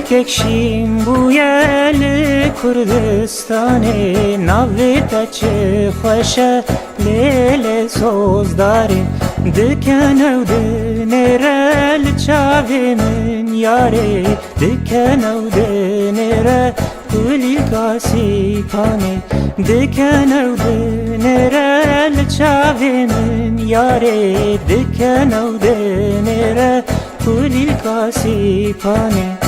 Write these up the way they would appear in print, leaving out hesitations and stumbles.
Kekşim bu yeli Kurdistan'e Navvete çi xoşe lele sozdari Diken evde nere li çavi min yare Diken evde nere kuli kasi pane Diken evde nere li çavi min yare Diken evde nere kuli kasi pane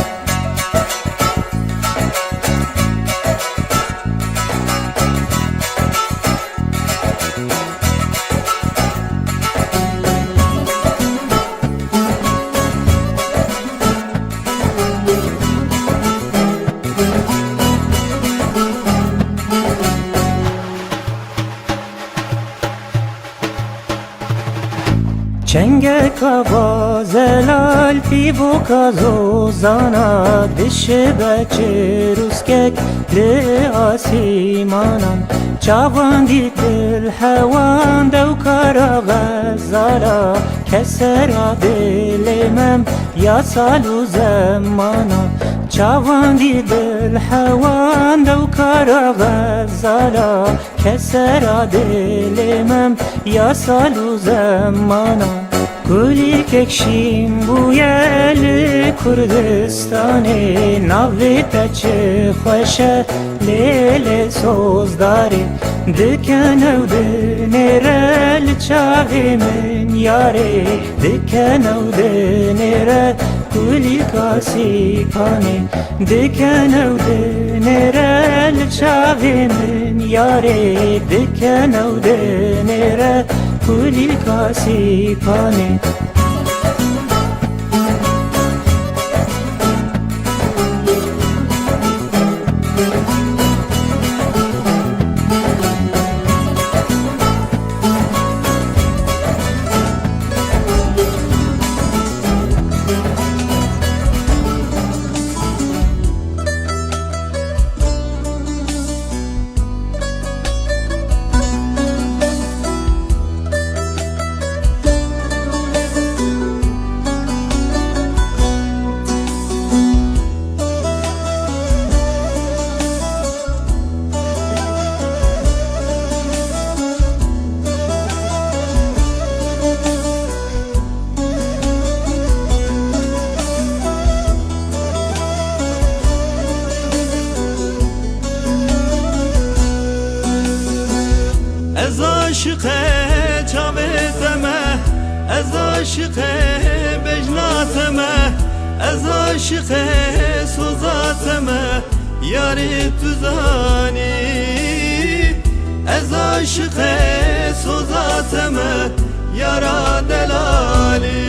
Çenge kava zelal pivo kazo zana Dişi beçi ruskek li asimanan Çavan dikil hevan dev kara gazara Kesera dilemem yasalu zemana Çavan dikil hevan dev kara gazara Kesera dilemem yasalu zemana Kuli kekşim bu yeli Kurdistan'e Navvete çi xoşe lele sozdari Diken evde nere li çavi min yare Diken evde nere kuli kasi pane Diken evde nere li çavi min yare Diken evde nere kuli kasi pane Ez aşıqe çaveteme Ez aşıqe bejnateme Ez aşıqe sozateme Yari tuzani Ez aşıqe sozateme Yara delali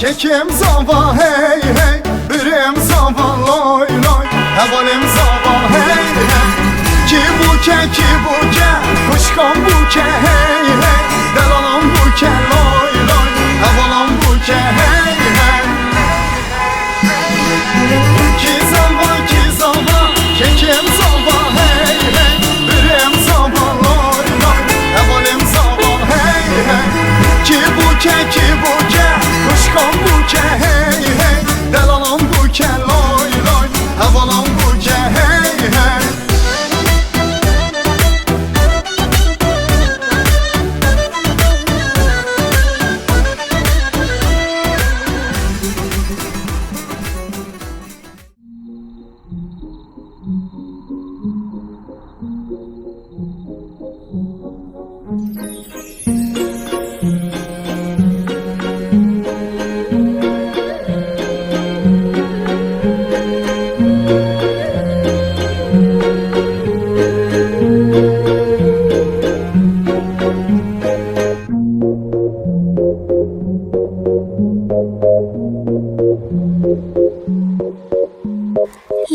Kekim zava hey hey, birim zava loy loy, hevalim zava hey hey. Ki buke, kuşkan buke hey hey, delalam buke loy loy, hevalam buke hey hey. Ki zava, kekim zava hey hey, birim zava loy loy, hevalim zava hey hey. Ki buke, kuşkan buke hey hey, delalam buke loy loy, hevalam buke hey hey.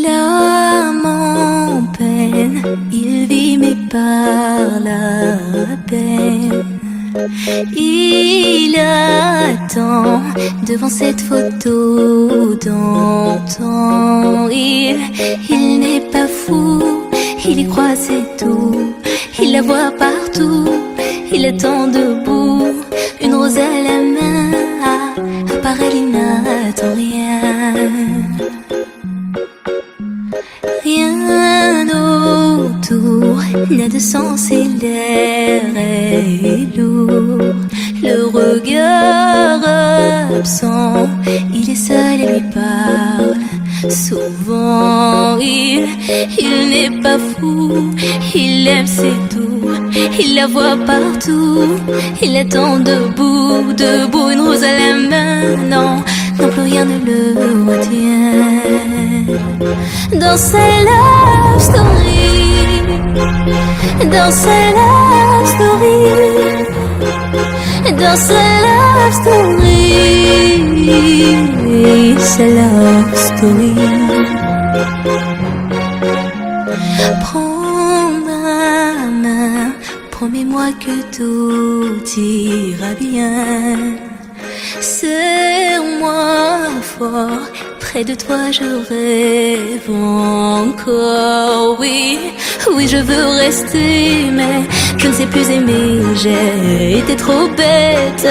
L'âme en peine, il vit mais par la peine. Il attend devant cette photo d'antan. Il n'est pas fou, il y croit c'est tout. Il la voit partout, il attend debout. Une rose à la main, à part elle il n'attend rien. Rien autour n'a de sens et l'air est lourd. Le regard absent, il est seul et lui parle. Souvent il n'est pas fou, il aime c'est tout. Il la voit partout, il attend debout, debout. Une rose à la main, non, non plus rien ne le retient. Dans sa love story, dans sa love story, dans sa love story, sa love story. Prends ma main, promets-moi que tout ira bien. Serre-moi fort, près de toi je rêve encore. Oui, oui je veux rester, mais je ne sais plus aimer. J'ai été trop bête.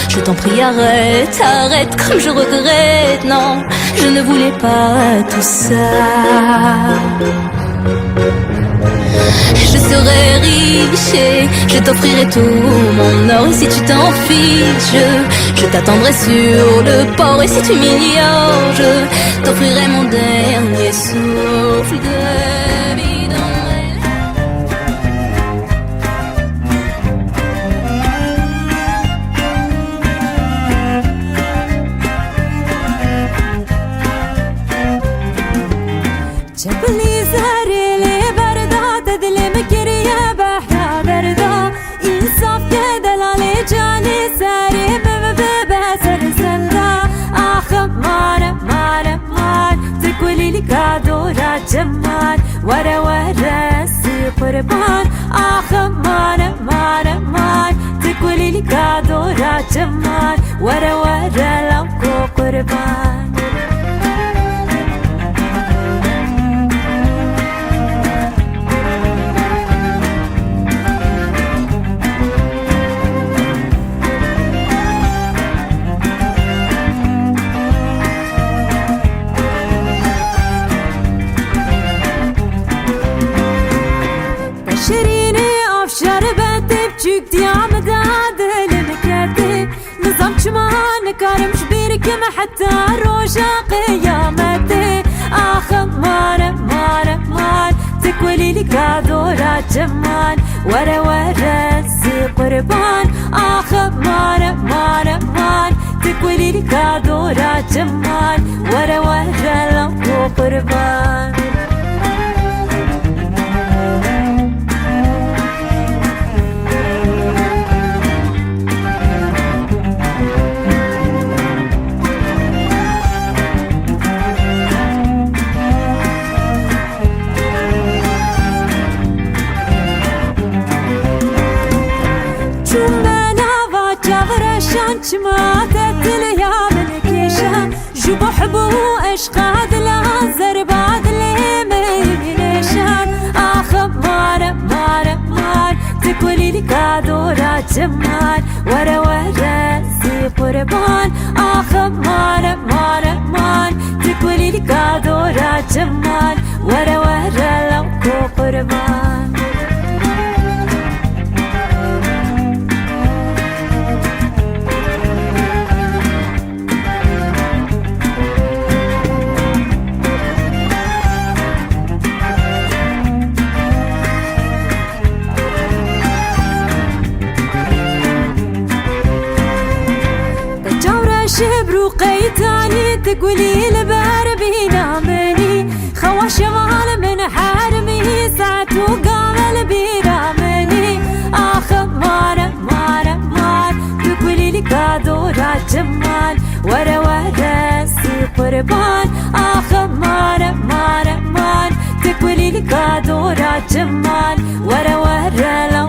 Je t'en prie arrête, arrête comme je regrette. Non, je ne voulais pas tout ça. Je serai riche et je t'offrirai tout mon or. Et si tu t'en fiches, je t'attendrai sur le port. Et si tu m'ignores, je t'offrirai mon dernier souffle de vie. جمال ورا ورا سي قربان مان مان مان تقولي لي قادورة جمال ورا ورا لوكو قربان. كارمش بيرك ما حتى روجا قيامتي مان مان مان تكولي لي قادورة جمال ورا ورا سي قربان مان مان مان تكولي لي قادورة جمال ورا ورا لوكو قربان. جبرشان چما تتليا بالكيشان جو بحبو اشقاد لا زرباد لي مينشان اخب مار مار مار تقولي لي كادورا جمال ورا ورا سي قربان اخب مار مار مار تقولي لي كادورا جمال ورا ورا لو قربان شبرو قيتاني تقولي البار بينا مني خوا شمال من حرمي ساعته قامل بينا مني آخر مار مار مار تقولي لي كادورا جمال ورا ورا سي قربان آخر مار مار مار تقولي لي كادورا جمال ورا ورا لو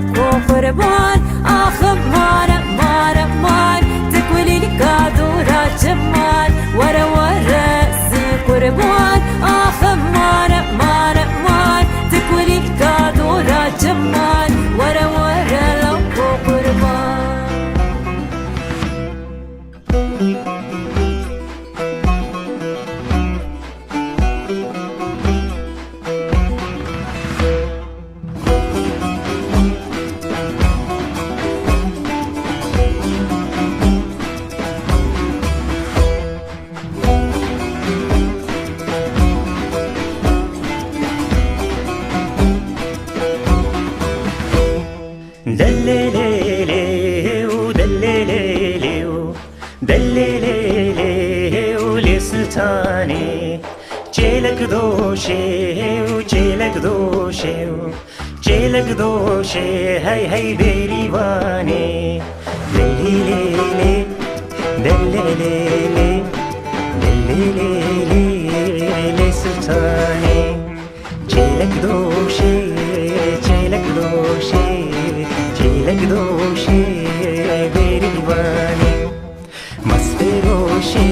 قربان آخر مار مار مار تقولي لي كادورا جمال ورا ورا سي قربان آخر مار مار مار تقولي لي كادورا جمال ورا ورا لو قربان دلليليو دلليليو دلليليو لسلطاني جيلك دوشي جيلك دوشي جيلك دوشي هاي هاي بيريواني دلليلي دلليلي دلليلي لسلطاني جيلك دوشي جيلك دوشي جيلك دوشي بيريواني مسفروشي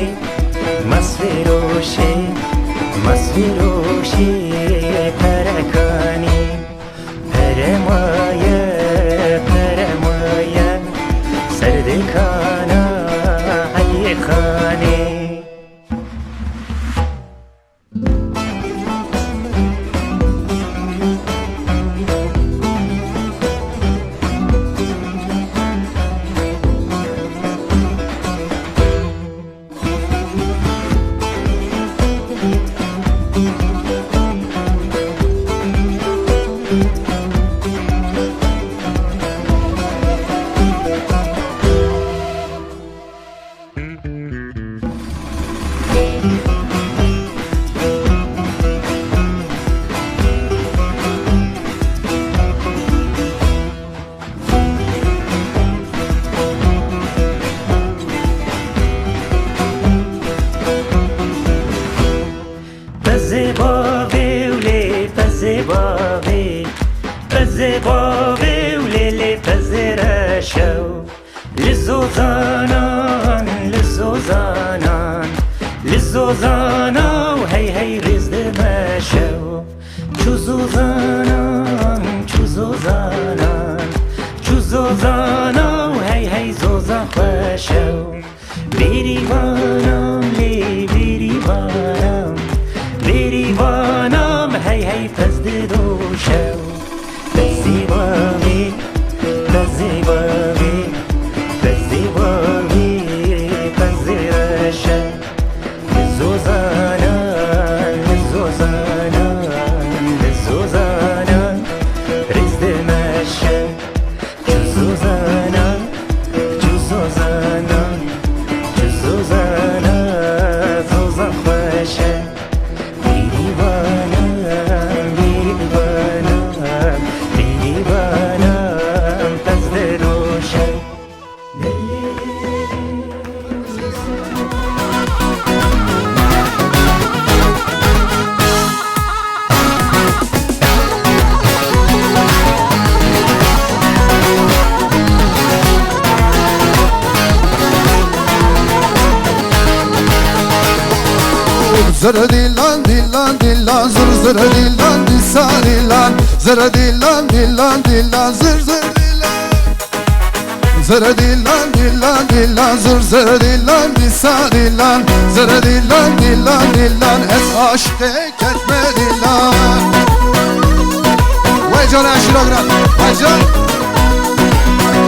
مسفروشي مسفروشي پرکانی پرمایه پرمایه سردکانا حی خانی زباوي وليلي فزرشو للزوزانان للزوزانان للزوزانا وهي هي رزق مشو شو زوزانان شو زوزانان شو زوزانا وهي هي زوزان خشو بيريوانام لي بيريوانام بيريوانام هي هي فزدوشو بزيباوي بزيباوي بزيباوي بزيرشا للزوزانا للزوزانا للزوزانا رزق مشا جزوزانا جزوزانا جزوزانا Zırı dillan dillan dillan zır zırı dillan disa dillan zırı dillan dillan dillan zır zır dillan zırı dillan dillan dillan zır zır dillan disa dillan zırı dillan dillan dillan ez aşk etme dillan vay can aşıra gran vay can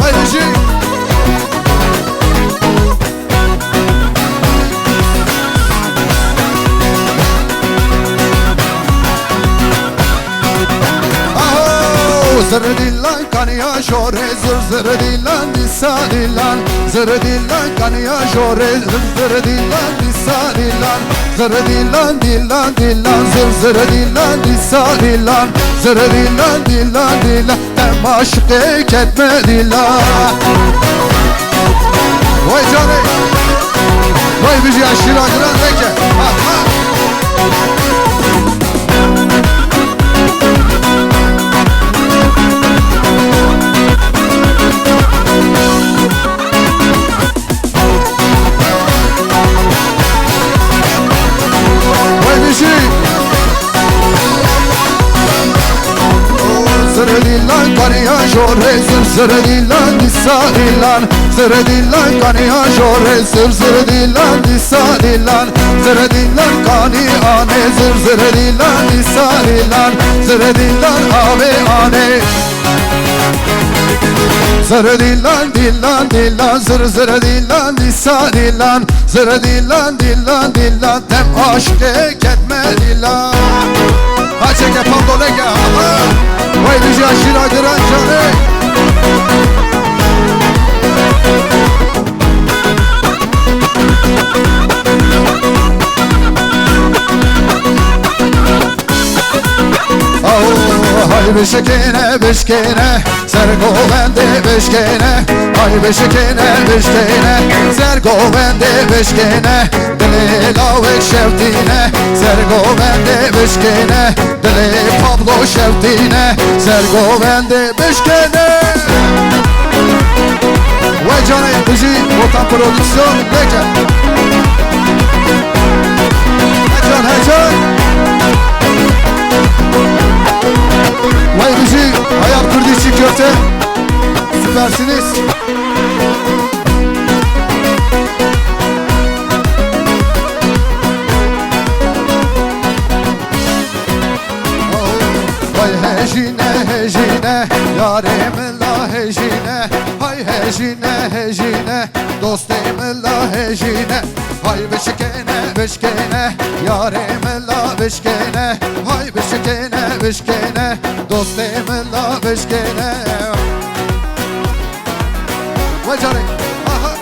vay reji Zırı dillan kanıya şore zır zırı dillan disa dillan zırı dillan kanıya şore zır dillan disa dillan zırı dillan dillan dillan zır zırı dillan disa dillan zırı dillan dillan dillan tem aşık etme dillan vay canım vay bizi aşıra kıran peki Zırı dillan kanıya şore zır zırı dillan disa dillan zırı dillan kanıya şore zır zırı dillan disa dillan zırı dillan kanı ane zır zırı dillan disa dillan zırı dillan ave ane zırı dillan dillan dillan zır zırı dillan disa dillan zırı dillan dillan dillan tem aşk etme dillan Açeke pandolege vay bizi aşıra kıran canı Hay beşikene beşkene sergo bende beşkene Hay beşikene beşkene sergo bende beşkene Deli lavek şevtine sergo bende beşkene Deli Pablo şevtine sergo bende beşkene Vay canım bizi Botan Prodüksiyon Leke Heyecan heyecan Vay bizi hayat kurdu içi köfte süpersiniz Vay hejine hejine yarim la hejine Hay hejine hejine dostum la hejine Hay beşikene beşkene yarim la beşkene Hay beşikene beşkene dostum la beşkene Vay canım aha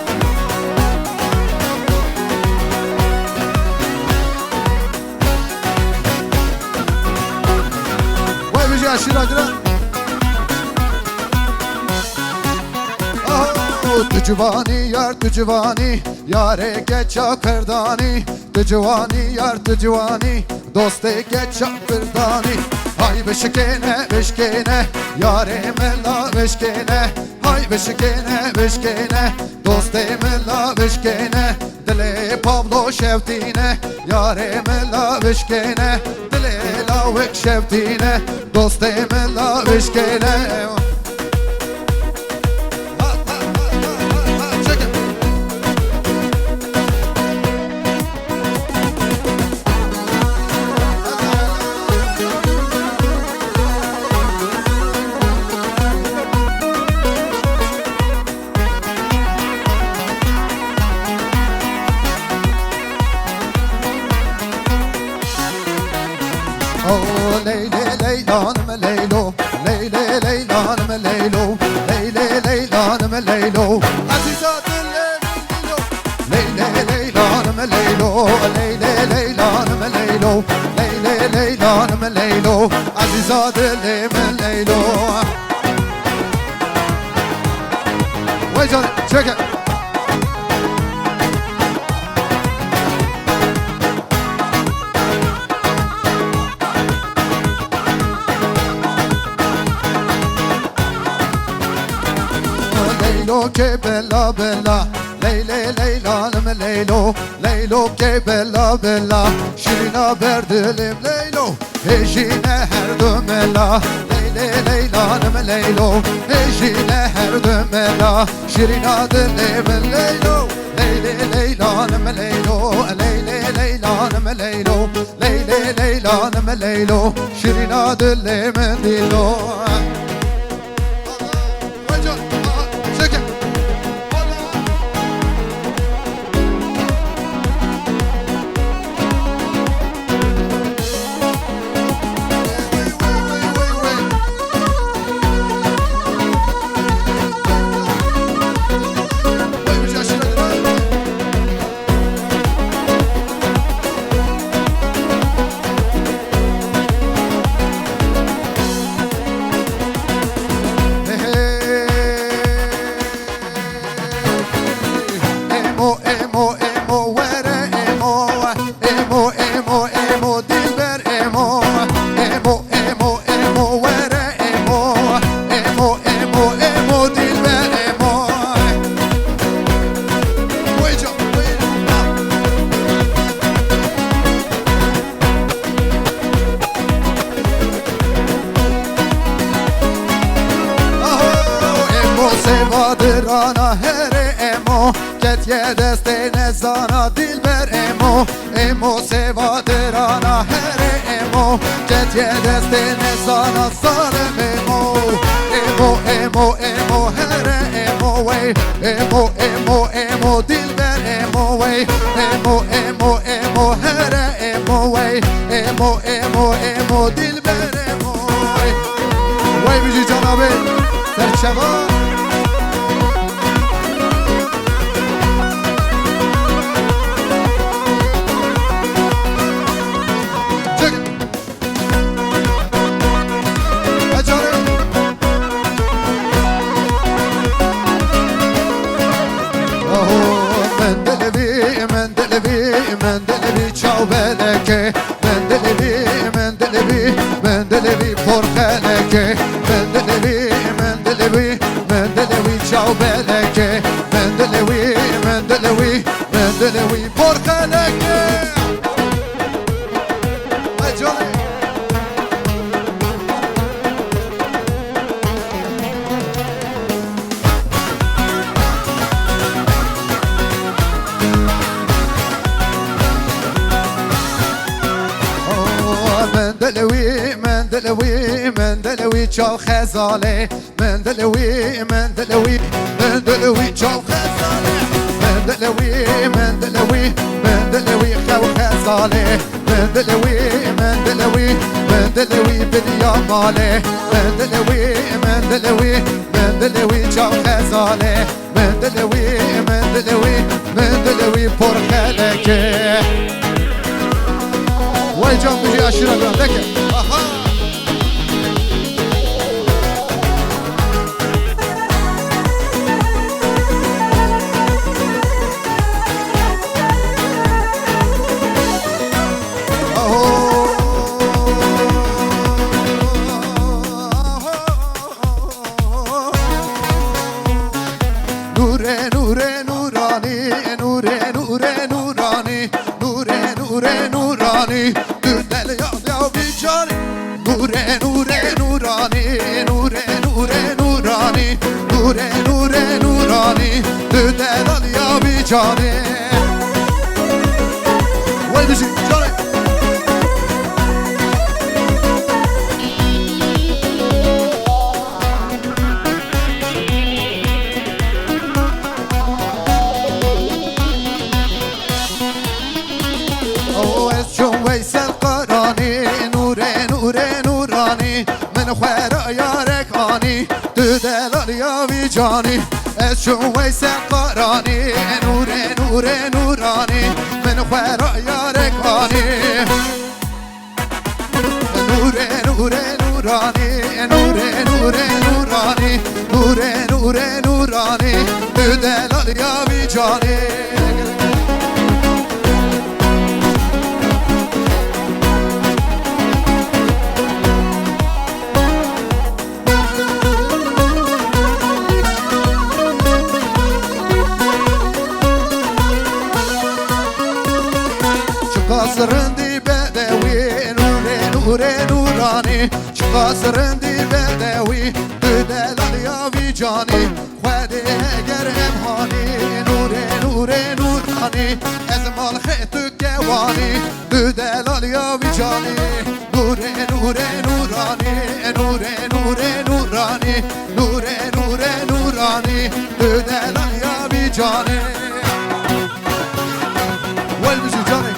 Vay bizi aşıra kıran Tücvani yar tücvani yare geça kırdani Tücvani yar tücvani doste geça kırdani Hay beşikene beşkene yarim la beşkene Hay beşikene beşkene dostum la beşkene Dile Pablo şevtine yarim la beşkene Dile lavek şevtine dostum la beşkene Leyle Leylanım Leylo Leyle Leylanım Leylo Leyle Leylanım Leylo Azizatın Leylo Leyle Leylanım Leylo Leyle Leylanım Leylo Leyle Leylanım Leylo Azizatın Leylo Vay canım check it Leylo che bella bella Leyle leylanım leylo Leylo ke bella bella Şirina berdilim leylo Hejine her dömela Leyle leylanım leylo Hejine her dömela Şirina dilim leylo Leyle leylanım leylo Leyle leylanım leylo Leyle leylanım leylo Şirina dilim dilo Sevadırana here emo Ketye destene zana dilber emo Emo sevadırana here emo Ketye destene zana zarım emo Emo emo emo here emo way Emo emo emo dilber emo way Emo emo emo here emo way Emo emo emo dilber emo way Way bici canabe Serçeva Mendelevi çav beleke Mendelevi porkeleke Mendelevi çav beleke Mendelevi porkeleke Hey Johnny Mendelevi çav khazale Mendelevi çav khazale Mendelevi xav khazale Mendelevi bilyamale Mendelevi çav khazale Mendelevi porkeleke Vay can bizi aşırı göndeke Aha Johnny, wait a second, Johnny. Oh, it's your way, Salkarani, Nurani, Menwara Yarekani, to the Ladia Johnny. It's your way, Salkarani, Nurani, Menwara Yarekani, Nurani, to the Ladia Johnny. جانی چقا سرندی بدوی تو دلالی وی جانی خواده اگر امهانی نوره نوره نورانی از مال خیتو گوانی تو دلالی وی جانی نوره نوره نورانی نوره نوره نورانی نوره نوره نورانی تو دلالی وی جانی وين بيجي جاني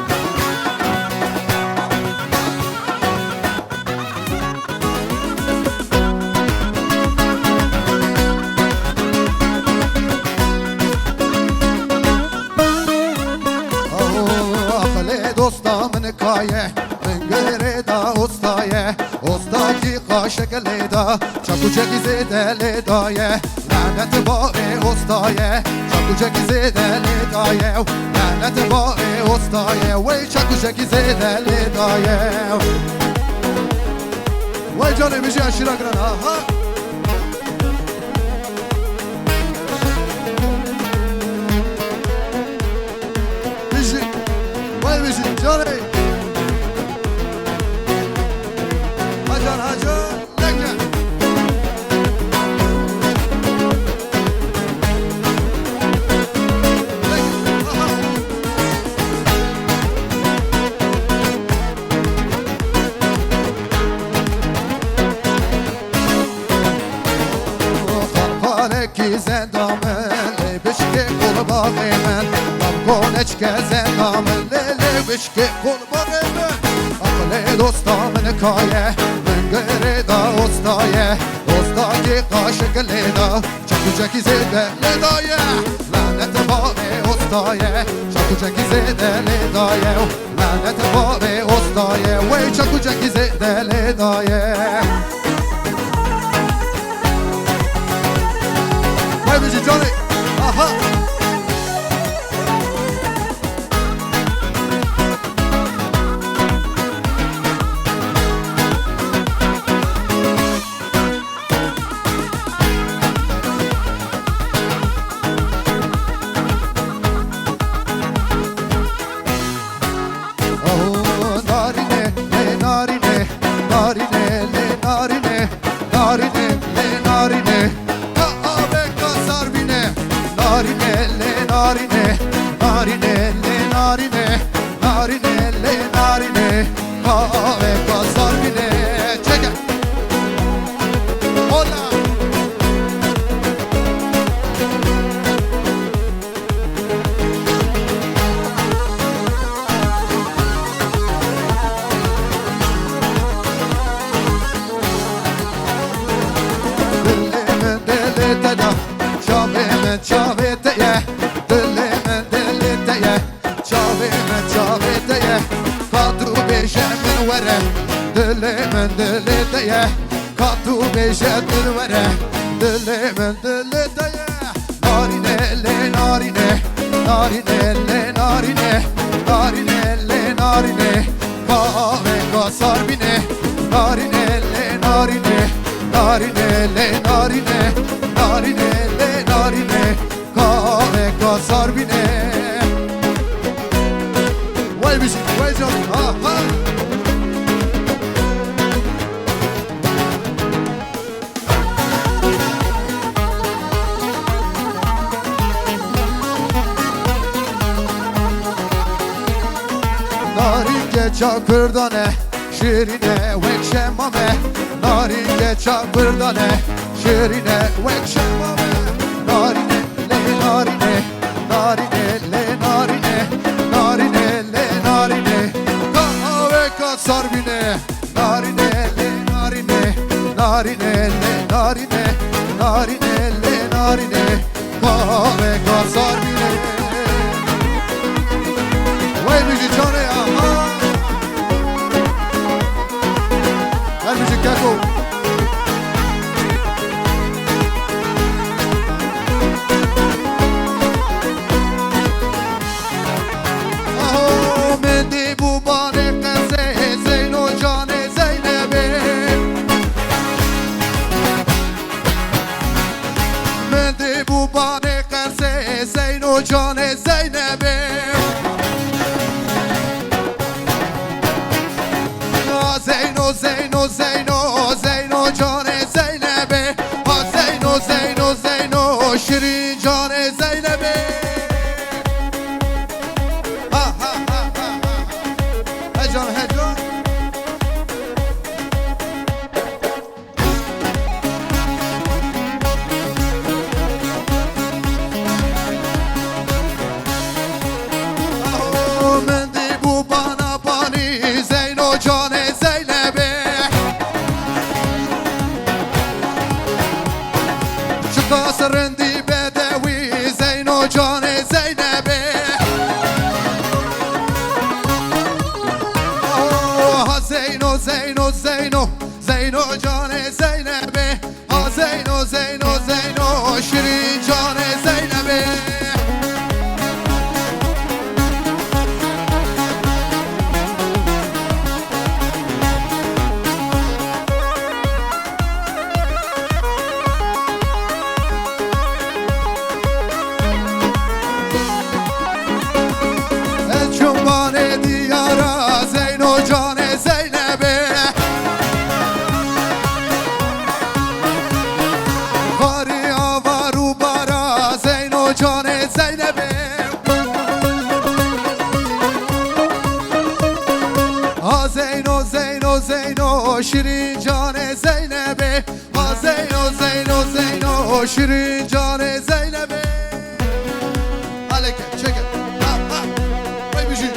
خلي دوستا من كايه من غير دا استايه استاكي قاشق ليدا چاكو چاكي زيده ليدايه لعنت باري استايه چاكو چاكي زيده ليدايه لعنت باري استايه وي چاكو چاكي زيده ليدايه وي جاني بيجي اشيرا قرنا ها بيجي وي بيجي جاني هاجر هاجر لقنا خالقی زندامن لی بشکی کل باقی من کنچ که زندامن لی بشکی کل باقی من عقل دوستامن کایه من گره دا استایه استا که قاشق لیدا چکو چکی زیده لیدایه لعنت باقی استایه چکو چکی زیده لیدایه لعنت باقی استایه وی چکو چکی زیده لیدایه وی بیجی جانی آها Kattu beşedir vere dili men dili deye narine le narine narine le narine narine le narine kahve kasar bine narine le narine narine le narine narine le narine kahve kasar bine vay bir şey vay canım ha ha Naringe çakırdane şirine vekşemame Naringe çakırdane şirine vekşemame Narine le narine narine le narine narine le narine kahve kasar bine narine le narine narine le narine narine le narine kahve kasar bine Vay müzik çare ya Ver müzik Keko Aho mendi bu bane keze Zeyno cane Zeynep'e Mendi bu bane keze Zeyno cane Zeynep'e زینو زینو زینو جان زینبه ها زینو زینو زینو شیرین جان زینبه ها ها ها ها هجان هجان سرندی بدوی زینو جان زینبه ها زینو زینو زینو زینو جان زینبه ها زینو زینو زینو شیرین جان زینبه شیرین جان زینبه ها زینو زینو زینو شیرین جان زینبه علیکم چکه ها ها بای بیشی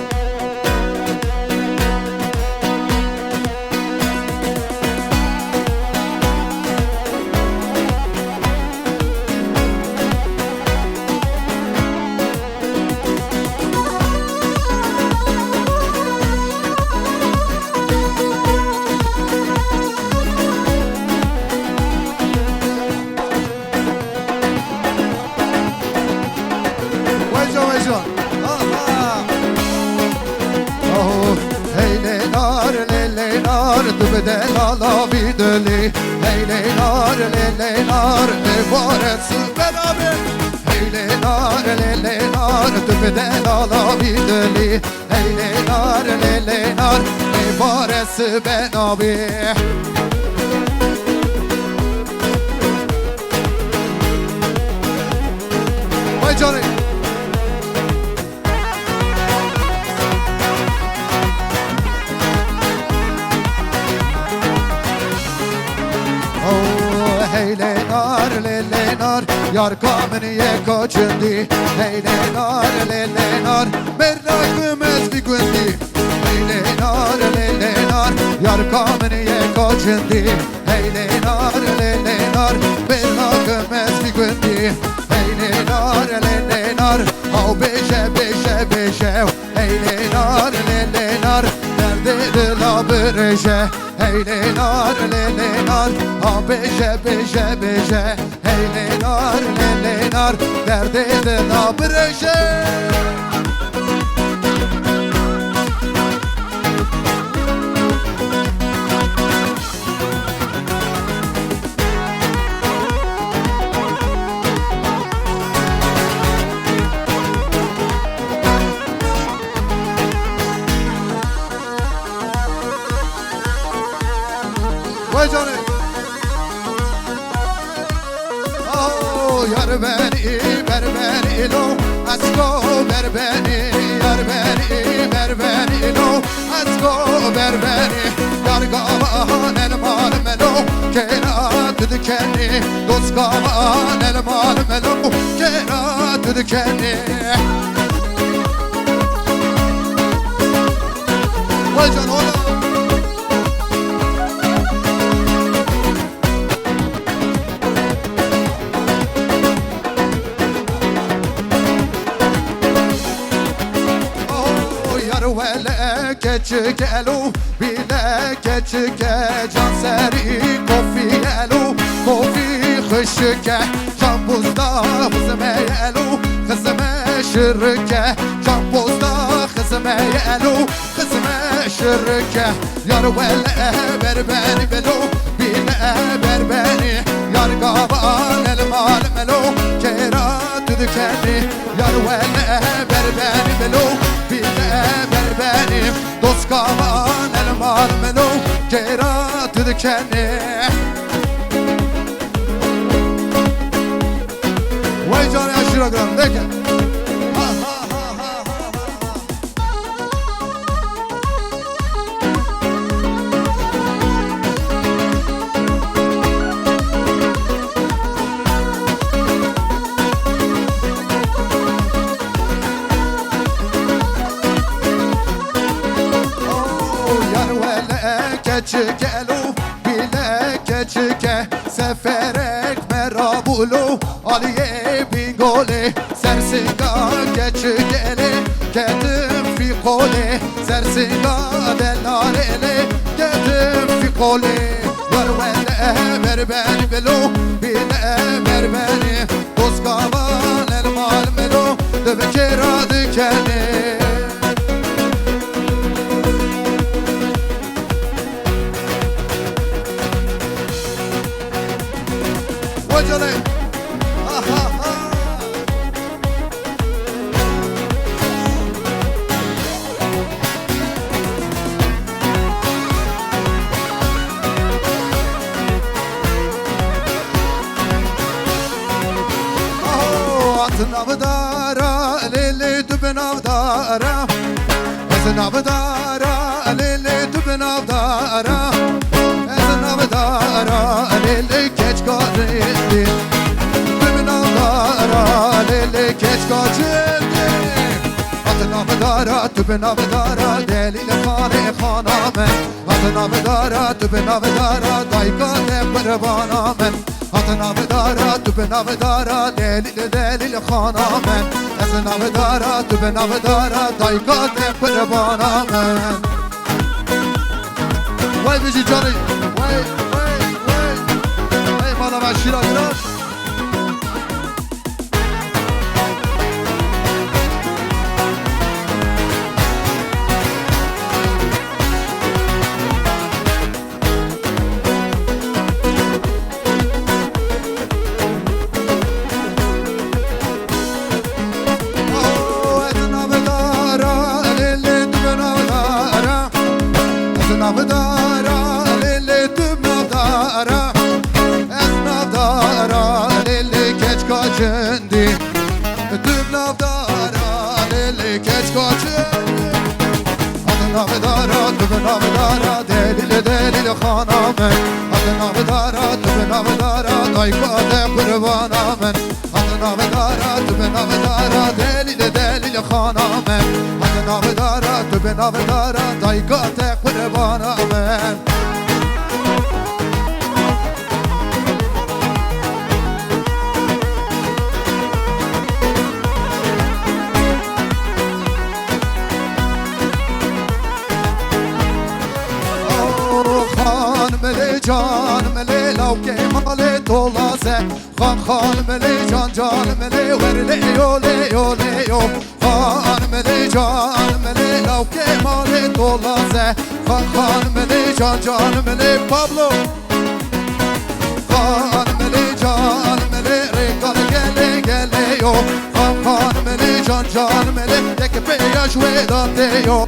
دلالا بیدلی لیلار لیلار عبارت بنابه لیلار تو به دلالا بیدلی لیلار عبارت بنابه وای جانی لیلار یار کامنی یکا چندی لیلار برناکم از بی گوندی لیلار یار کامنی یکا چندی لیلار برناکم از بی گوندی لیلار او بشه لیلار درد دلا برشه لیلار ها بشه لیلار درد دلا برشه وای جانه یار بنی لو اسکو بربنی یار بنی لو اسکو بربنی یار گاوان المال ملو کرات دکنی دوست گاوان المال ملو کرات دکنی وای جان keçik elu bile keçik can seri kofi elu kofi khışke can buzda kızme elu kızme şirke can buzda kızme elu kızme şirke yar vele berbeni belu bile berbeni yar gavan el mal melu kerat dükeni yar vele berbeni belu bile berbeni dost kavan el mal melu بگیرد دکنه وای جان اشیرا گرم بگم keçikelu bile keçike seferek merabulu aliye bingole sersinga keçikele kedim fi kole sersinga delarele kedim fi kole yarvele merbeni belo bile merbeni toskavan elmal melo debekera dikene وجلي عطنا بدارا ليلي دبنا بدارا عطنا بدارا ليلي دبنا بدارا عطنا بدارا ليلي كيش قاري تو به نامدارا دلیل خانه خانامه حتی نامدارا تو به نامدارا دایگاه قربانامه حتی نامدارا تو به نامدارا دلیل خانامه از نامدارا تو به نامدارا دایگاه قربانامه وای بیجی جانی وای مالا مشیرا گران نامدارا دلیل خانامه حتی نامدارا تو به نامدارا دایگاه قربانامه حتی نامدارا تو به نامدارا دلیل خانامه حتی نامدارا تو به نامدارا دایگاه قربانامه جان ملی لو که مال دولازه خان ملی جان ملی ورلی یو خان ملی جان ملی لو که مال دولازه خان ملی جان ملی پابلو خان ملی جان ملی ریکال گله یو خان ملی جان ملی یک پیاش وداده یو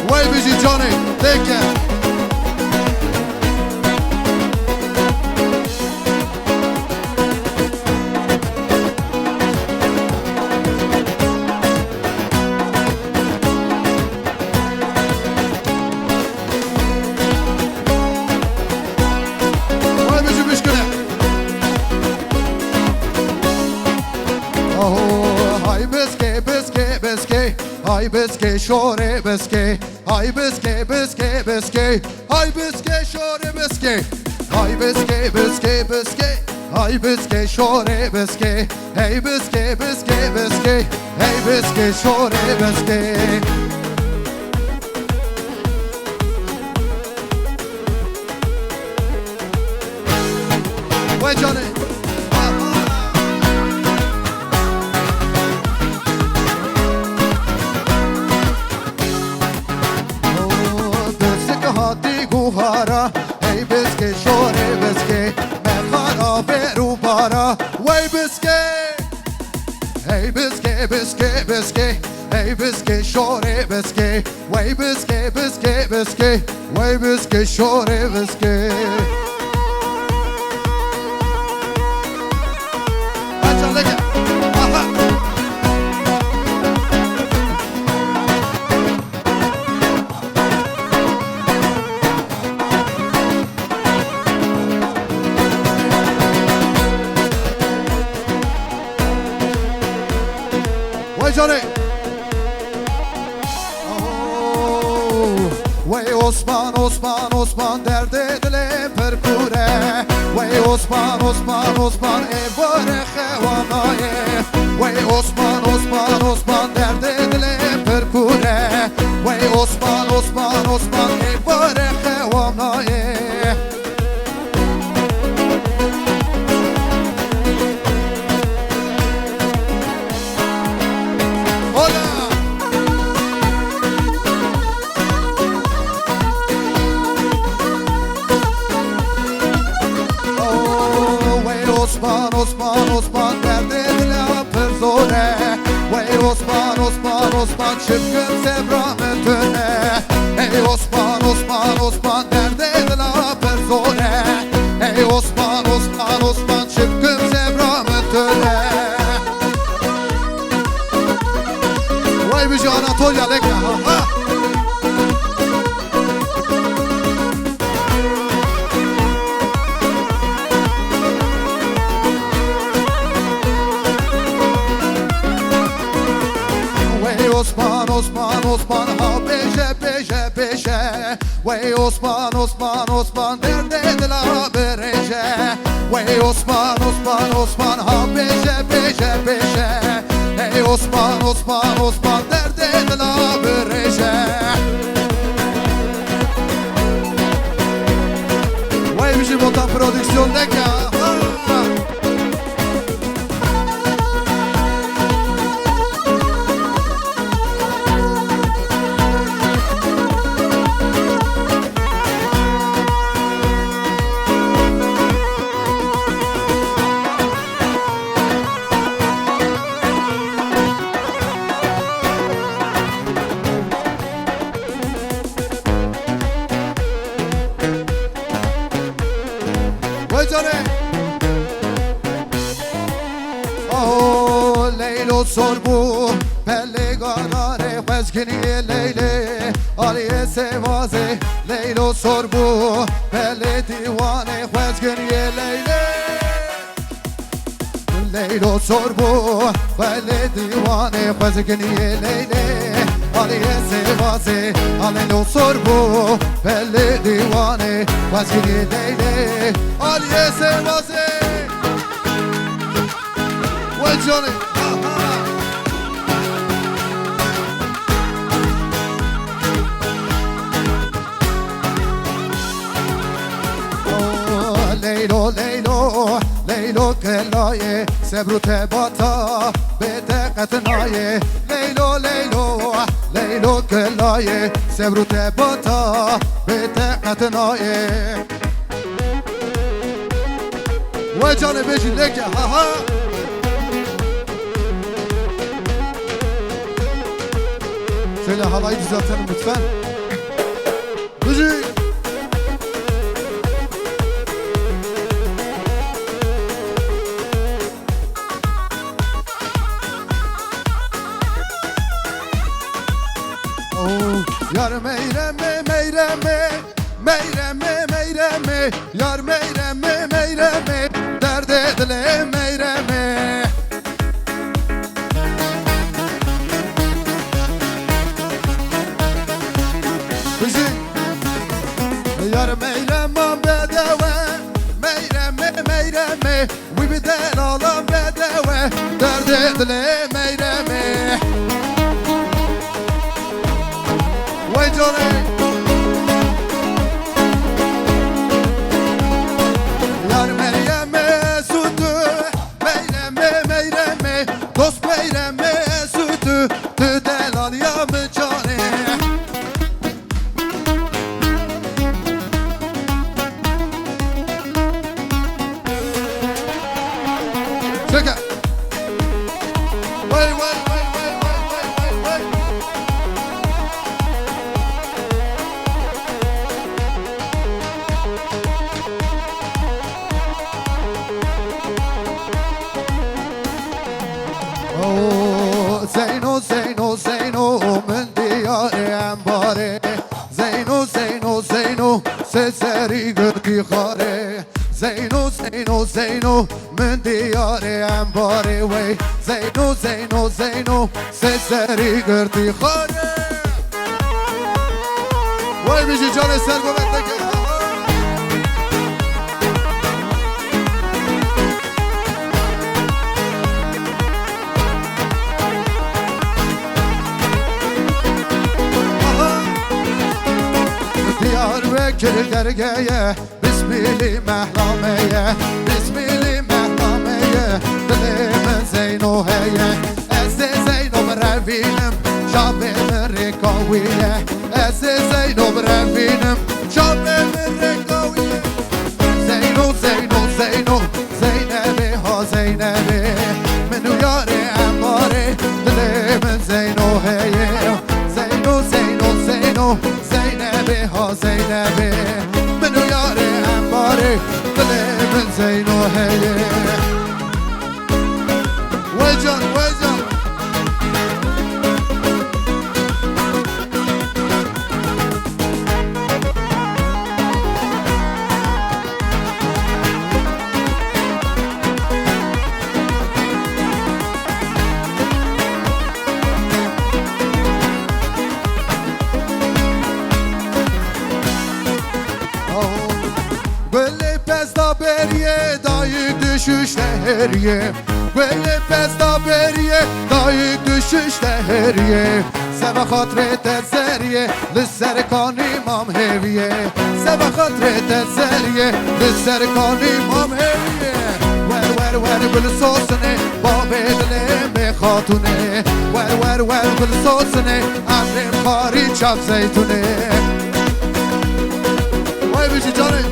وای بیجی جانی دیگه Hay beske şore beske hay beske hay beske şore beske hay beske hay beske şore beske hey beske hey beske şore beske Vay canım Guhara, hey biske, shore biske, mekana veru para, way biske, hey biske, ای بسکه شوره بسکه وای بسکه بسکه بسکه وای بسکه شوره بسکه Acaleke aha Vay canı Vay Osman Osman Osman derde dile perpure Vay Osman Osman Osman evare xevanaye Vay Osman Osman Osman derde dile perpure Vay Osman Osman Osman evare xevanaye Osman Osman Osman derde dile perzore Vay Osman Osman Osman çırpın sevrametine Ey Osman Osman Osman derde dile perzore Ey Osman Osman Osman çırpın sevrametine Vay bici Anatolia leka ha Osman Osman Osman ha beşe beşe beşe Vay Osman Osman Osman derde dila bereşe Vay Osman Osman Osman ha beşe beşe beşe Hey Osman Osman Osman derde dila bereşe Vay bizi botan prodüksiyondaki Leylo sorbu pelle garare Fezgini leyle aliye sevaze Leylo sorbu pelle divane Fezgini leyle Leylo sorbu pelle divane Fezgini leyle aliye sevaze Leylo sorbu pelle divane Fezgini leyle aliye sevaze Well Johnny Leylo Leylo Leylo kelaye Sebrute bata bete katnaye Leylo Leylo Leylo kelaye Sebrute bata bete katnaye Vay canı beşi leke ha ha Şöyle halayı düzeltelim lütfen Müzik Yar meyreme meyreme Meyreme meyreme Yar meyreme meyreme Derde dile meyreme Müzik Yar meyreme bedeve Meyreme meyreme Vi bidel alam bedeve Derde dile meyreme Vay Johnny Yar meyreme sütü Meyreme meyreme Dost meyreme sütü Tüdel al ya mı Johnny Çeke Vay vay vay vay vay vay vay زینو زینو زینو من دیار انباره زینو زینو زینو سری گردی خاره زینو زینو زینو من دیار انباره وی زینو زینو زینو سری گردی خاره وای بیشی جان سر گوبت نکن Diyarbakır dergeye Bismillah mehlameye Bismillah mehlameye Dilimin Zeyno heye Ezze Zeyno revinim Şabimin rekaviye Ezze Zeyno revinim Şabimin rekaviye Zeyno Zeyno Zeyno Zeynebi ha Zeynebi Minu yari embari Dilimin Zeyno heye Zeyno Zeyno Zeyno Zeynebi ha Zeynebi Minu yari embari Dilimin Zeyno heye Vecan vecan Böyle pesta beriye dayı düşüşte heriye Böyle pesta beriye dayı düşüşte heriye Seve hatre tezeriye Lisserkan imam heviye Seve hatre tezeriye Lisserkan imam heviye Ver ver ver gül sosune Babedle me hatune Ver ver ver gül sosune Amrim khari çap zeytune Vay bici canım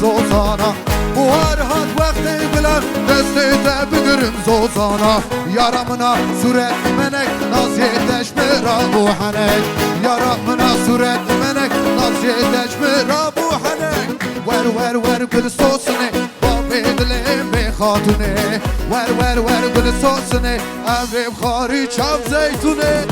Zozana Bu harhat vakti bilen Desteyde bigirим zozana Yaramına suret menek Naz yeteşme rabu hanek Yaramına suret menek Naz yeteşme rabu hanek Ver ver ver gül sosune Babi dilim be hatune Ver ver ver gül sosune Emrim khari çap zeytune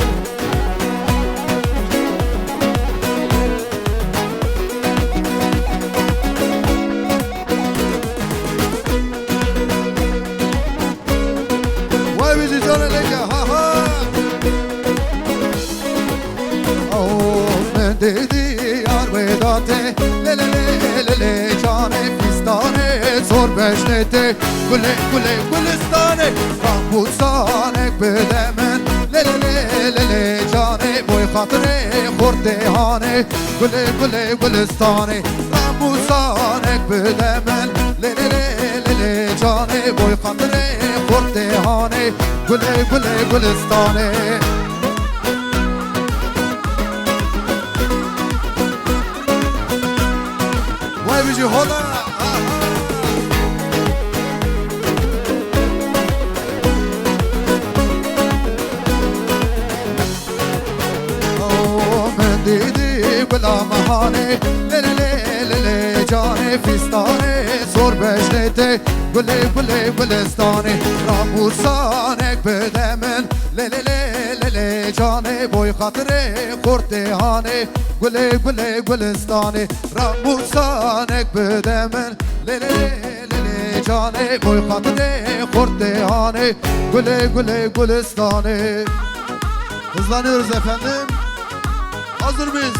Le le le le le cane fistane zor beşnete Güle güle gülistane Rahbusane bedemen Le le le le le cane boy khatre khordehane Güle güle gülistane Rahbusane bedemen Le le le le cane boy khatre khordehane Güle güle gülistane Bici hola من دیدی بلا مهانه لله لله جان فستانه زور بجنته گله گله گلستانه راموسانک بده من لله لله جان بوی خاطر خورتهانه گله گله گلستانه راموسانک بده من لله لله جان بوی خاطر خورتهانه گله گله گلستانه Hızlanıyoruz efendim. Hazır mıyız?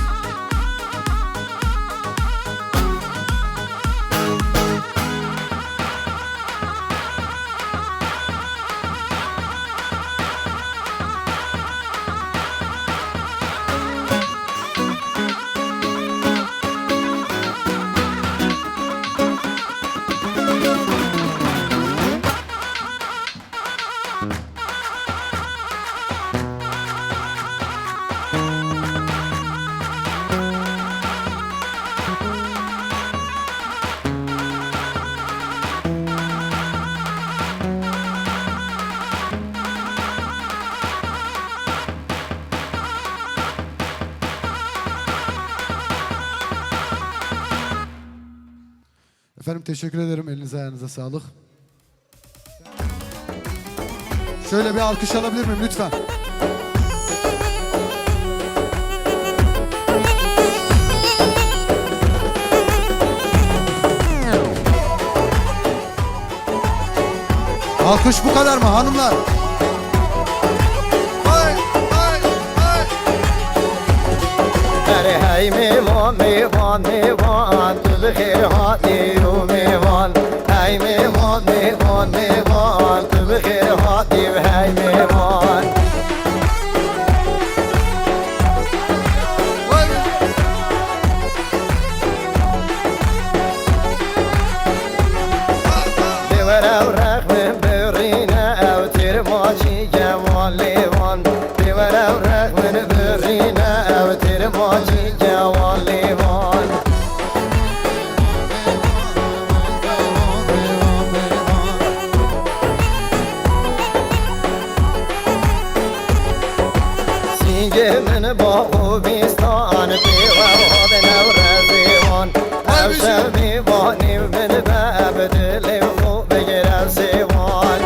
Teşekkür ederim. Elinize ayağınıza sağlık. Şöyle bir alkış alabilir miyim lütfen? Alkış bu kadar mı hanımlar? هی میوان میوان میوان تو بخیر هاتی و میوان هی میوان میوان میوان تو بخیر هاتی و هی میوان دیور او رقم برینه او تیر ماچی جوان لیوان دیور او رقم برینه او تیر ماچی جوان لیوان سینگه من با خوبیستان پیوه و نو رزیوان او شمیوانی من به بدلی خوب بگیرم سیوان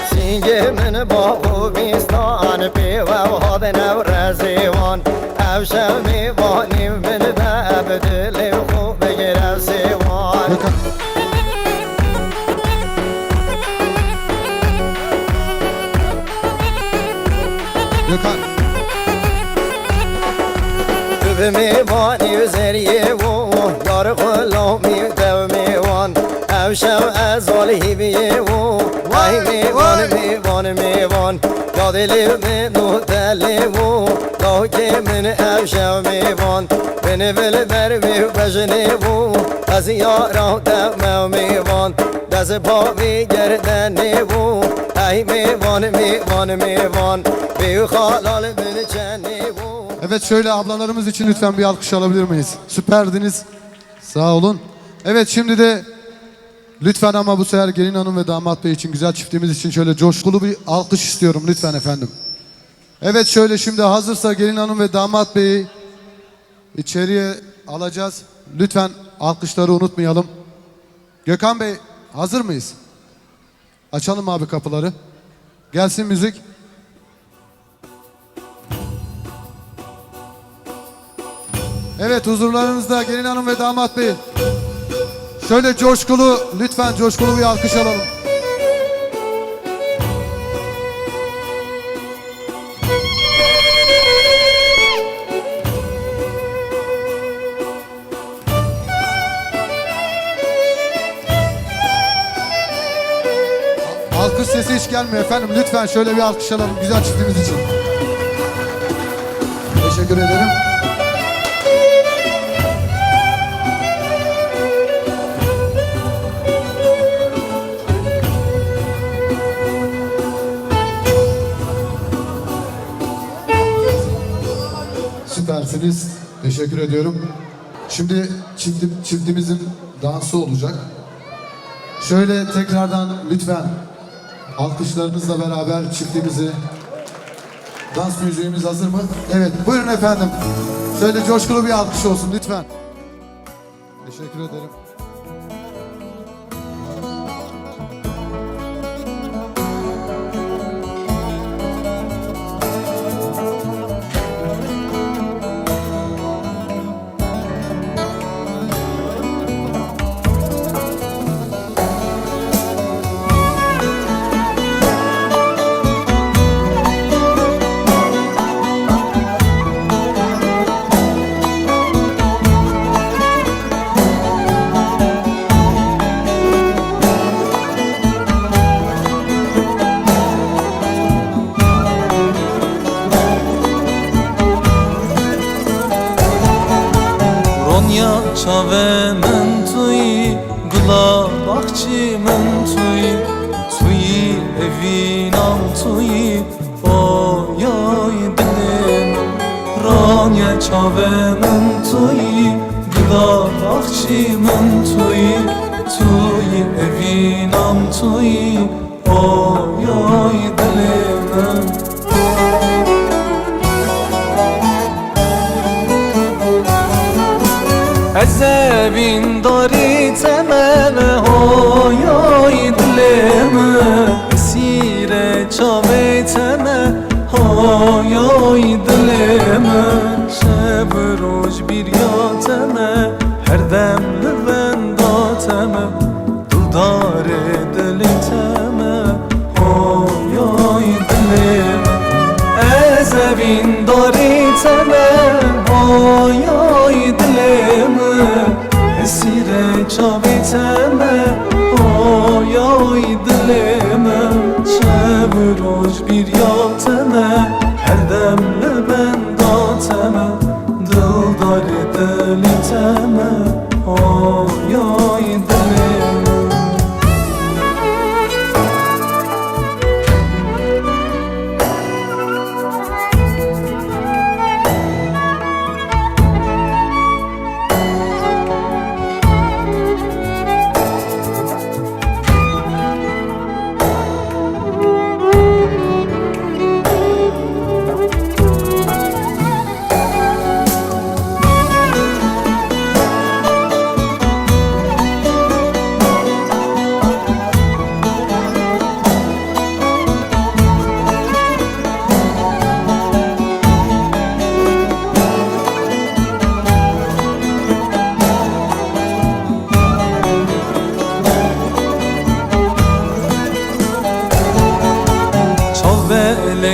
سینگه من با خوبیستان پیوه و نو رزیوان او شمیوانی من به بدلی خوب بگیرم سیوان Gökhan. به میوانی و زریه و یار غلامی و دو میوان او شو از آلی بیه و ای میوان میوان میوان یاد لیو و دلی و دا که من او شو میوان بنه بل بروی و بجنه و از یارا دو میوان دست پا میگردنه و ای میوان میوان میوان بیو خالال من چنه و Evet şöyle ablalarımız için lütfen bir alkış alabilir miyiz? Süperdiniz. Sağ olun. Evet şimdi de lütfen ama bu sefer gelin hanım ve damat bey için güzel çiftimiz için şöyle coşkulu bir alkış istiyorum lütfen efendim. Evet şöyle şimdi hazırsa gelin hanım ve damat beyi içeriye alacağız. Lütfen alkışları unutmayalım. Gökhan Bey hazır mıyız? Açalım abi kapıları. Gelsin müzik. Evet huzurlarınızda gelin hanım ve damat bey. Şöyle coşkulu, lütfen coşkulu bir alkış alalım. Alkış sesi hiç gelmiyor efendim. Lütfen şöyle bir alkış alalım güzel çiftimiz için. Teşekkür ederim. Süpersiniz. Teşekkür ediyorum. Şimdi çiftimizin dansı olacak. Şöyle tekrardan lütfen alkışlarınızla beraber çiftimizi dans müziğimiz hazır mı? Evet. Buyurun efendim. Şöyle coşkulu bir alkış olsun lütfen. Teşekkür ederim. çave من توی گلا باغچی من توی evینم توی آیای دلم رانیا چاوه من توی گلا باغچی من توی evینم توی آیای دلم من از زبین داری تمام های دل من اسیر چاوی تمام های دل من شب روز بیریاتمه هر دم لبنداتمه دلدار دلتمه های دل من از زبین داری تمام های دل من اسیر چاوی تمام های دل من شب روز بیریاتمه هر دم لبنداتمه دلدار دلتمه های دل من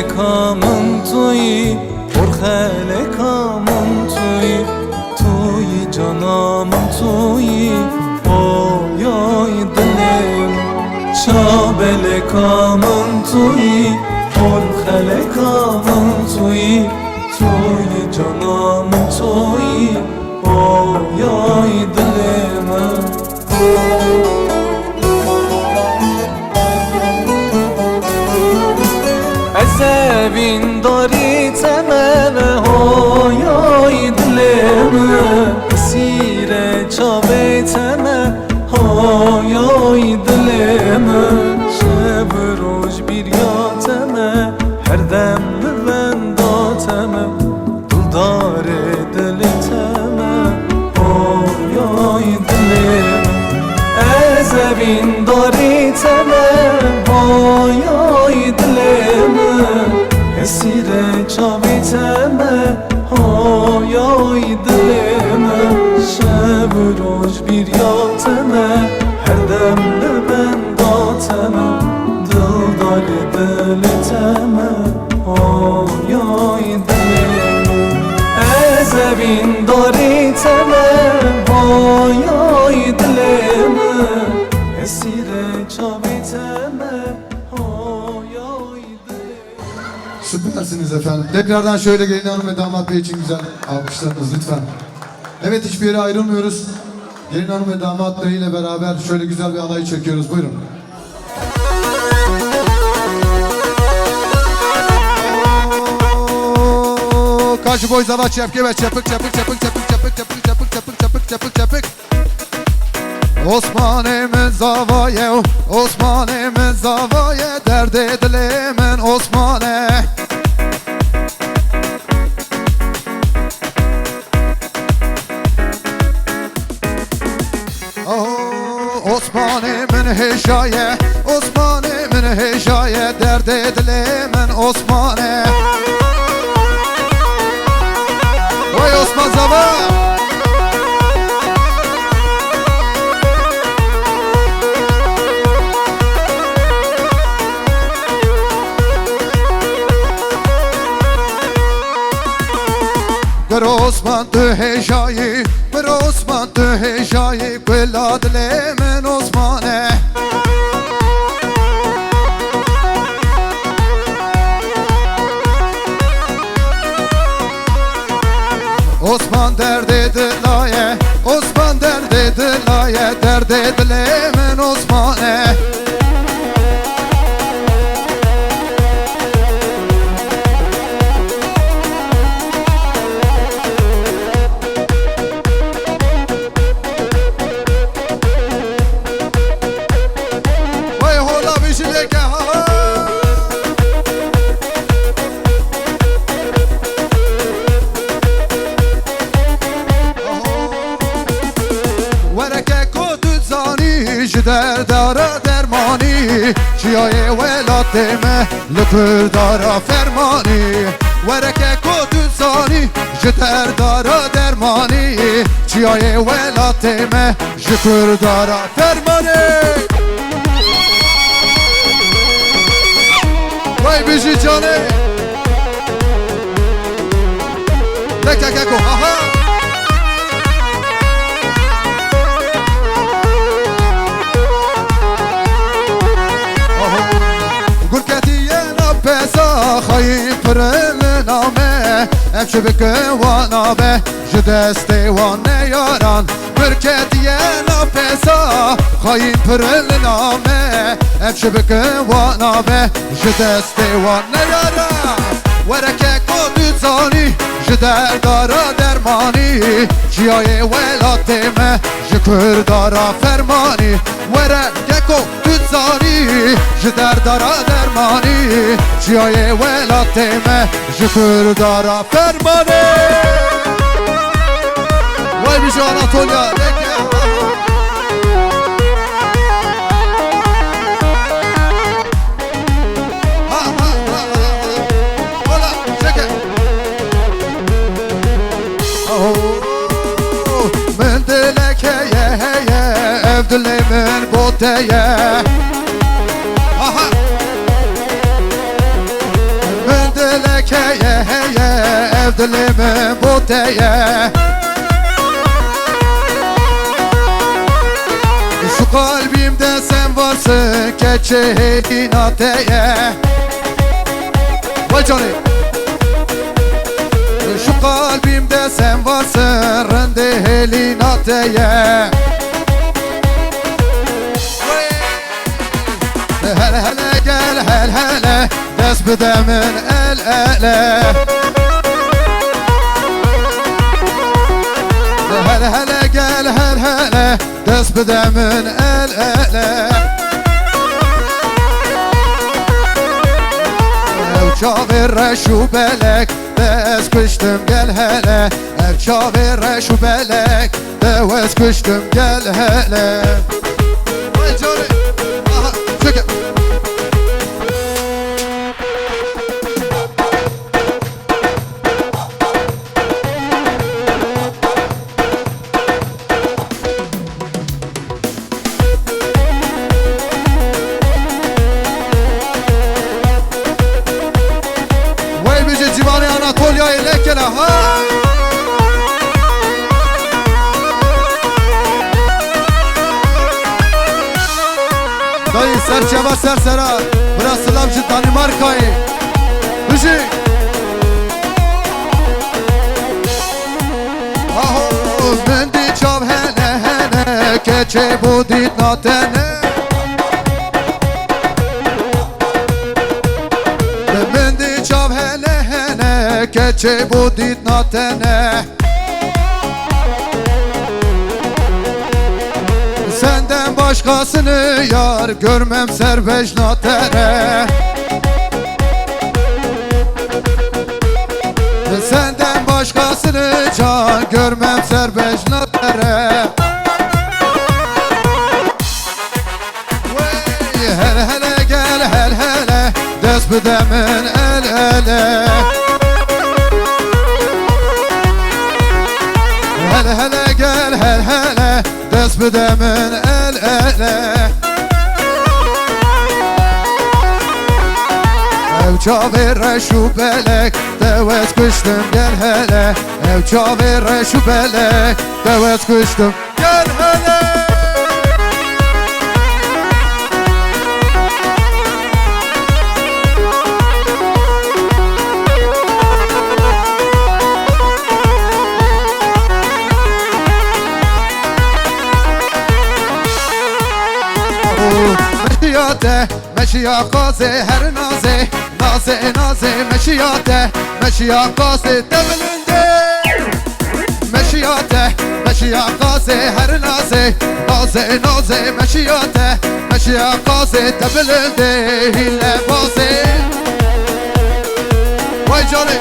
خلکامم توی پر خلکامم توی جانامم توی پایای دلم شابلکامم توی پر خلکامم توی جانامم توی پایای دلم زبین داری تمام های دل من اسیر چاوی تمام های دل من شب روز بیریاتمه هر دم لبنداتمه دلدار دلتمه های دل من از زبین داری تمام های دل من اسیر چاوی تمه های دل من شب روز بیریاتمه هر دم لبنداتمه دلدار دلتمه های دل من از زبین داری تمه های دل من اسیر چاوی تمه های دل Süpersiniz efendim. Tekrardan şöyle gelin hanım ve damat bey için güzel alkışlarınız lütfen. Evet, hiçbir yere ayrılmıyoruz. Gelin hanım ve damat bey ile beraber şöyle güzel bir alayı çekiyoruz. Buyurun. Kaç boy zavaç yapke ve çapık çapık çapık çapık çapık çapık çapık çapık çapık çapık çapık. Osman'ımın zavaye, Osman'ımın zavaye, dert edilemen Osman'e. Osman'ımın heşaye, Osman'ımın heşaye, dert edilemen Osman'e. Vay Osman zavaye. Bir Osman tu heşayi, bir Osman tu heşayi, Kula dilemen Osman'e. Osman derdi dilaye, Osman derdi dilaye, derdi dilemen Osman'e. دردارا درمانی چیای ولات ما لکردارا فرمانی ورکه کدوزانی دردارا درمانی چیای ولات ما لکردارا فرمانی وای بیشی جانه لکه آها خواهی پرل نامه امشه بکن وانابه جدسته وانه یاران برکتیه نافسا خواهی پرل نامه امشه بکن وانابه جدسته وانه یاران ورکه کدو زانی جدر دارا درمانی جیای ولاتمه جکر دارا فرمانی ورکه کدو زانی جدر دارا درمانی جیای ولاتمه جکر دارا فرمانی وای بیشو آناتولیا من دلك يا افدلي من بوتيا من دلك يا افدلي من بوتيا şu kalbimde sen varsın keçehin ateye Vay canım şu kalbimde sen varsın rendehelin ateye Hele hele gel hele hele dest bedemin el ele Hele hele gel hele hele dest bedemin el ele Çavir şu belek Dez kıştım gel hele Er çavir şu belek Dez kıştım gel hele Vay canım Aha çekin Dayı serçeva sersera Burası Slavcı Danimarka'yı Müzik Aho Mendi çav hele hele Keçe bu dit natene Mendi çav hele hele Keçe bu dit natene Senden başkasını yar görmem serbeş natere Senden başkasını can görmem serbeş natere Hele hele gel hele hele dest bedemin el ele Hele hele gel hele hele dest bedemin el ele Ev çavir şu belek devet kıştım gel hele Ev çavir şu belek devet kıştım gel hele Meşiyate, meşiyakaze her naze Naze naze meşiyate, meşiyakaze devilinde Meşiyate, meşiyakaze her naze Naze naze meşiyate, meşiyakaze devilinde Hille baze Vay canım,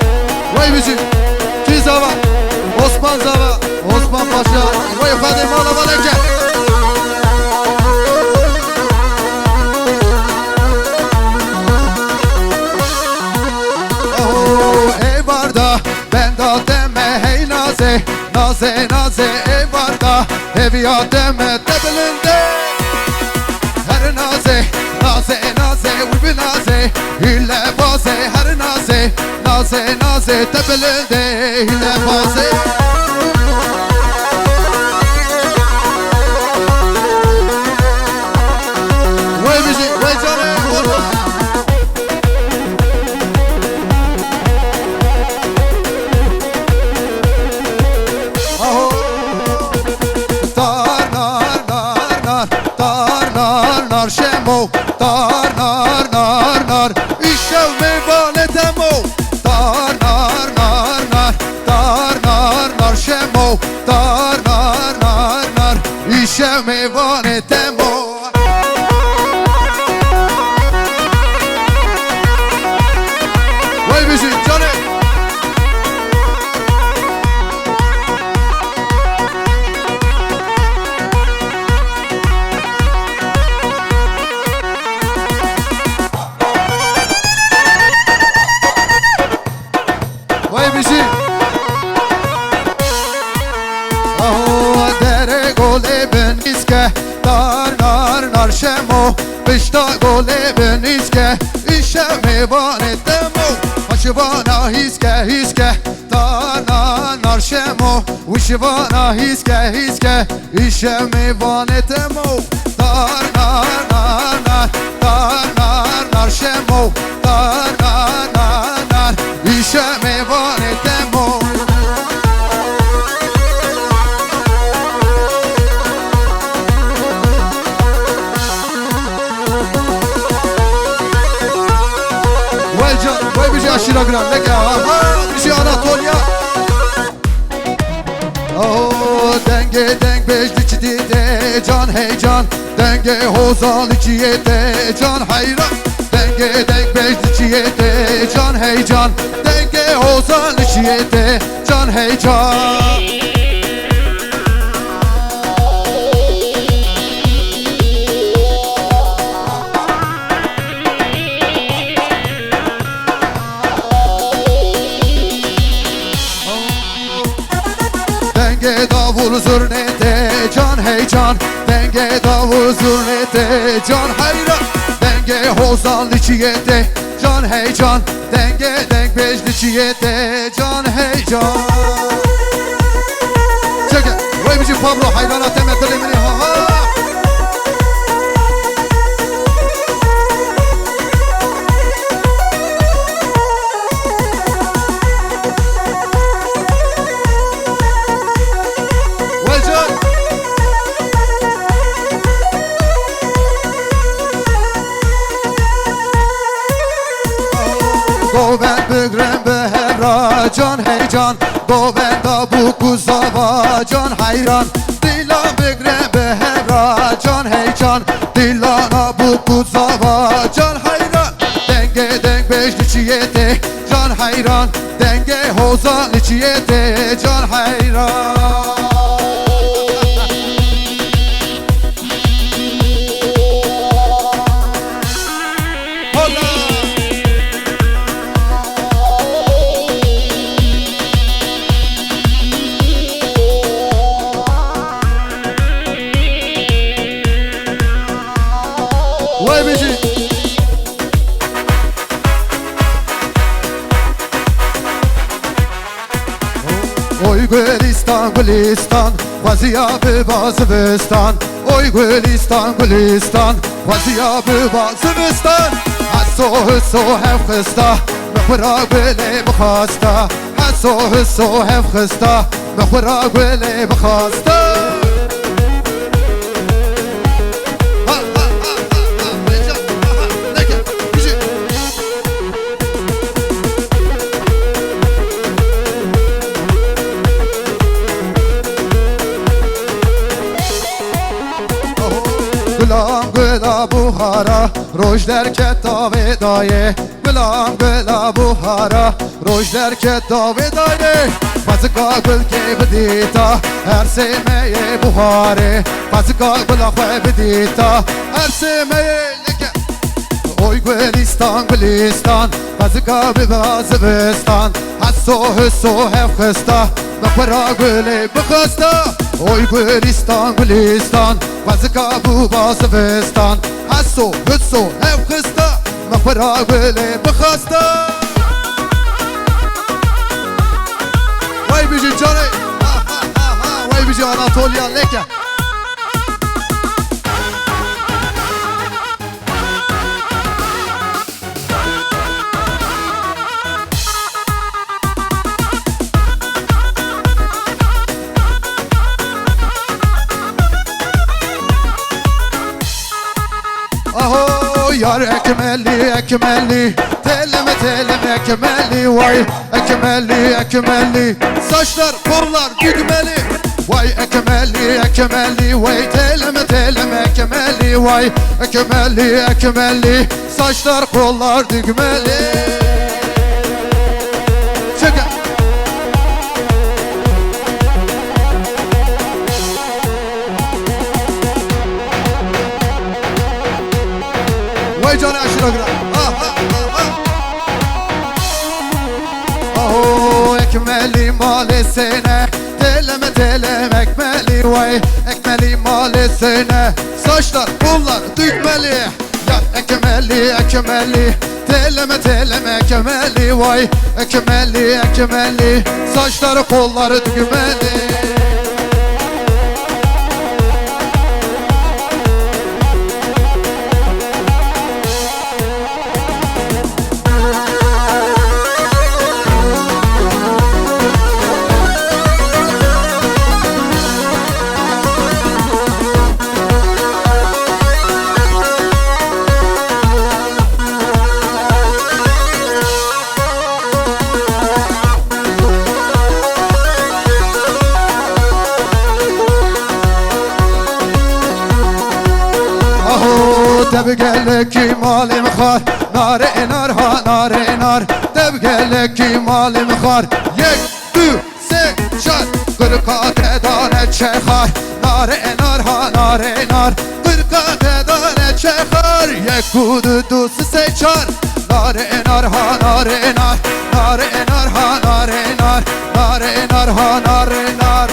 vay bizim Kizava, Osman Zava, Osman Paşa Vay efendim ağlama leke نازه نازه ایواردا هویا دمت دبلنده هر نازه نازه نازه و بنازه هیله بازه هر نازه نازه نازه دبلنده هیله بازه وی بیشی وی جانه شمو دار نار نار نار ایشو میوانه دمو دار نار نار نار دار نار نار شمو دار نار نار نار ایشو میوانه دمو وای بیشی جانه بیشی آه در گله بنیز که دار نار نار شمو بشتا گله بنیز که ایشه میوانه دمو هشوانا هیز که دار نار نار شمو وشوانا هیز که ایشه میوانه دمو دار نار نار نار دار نار نار شمو دار نار نار نار ایشه میوانه دمو وای بیشی اشیرا گرم نگه بیشی آناتولیا دنگ دنگ بجدی چی دیده جان هی جان دنگ حوزال چیه ده جان حیران دنگ دنگ بجدی چیه ده جان هی جان دنگ حوزال چیه ده جان هی جان دنگ داور زرنه ده جان هی جان دنگ داور زرنه ده جان حیران دنگ حوزال چیه ده جان هی جان دنگ دنگ بجدی چیه ده جان هی جان چکه وای بیشی پابلو حیرانات مدل منی ها ها گوبند بگرم به هرا جان هی جان گوبند آبو کوزاوا جان حیران دیلان بگرم به هرا جان هی جان دیلان آبو کوزاوا جان حیران دنگ دنگ بجد چیه ده جان حیران دنگ حوزان چیه ده جان حیران وای بیشی اوی گلستان گلستان وزیاب بازبستان اوی گلستان گلستان وزیاب بازبستان حسو حسو هفخستا مخورا گله بخواستا حسو حسو هفخستا مخورا گله بخواستا گلام گلا بوهارا روش در کتاب دایه گلام گلا بوهارا روش در کتاب دایه فزگا گل که بدیتا هر سیمه بوهاره فزگا گلا خواه بدیتا هر سیمه لکه Oy Gülistan Gülistan Bazıka bir bazıbistan Hasso hüsso hevkısta Mekbera güle bıkısta Oy Gülistan Gülistan Bazıka bu bazıbistan Hasso hüsso hevkısta Mekbera güle bıkısta Vay bici canı Vay bici Anatolia leke Aho yar ekmelli ekmelli Teleme teleme ekmelli Vay ekmelli ekmelli Saçlar kollar düğmeli Vay ekmelli ekmelli Vay teleme teleme ekmelli Vay ekmelli ekmelli Saçlar kollar düğmeli Çekin Vay canı aşırı gra Aho ekmeli malesine Teleme teleme ekmeli Vay ekmeli malesine Saçlar kollar düğmeli Yar ekmeli ekmeli Teleme teleme ekmeli Vay ekmeli ekmeli Saçlar kollar düğmeli Tebgele ki malim khar Nare enar ha nare enar Tebgele ki malim khar Yek, dü, se, şar Kırka tedane çekar Nare enar ha nare enar Kırka tedane çekar Yek kudu du se çar Nare enar ha nare enar Nare enar ha nare enar Nare enar ha nare enar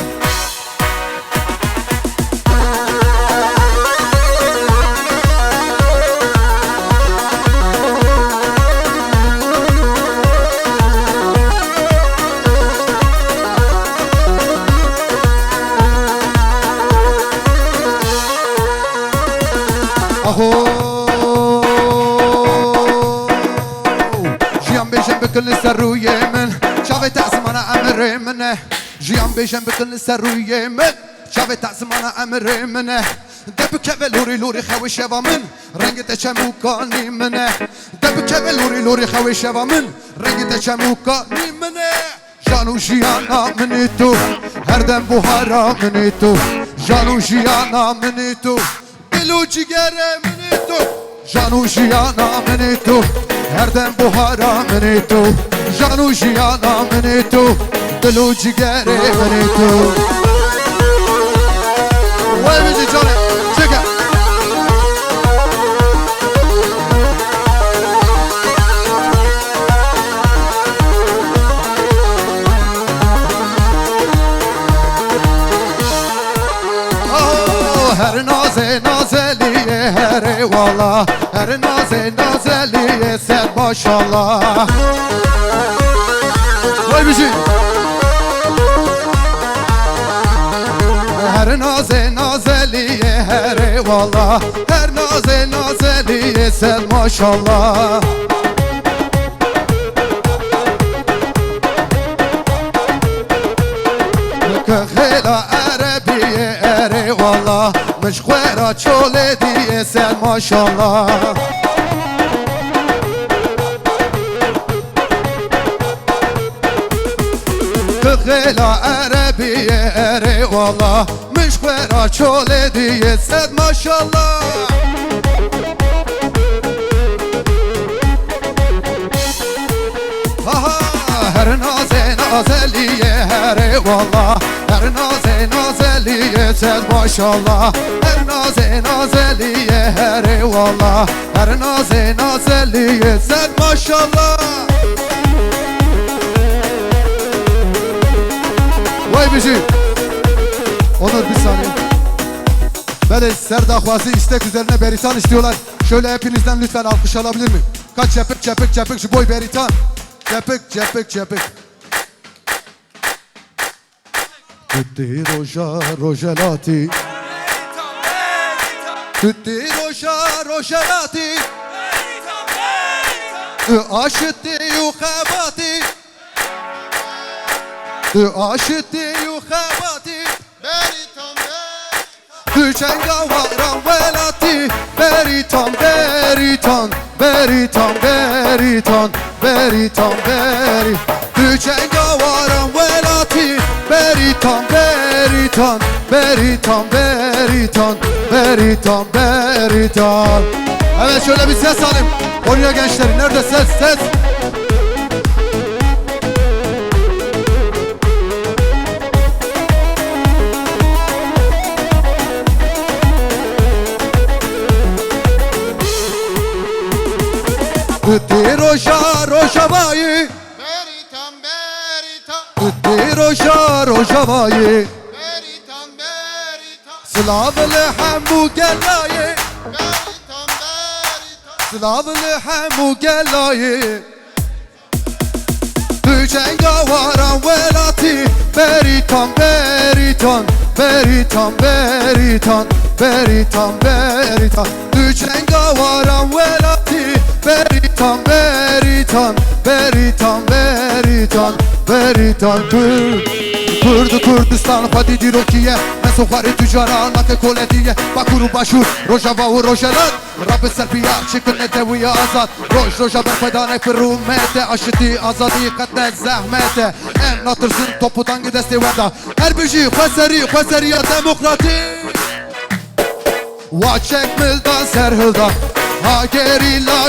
Jiyan beşen bikil seruye min Çave ta'zimana emri minne Jiyan beşen bikil seruye min Çave ta'zimana emri minne Debüke ve luri luri xevi şeva min Rengi de çemukani minne Debüke ve luri luri xevi şeva min Rengi de çemukani minne Janu jiyana minitu Her dem buhara minitu Janu jiyana minitu Dilu cigere minitu Janu jiyana minitu Her dem buhara minitu Janu jiyana minitu Dilu cigere minitu Vay bizi canı Çekin Her naze nazeliye her eyvallah Her naze nazeliye sen maşallah Vay bizi Her naze nazeliye her eyvallah Her naze nazeliye sen maşallah Kıhela Arabiye er eyvallah Mişkwera çole diye sen maşallah Kıhela Arabiye er eyvallah Mişkwera çole diye sen maşallah Aha her naze nazeliye her eyvallah. Her nazeliye sen maşallah. Her nazeliye her eyvallah. Her nazeliye sen maşallah. Vay bici. Onur bir saniye. Böyle serdahvası istek üzerine beritan istiyorlar. Şöyle hepinizden lütfen alkış alabilir miyim? Kaç çepik şu boy beritan. Çepik. Tutti rojalati. Tutti rojalati. Aşıttı yuhabati. Aşıttı yuhabati. Cengawaran velati. Beritan. Cengawaran velati. Beritan. Evet şöyle bir ses alayım. Oraya gençler nerede ses? Tutti rojavayi. Tutti rojavayi. Slavlı hamu gelayi. Slavlı hamu gelayi. Cengawaran velati. Beritan. Cengawaran velati. Beritan. Kurdistan Fadidi Rokiye Mesokari tüccara Nake kolediye Bakuru başur Rojava u rojelat Rabbi Serbiya Çıkın edeviye azat Roja berfedane firumete Aşıti azadi katne zahmete Em natırsın topudan gidesti veda Her bir şey Khweseriya demokrati Vaçek mildan serhildan Ha gerila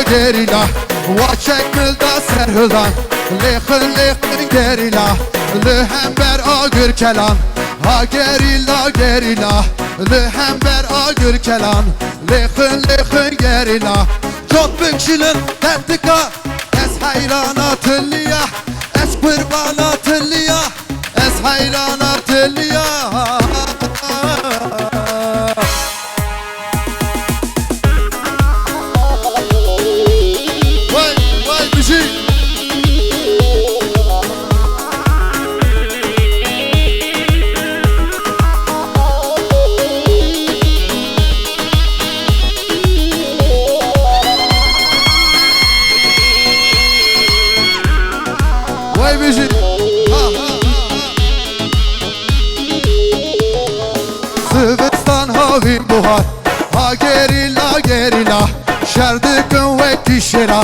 Vaçek mildan serhildan Lekhin gerila Lühember agır kelan Ha gerila Lühember agır kelan Lekhin gerila Çok bükşilin tentika Es hayranatılliya Es kurbanatılliya Es hayranatılliya Vay bir şey Sıvıstan havin buhar Ha gerila Şerdikın ve kişira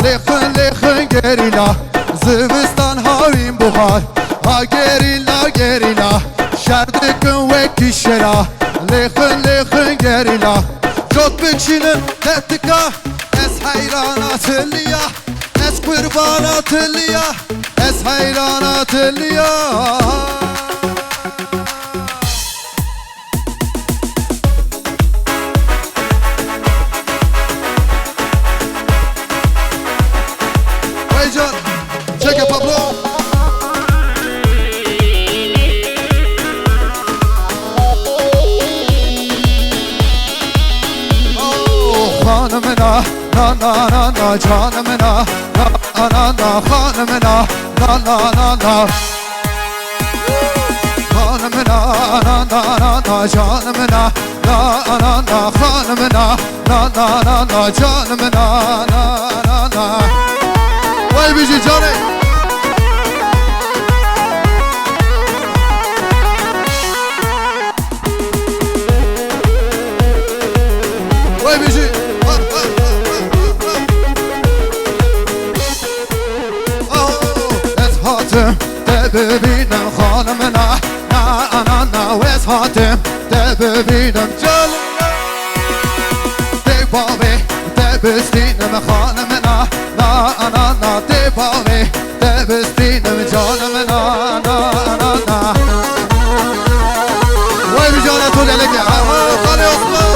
Lekhin gerila Sıvıstan havin buhar Ha gerila Şerdikın ve kişira Lekhin gerila Çok bükşinin tetika Es hayranatılliya Es kurbanatılliya Es hayranatılliya Vaycan Çeke Pablo Oh hanımına Na canımına Na hanımına Na hanımına Na canımına Na hanımına Na canımına Na Vay bici canı Vay bici Eshatım de bebinem hanımına Na eshatım de bebinem canımına De babi de bestinem hanımına Na de babi de bestinem canımına na na. Vay bir cana tol elek ya. Kale Osman.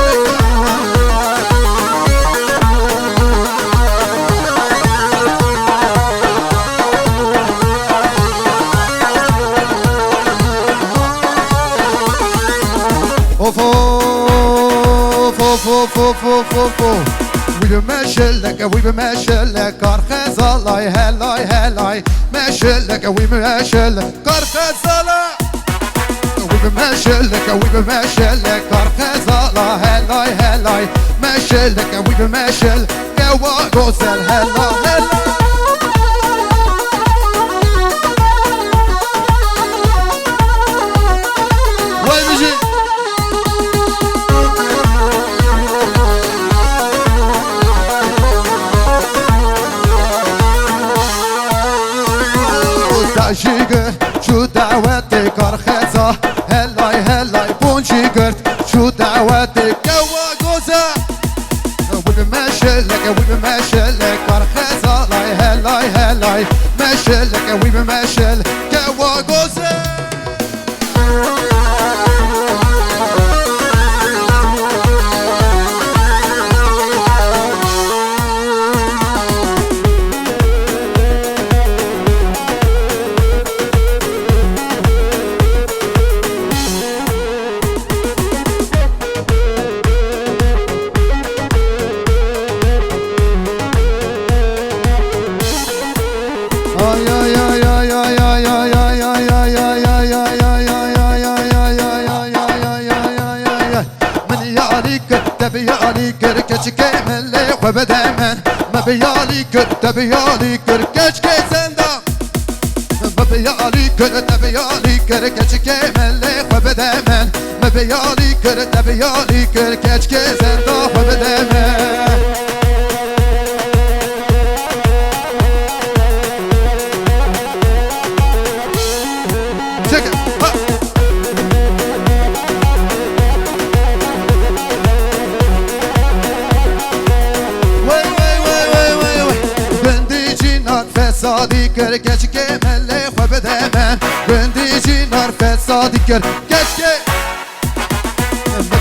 Of of of of of of of of. We be meşellek karxezalay helay helay. Meşellek we be meşellek karxezalay. We be meşellek karxezalay helay helay. Meşellek we be meşellek geva güzel helay helay. Vay müzik. Jiگر شو دعوتي كرخزة هلاي هلاي بون جيجرت شو دعوتي جوا جوزة وبمشلك وبمشلك كرخزة لاي هلاي هلاي مشلك وبمشلك جوا جوزة وبدامن ما بيالي كنت بيالي كركش كيسندا ما بيالي كنت بيالي كركش كيملي وبدامن ما بيالي كنت بيالي كركش كيسندا وبدامن Sadıkır keşke melle xwebedemem Gündüzü narfet sadıkır keşke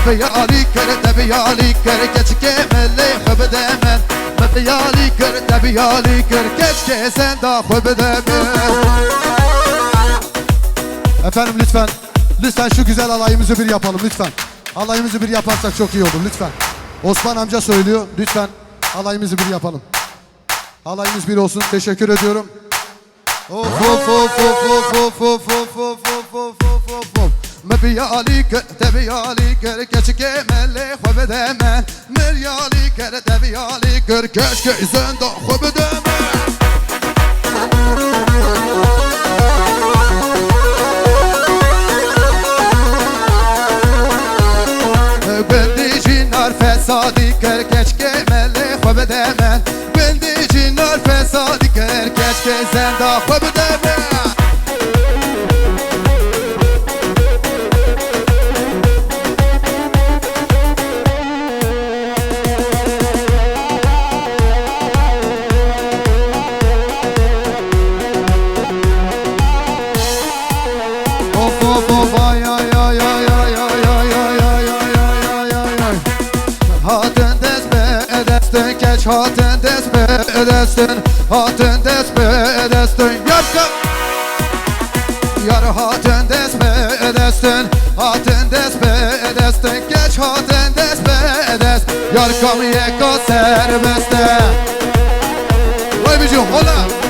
Mebiyali kır tebiyali kır keşke melle xwebedemem Mebiyali kır tebiyali kır keşke sen da xwebedemem. Efendim lütfen şu güzel alayımızı bir yapalım lütfen. Alayımızı bir yaparsak çok iyi olur lütfen. Osman amca söylüyor lütfen alayımızı bir yapalım. Alayımız bir olsun. Teşekkür ediyorum. Of of of of of of of of of of of of of. Mebiyali tebiyali kır keşke melle xwebedemem Meryali kır tebiyali kır keşke sen da xwebedemem. Bendici narfe sadıkır keşke melle xwebedemem Bendici narfe sadıkır keşke sen da xwebedemem. Hatın desme edesin, hatın desme edesin Yarka Yar hatın desme edesin, hatın desme edesin Geç hatın desme edesin Yarkam yeka serbeste Vay bicim hola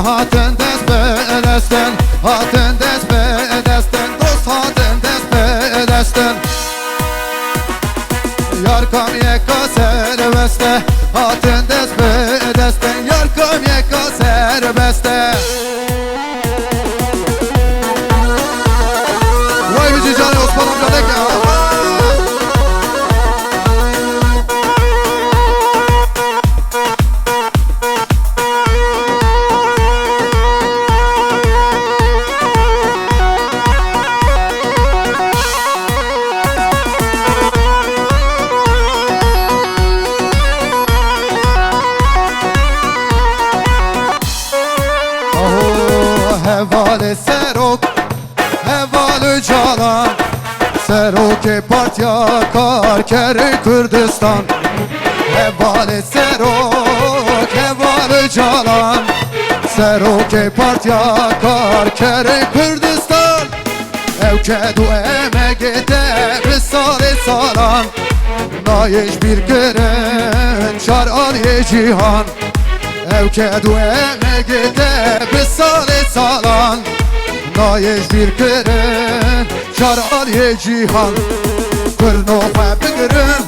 Hatın desme edesin, hatın desme edesin Dost hatın desme edesin Yarkam yeka serbeste Hatın desme edesin Yarkam yeka serbeste Vay bizi canı Osman amca de ki heval calan Seroke Partya Karker Kürdistan Heval serok heval calan Seroke Partya Karker Kürdistan Evkedu emegete bir salan Nayiş bir gırın çar aliye cihan Evkedu emegete bir salan Nayiş bir gırın çar aliye cihan Kırnofa bir gırın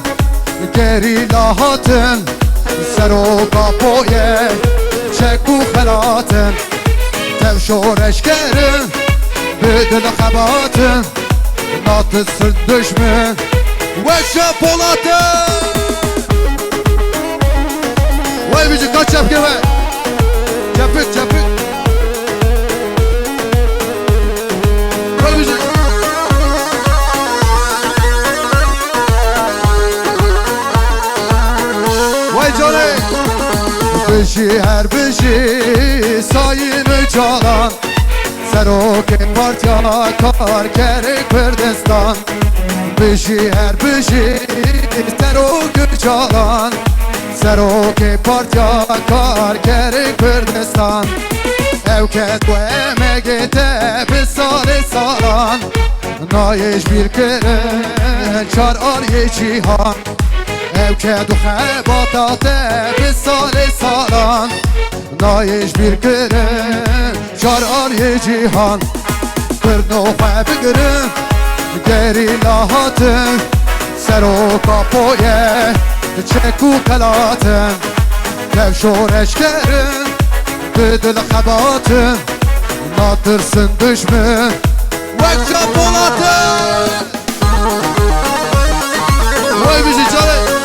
geri lahatın Seroka poye çeku helatın Tevşor eşkerin بدل خباتن ناطس الدشمن وشا بولاتن وای بیجی kaç yap gibi Çapık çapık Vay bizi Vay canı Bişi her bişi sayını çalan Seroke Partya Karker Kürdistan Bişi her bişi Seroke çalan Seroke Partya Karker Kürdistan Evket bu emegete bir salan Nayiş bir kere çar aliye cihan Evket bu hebatate bir salan Nayiş bir kere çar aliye cihan Kırnofa bir gırın geri lahatın Seroka poye çeku kalatın Tevşor eşkerin bedel xebatın Natırsın düşmün Vekça polatın Vay bizi canım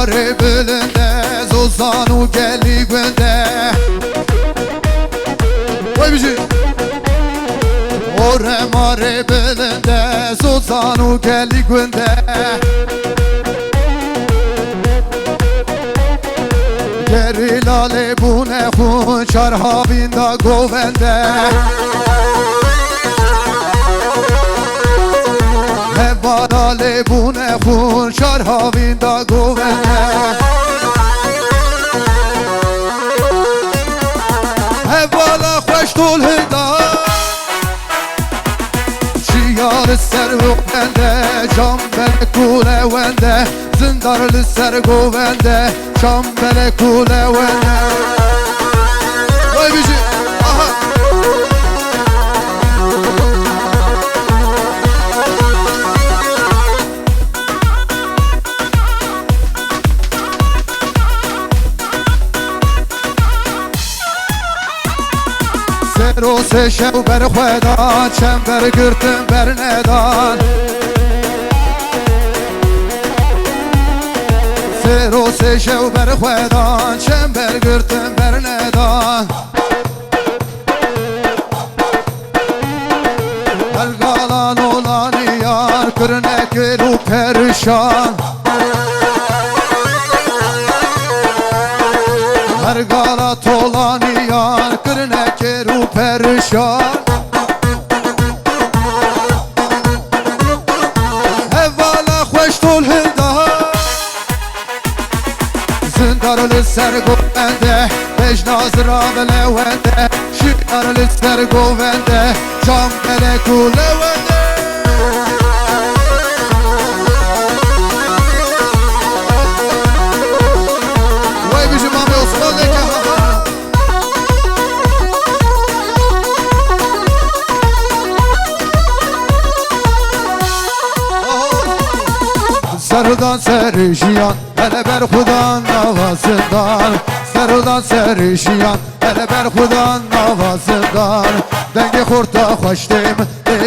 Mare belinde zozanu geli günde Vay bizi Ore mare belinde zozanu geli günde Geri lale bu ne hun çarhabinda govende Hevalale bu ne hun şarhavinda govene Hevala hoştul hida Şiyar ser vende Cambele kule vende Zindarlı ser govende Cambele kule vende Vay bizi aha رو سه شو بر خودان چنبر گرتم بر ندان سه رو سه شو بر خودان چنبر گرتم بر ندان Belgalan olan yar kırne gelu perişan Her galat olan yar kırne gelu perişan Evvala hoş tol hilda Zindarlı ser govende Bejnazra ve levende Şikarlı ser govende Cam meleku levende Vay bizim abi Osman Leke Sarıdan serişiyan hele ber Xudan navasından Sarıdan serişiyan hele ber Xudan navasından Denge xurta xoşdim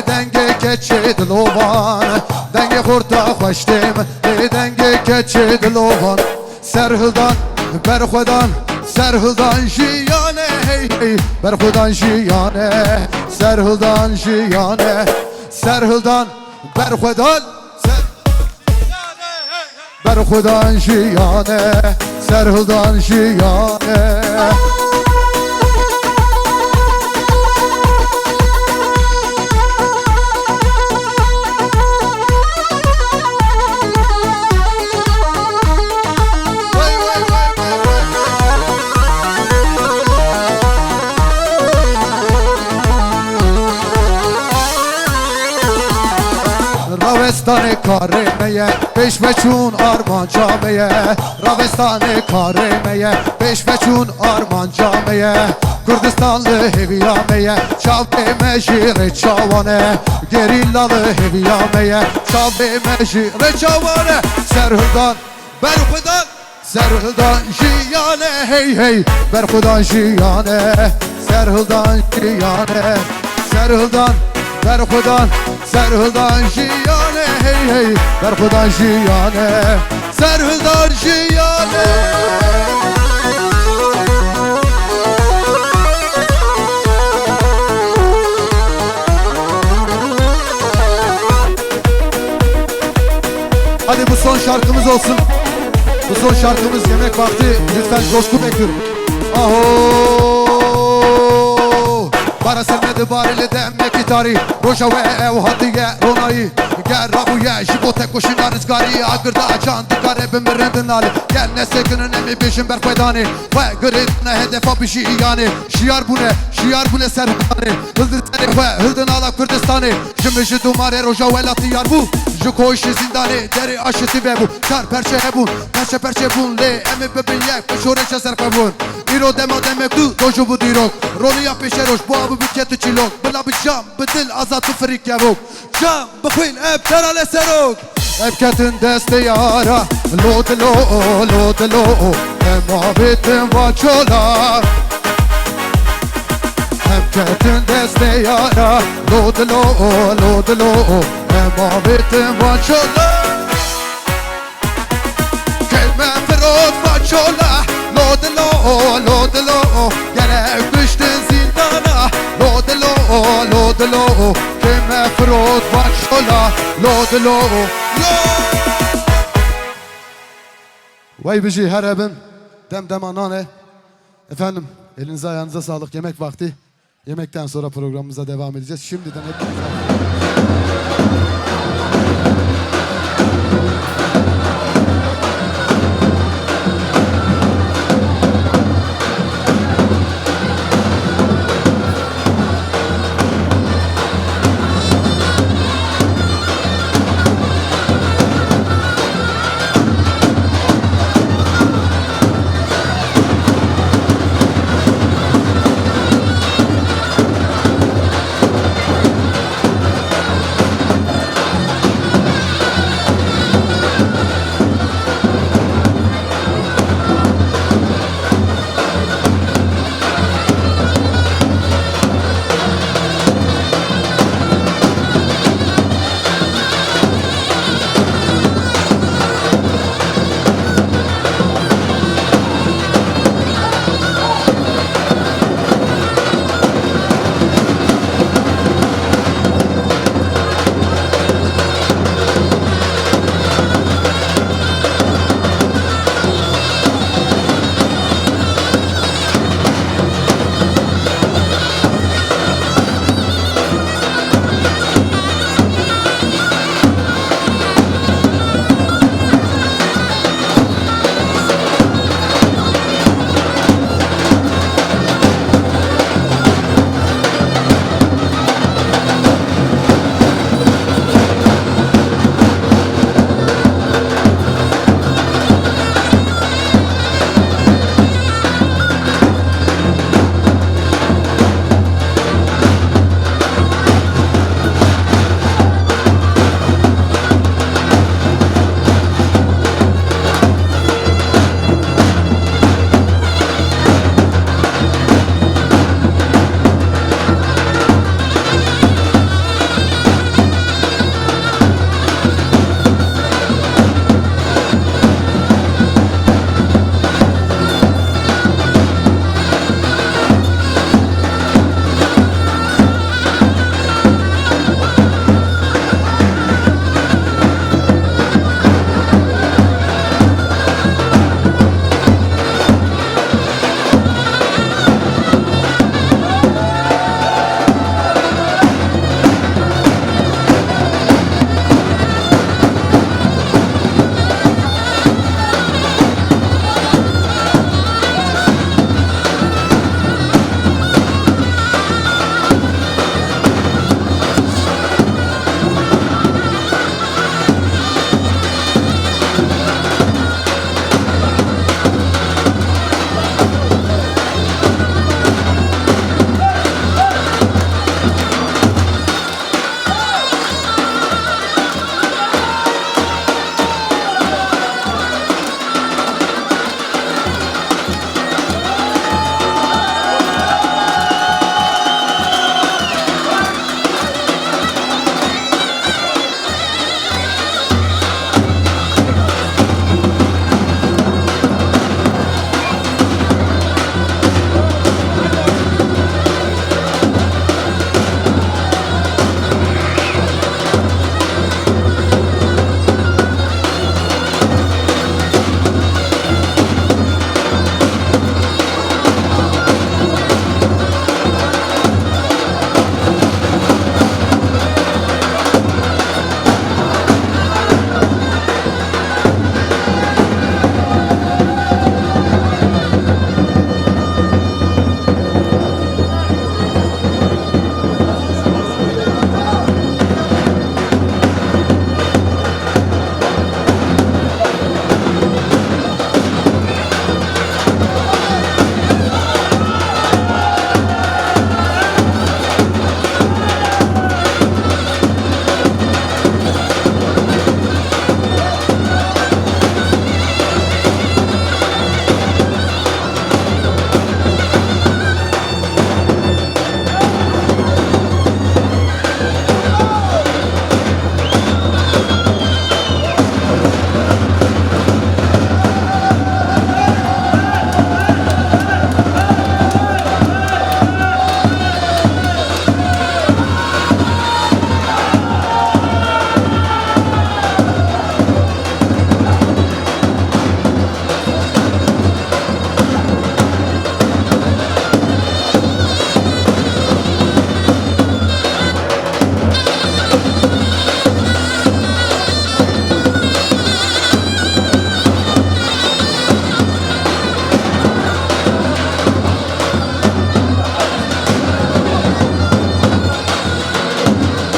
denge keçi dilovan Denge xurta xoşdim denge keçi dilovan Serhildan berxwedan Serhildan jiyane hey hey berxwedan jiyane Serhildan jiyane Serhildan berxwedan berxwedan jiyane Serhildan jiyane Ravestane karemeye Beş ve çun arman cameye Ravestane karemeye Beş ve çun arman cameye Kürdistanlı heviyameye Çavdeme jire çavane Gerillalı heviyameye Çavdeme jire çavane Serhildan berxwedan Serhildan jiyane hey hey berxwedan jiyane Serhildan jiyane Serhildan berxwedan Serhildan jiyane hey hey berxwedan jiyane Serhildan jiyane Hadi bu son şarkımız olsun. Bu son şarkımız yemek vakti. Lütfen coşku bekliyorum. Aho Bara sermedi barili demek itari Roja ve ev hadiye ronayı Gel rabuye jibo tek koşina rizgari Agırda açan dikare bimirindin ali Gel ne sekinin emi peşin berfedani Ve grid ne hedef abişi yani Şiar bu ne? Şiar bu ne serhudani Hıldır seni ve hıldın ala Kürdistani Jimişi dumare roja ve latiyar bu Jikoşi zindani deri aşısı ve bu Çar perçe hebun Perçe perçe bun le emi bebin yek Peşoreçe serfebun İro demo demek du dojo bu dirok Roli ya peşeroş bu abu büketi çilok Bila bir cam bedil azatı frik yavuk Cam bıkhil eb terale serok Ebketin deste yara Lodelo lodelo Emavetin vaçola Ebketin deste yara Lodelo lodelo Emavetin vaçola Kelme ferot vaçola Lodelo lodelo Gerek düştün zindana Lodelo lodelo Kelme ferot vaçola Lodelo Vay bici her ebim Dem anane Efendim elinize ayağınıza sağlık yemek vakti Yemekten sonra programımıza devam edeceğiz Şimdiden hepinize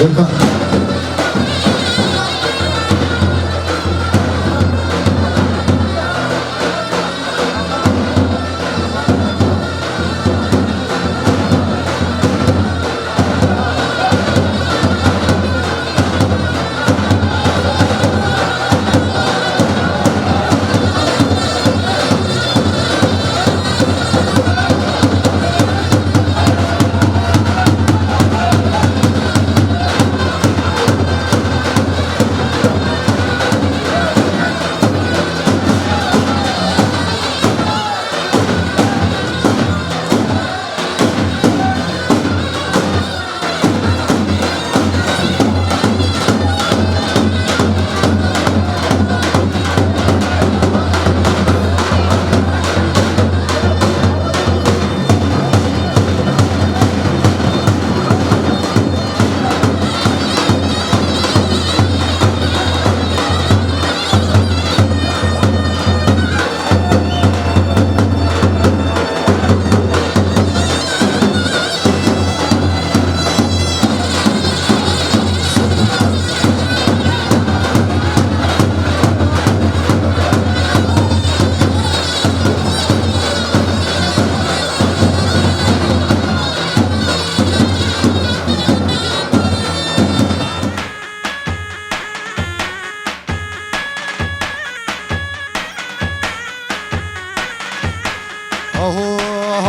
Welcome.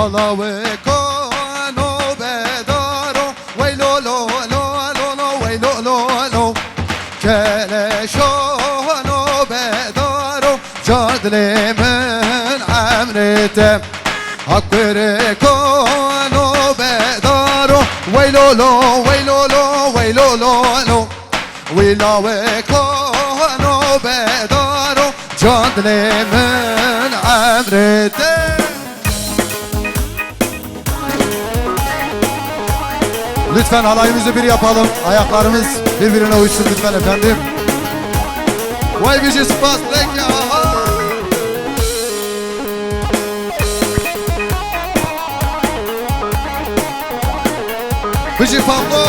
حالا و کانو بدارو ویلو لو لو لو لو ویلو لو لو کلشانو بدارو جادل من عمرتم اکبر کانو بدارو ویلو لو ویلو لو ویلو لو لو ویلا و کانو بدارو جادل من عمرتم. Lütfen halayımızı bir yapalım. Ayaklarımız birbirine uysun lütfen efendim. Vay bizi spas ya. Bizi Pablo.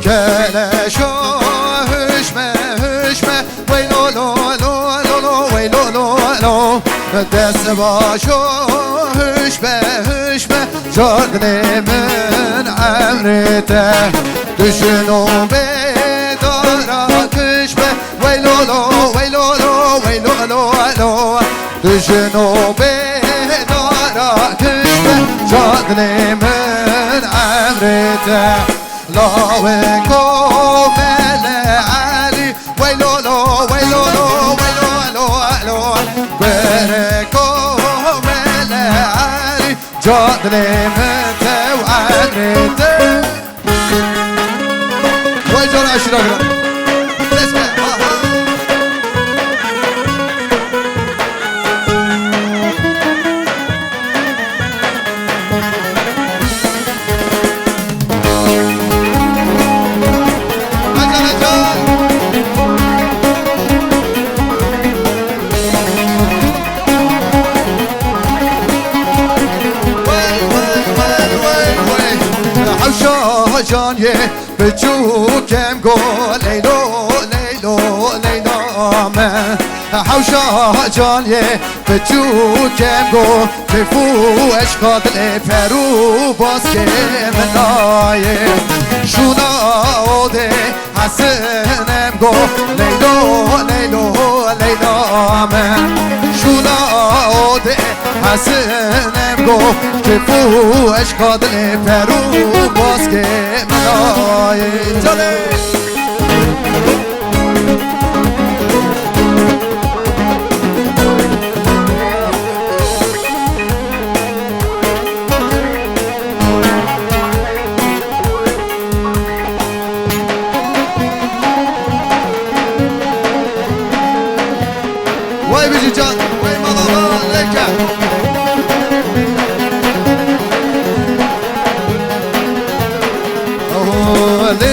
Keleşo hüşme hüşme veylo lo lo veylo lo lo dest başo hüşme hüşme cadnemin emrite düşün o bedara küşme veylo lo veylo lo veylo lo lo düşün o bedara küşme cadnemin emrite la ve komele ali veylo lo veylo lo بركم العالي جادلي متى وعريته ويجون أشرقنا جانیه به جوکم گو لیلو لیلو لیلا من حوشا جانیه به جوکم گو به فوش قادل پرو باز که منایه شونا اوده حسنم گو لیلو لیلو لیلا من شونا اوده حسنم گو که فوش قادل پرو باز که منایه جانه وای بیجی جان وای مالا لکه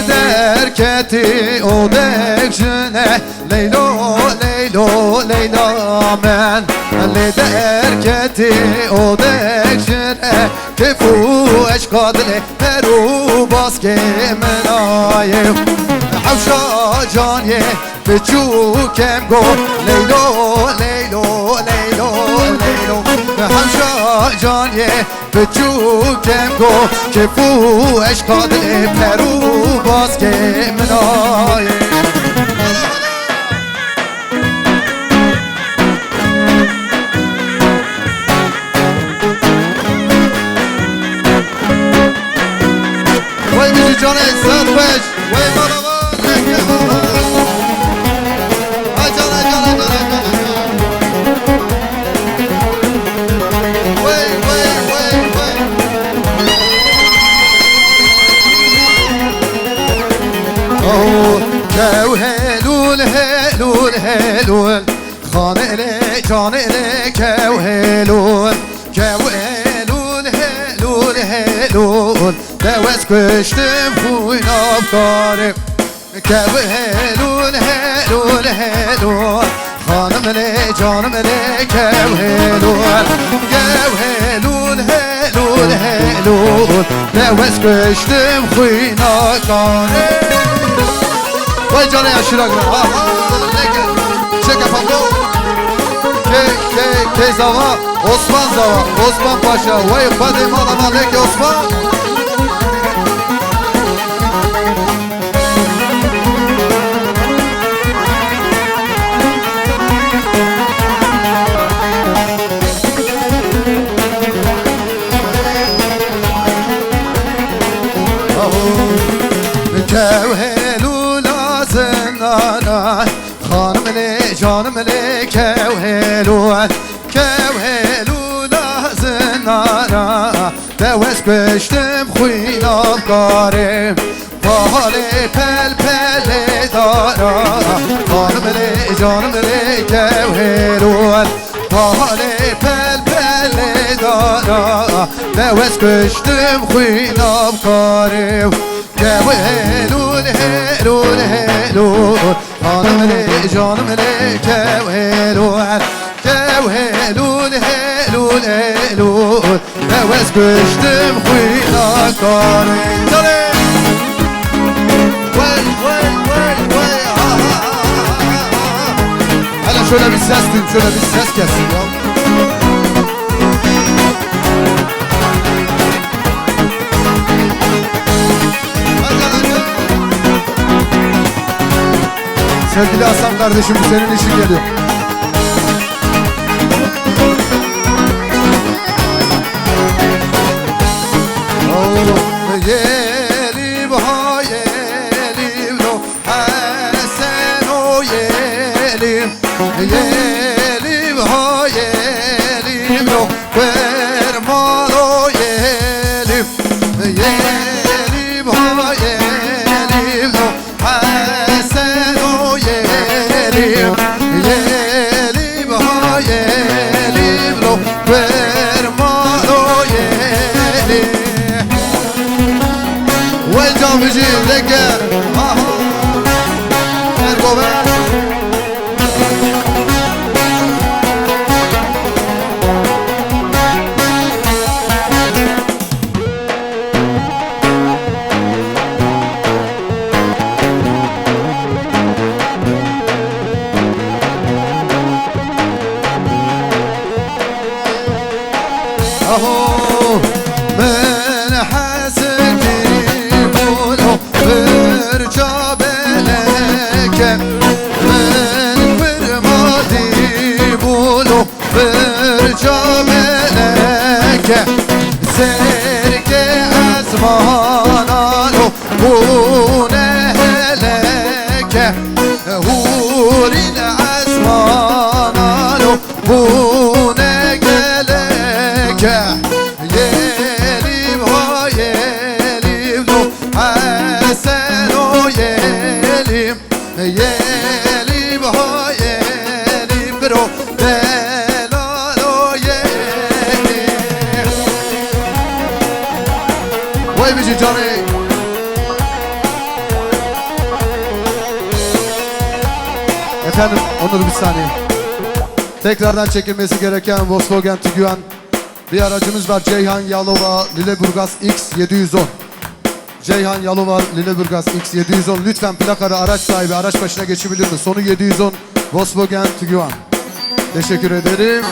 درکتی او دکشنه لیلو لیلو لیلو Leyla men li derketi o dekşire Kefu eşkadli peru baske menaye Havşa caniye بچو کم گو لیلو لیلو لیلو لیلو همشا جانیه بچو کم گو که فو اشکاد پرو باز که منایه وای بیشی جانه سد بش وای بالا هلول هلول هلول خانه لی جانه لی کو هلول کو هلول هلول هلول دوست کشتم خوین آبکارم کو هلول هلول هلول خانم لی جانم لی کو هلول کو هلول هلول هلول دوست کشتم خوین آبکارم وای جانه اشیرا گرم چه کفامو که زوا عثمان زوا عثمان پاشا وای خود مالا مالک عثمان خانم لی جانم لی کو هلول زنارا دوست کشتم خوین آبکارم پال پل پل دارا خانم لی جانم لی کو هلول پال پل پل دارا دوست کشتم خوین آبکارم کو هلول هلول هلول خانم لی جانم لی کو هلول کو هلول هلول هلول دوست کشتم خوین آبکارم هلا şöyle bir ses duyayım, şöyle bir ses gelsin ya. Sevgili Hasan kardeşim, bu senin işin geliyor. Yelim ha yelim no Hasan o yelim Yelim ha yelim no Verman o yelim Yelim ha yelim no Hasan o yelim Yelim ha yelim no Verman o yelim وجا بجي لقى ارقبه اهو من حسدي سرك أزمانانو هونهلك هورين أزمانانو هونهلك يليم ها يليم نو حسنو يليم يليم ها يليم برو Vay bici canı. Efendim Onur bir saniye. tekrardan çekilmesi gereken Volkswagen Tiguan bir aracımız var. Ceyhan Yalova Lüleburgaz X710. Ceyhan Yalova Lüleburgaz X710. Lütfen plakalı araç sahibi araç başına geçebilir mi? Sonu 710 Volkswagen Tiguan. Teşekkür ederim.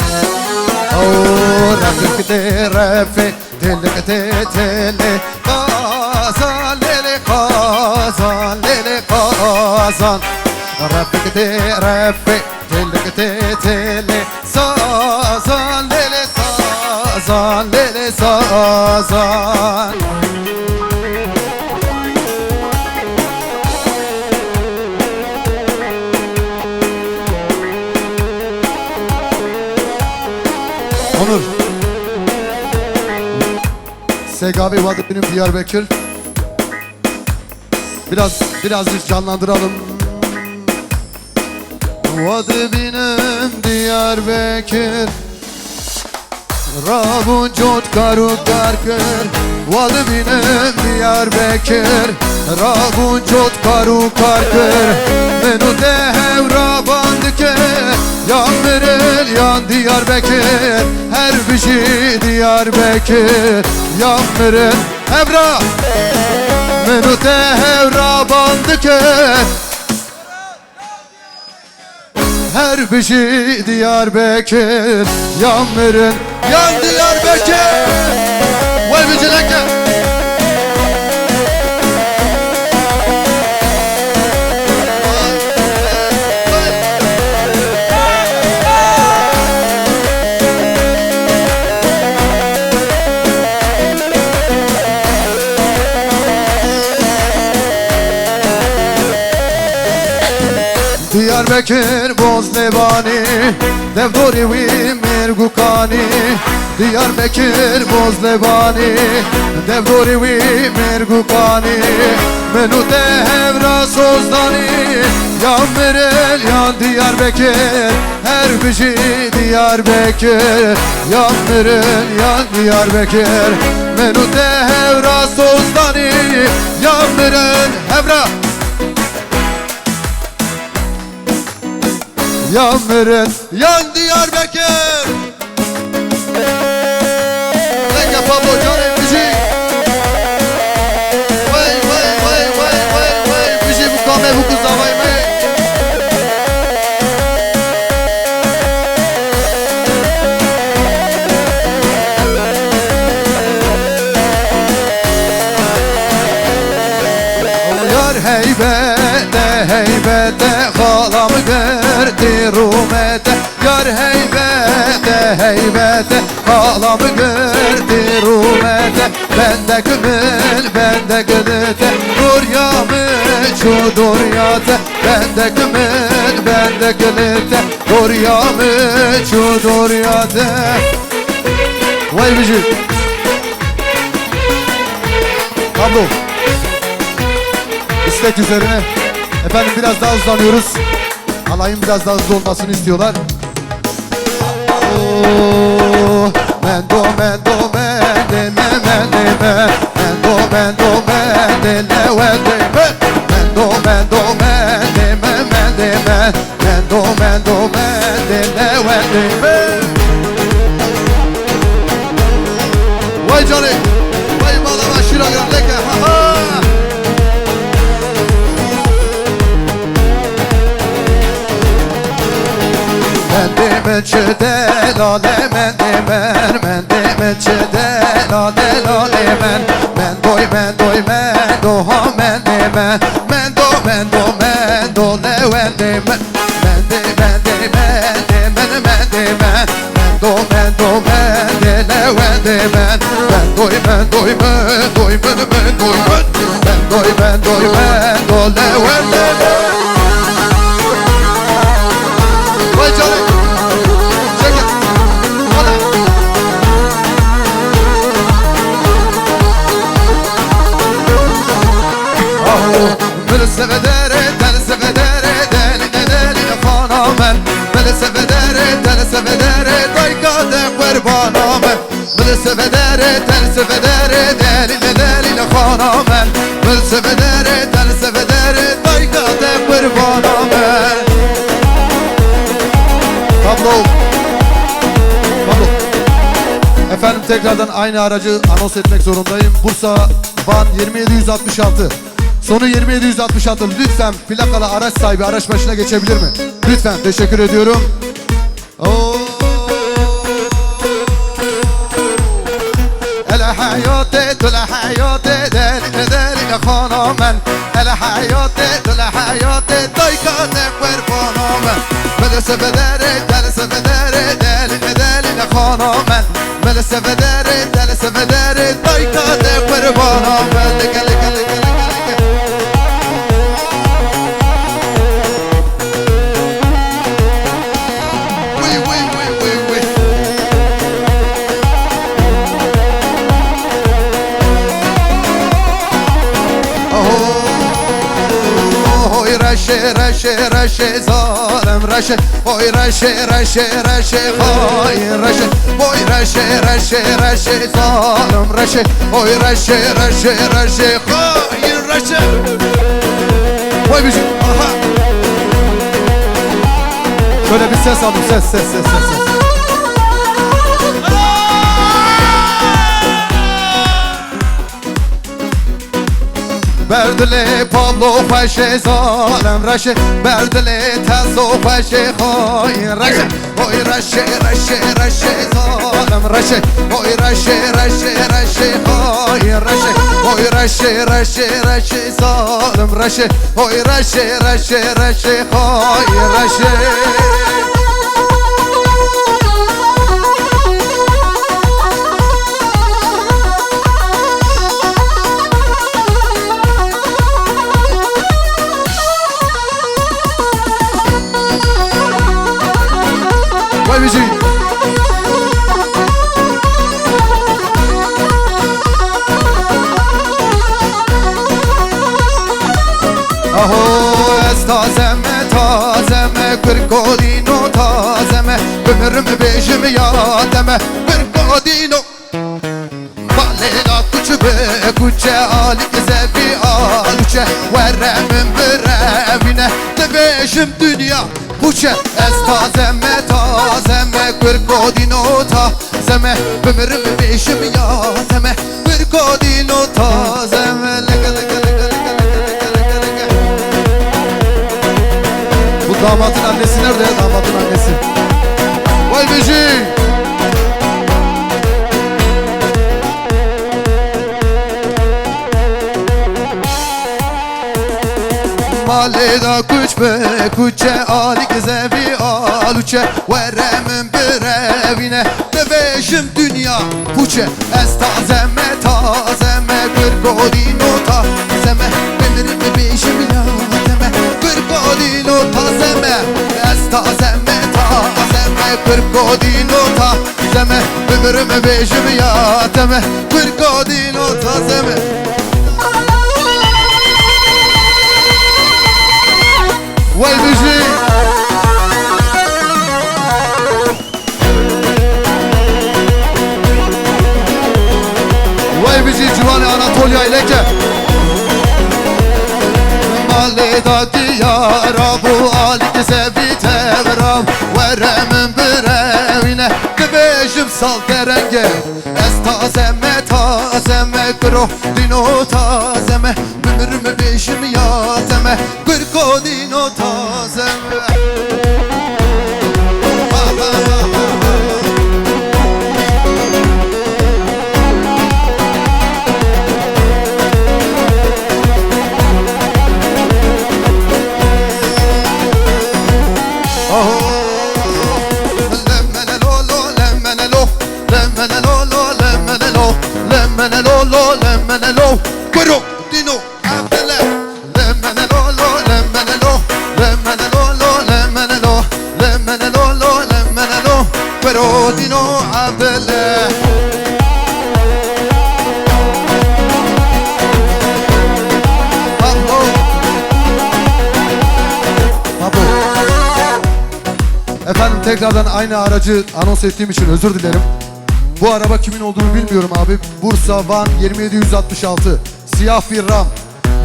Rafikte rafi delikte tele kazan lele kazan lele kazan Rafikte rafi delikte tele sazan lele sazan lele sazan. Onur. Segavi Vadı benim Diyarbakır. Biraz biz canlandıralım. Vadı benim Diyarbakır. Rabun cot karu karkır. Vadı benim Diyarbakır. Rabun cot karu karkır. Menu de hevra bandıkır. Yan Merel yan Diyarbakır. Her bir şey Diyarbakır. Yan Merel hevra. Menu de hevra bandıkır. Her bir şey Diyarbakır. Yan Merel yan Diyarbakır. Vay biceleke. Diyarbakır Bozlevani Devdori vi Mirgukani Diyarbakır Bozlevani Devdori vi Mirgukani Menu de hevra sozdani Yan Merel yan Diyarbakır Her bir şey Diyarbakır Yan Merel yan Diyarbakır Menu de hevra sozdani Yan Merel hevra Yan Merel, yan Diyarbakır. Thank you Pablo, Johnny, müzik. Vay vay vay vay vay vay. Müzik bu kame bu kıza vay vay. Yar heybete heybete halamı gördü rumete. Yar heybete heybete halamı gördü rumete. Bende gümül bende gülüte Duryamı şu duryate. Bende gümül bende gülüte Duryamı şu duryate. Vay vücut. Pablo. İstek üzerine efendim biraz daha hızlanıyoruz. Alayın biraz daha hızlı olmasını istiyorlar. Mendo mendo mendele mendele Mendo mendo mendele mendele Mendo mendo mendele mendele Mendo mendo mendele mendele. Vay Johnny. Vay balama şira grandeke. Ha ha. Mendemeçede lale mendemer Mendemeçede lale lale men Mendoy mendoy mendoha mendeme Mendo mendo mendo levendeme Mende mende mende mendeme Mendo mendo mende levendeme Mendoy mendoy mendoy mendoy Mendoy mendoy mendo levendeme. Vay canım. Beni sevedere, deli sevedere, deli deli fanamen. Beni sevedere, deli sevedere, dayka de kurbanamen. Beni sevedere, deli sevedere, deli deli fanamen. Beni sevedere, deli sevedere, dayka de kurbanamen. Pablo. tekrardan aynı aracı anons etmek zorundayım. Bursa Van 20766. Sonu 20766. Lütfen plakalı araç sahibi araç başına geçebilir mi? Lütfen, teşekkür ediyorum. الحياة دل حياة دل دل خانه من الحياة دل حياة دایکا نکبر خانه من ملس بدره دلس بدره دل دل خانه من ملس بدره دلس بدره دایکا نکبر خانه من لک لک لک لک وی وی وی وی وی Oy raşe raşe raşe zalim raşe Oy raşe raşe raşe hain raşe Oy raşe raşe raşe zalim raşe Oy raşe raşe raşe hain raşe Oy bizim aha Şöyle bir ses aldım ses Berdele Pablo Paşe zalim raşe Berdele Tazo Paşe hain raşe Oy raşe raşe raşe zalim raşe Oy raşe raşe raşe hain raşe Oy raşe raşe raşe zalim raşe Oy raşe raşe raşe hain raşe Vay bizi. Aho ez tazeme kırkodino tazeme Ömrüm beşim yademe kırkodino Balela kuçbe kuçe alik zebi aluçe Veremim birevine de beşim dünya Kuçe ez tazeme kırkodino tazeme Ömrüm beşim yademe kırkodino tazeme Leke leke leke leke leke leke leke Bu damatın annesi nerede ya damatın annesi? Vay beci! Maleda kuçbe kuçe alik zevi aluçe Veremim birevine bebeşim dünya Puçe ez tazeme kırkodino tazeme Benim bebeşim yademe kırkodino tazeme Ez tazeme kırkodino tazeme Ömrüm bebeşim yademe kırkodino tazeme Vay bizi. Vay bizi Civane Anatolia ileke Maleda diyara bu alik sevi tevram Veremim birevine Bebeşim sal derenge Ez tazeme kro dino tazeme Ömrüm beşim yademe kırkodino tazeme Lemenelo, pero dino abdele. Lemenelo, pero dino abdele. Efendim tekrardan aynı aracı anons ettiğim için özür dilerim. Bu araba kimin olduğunu bilmiyorum abi. Bursa Van 20766 siyah bir Ram.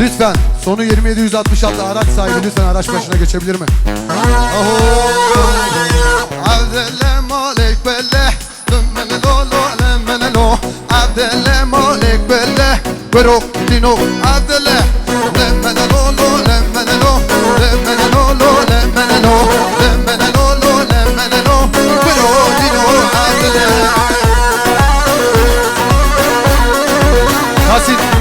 Lütfen sonu 20766 araç sahibi lütfen araç başına geçebilir mi? Avdele malik belle. برو دینو عبدالله لمن لولو لمن لو لمن لولو لمن لو لمن لولو لمن لو برو دینو عبدالله Tahsin.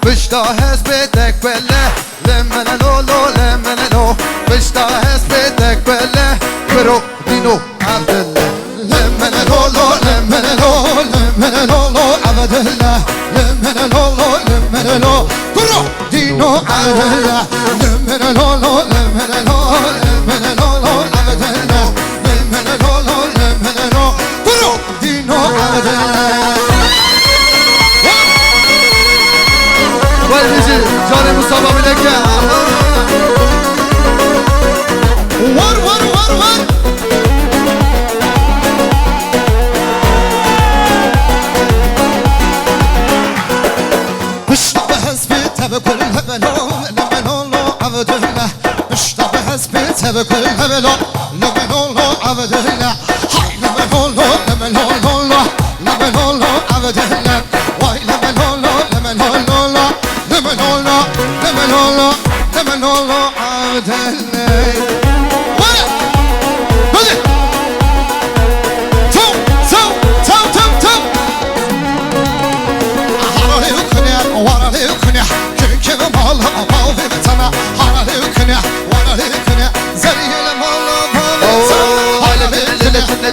بشتا حسبتك بالله لما لولو لما لو بشتا حسبتك بالله برو دينو عبد الله لما لولو لما لو لما لولو عبد الله لما لولو لما لو برو دينو عبد الله لما لولو لما لو لما لولو عبد الله لما لولو لما لو برو دينو عبد الله Valici, Cani Mustafa Bileke. Var var var var. مشتاق حسبي بكل هبلو لمن الله عبد الله مشتاق حسبي بكل هبلو لمن الله عبد الله هاي لمن الله لمن الله لمن الله عبد الله واي لمن الله لمن الله لمن الله لمن الله لمن الله عبد الله ولا بدي تو تو تو تو تو حراري وكنيا ورالي وكنيا كيف مالها باوي بتنا حراري وكنيا ورالي وكنيا زي المال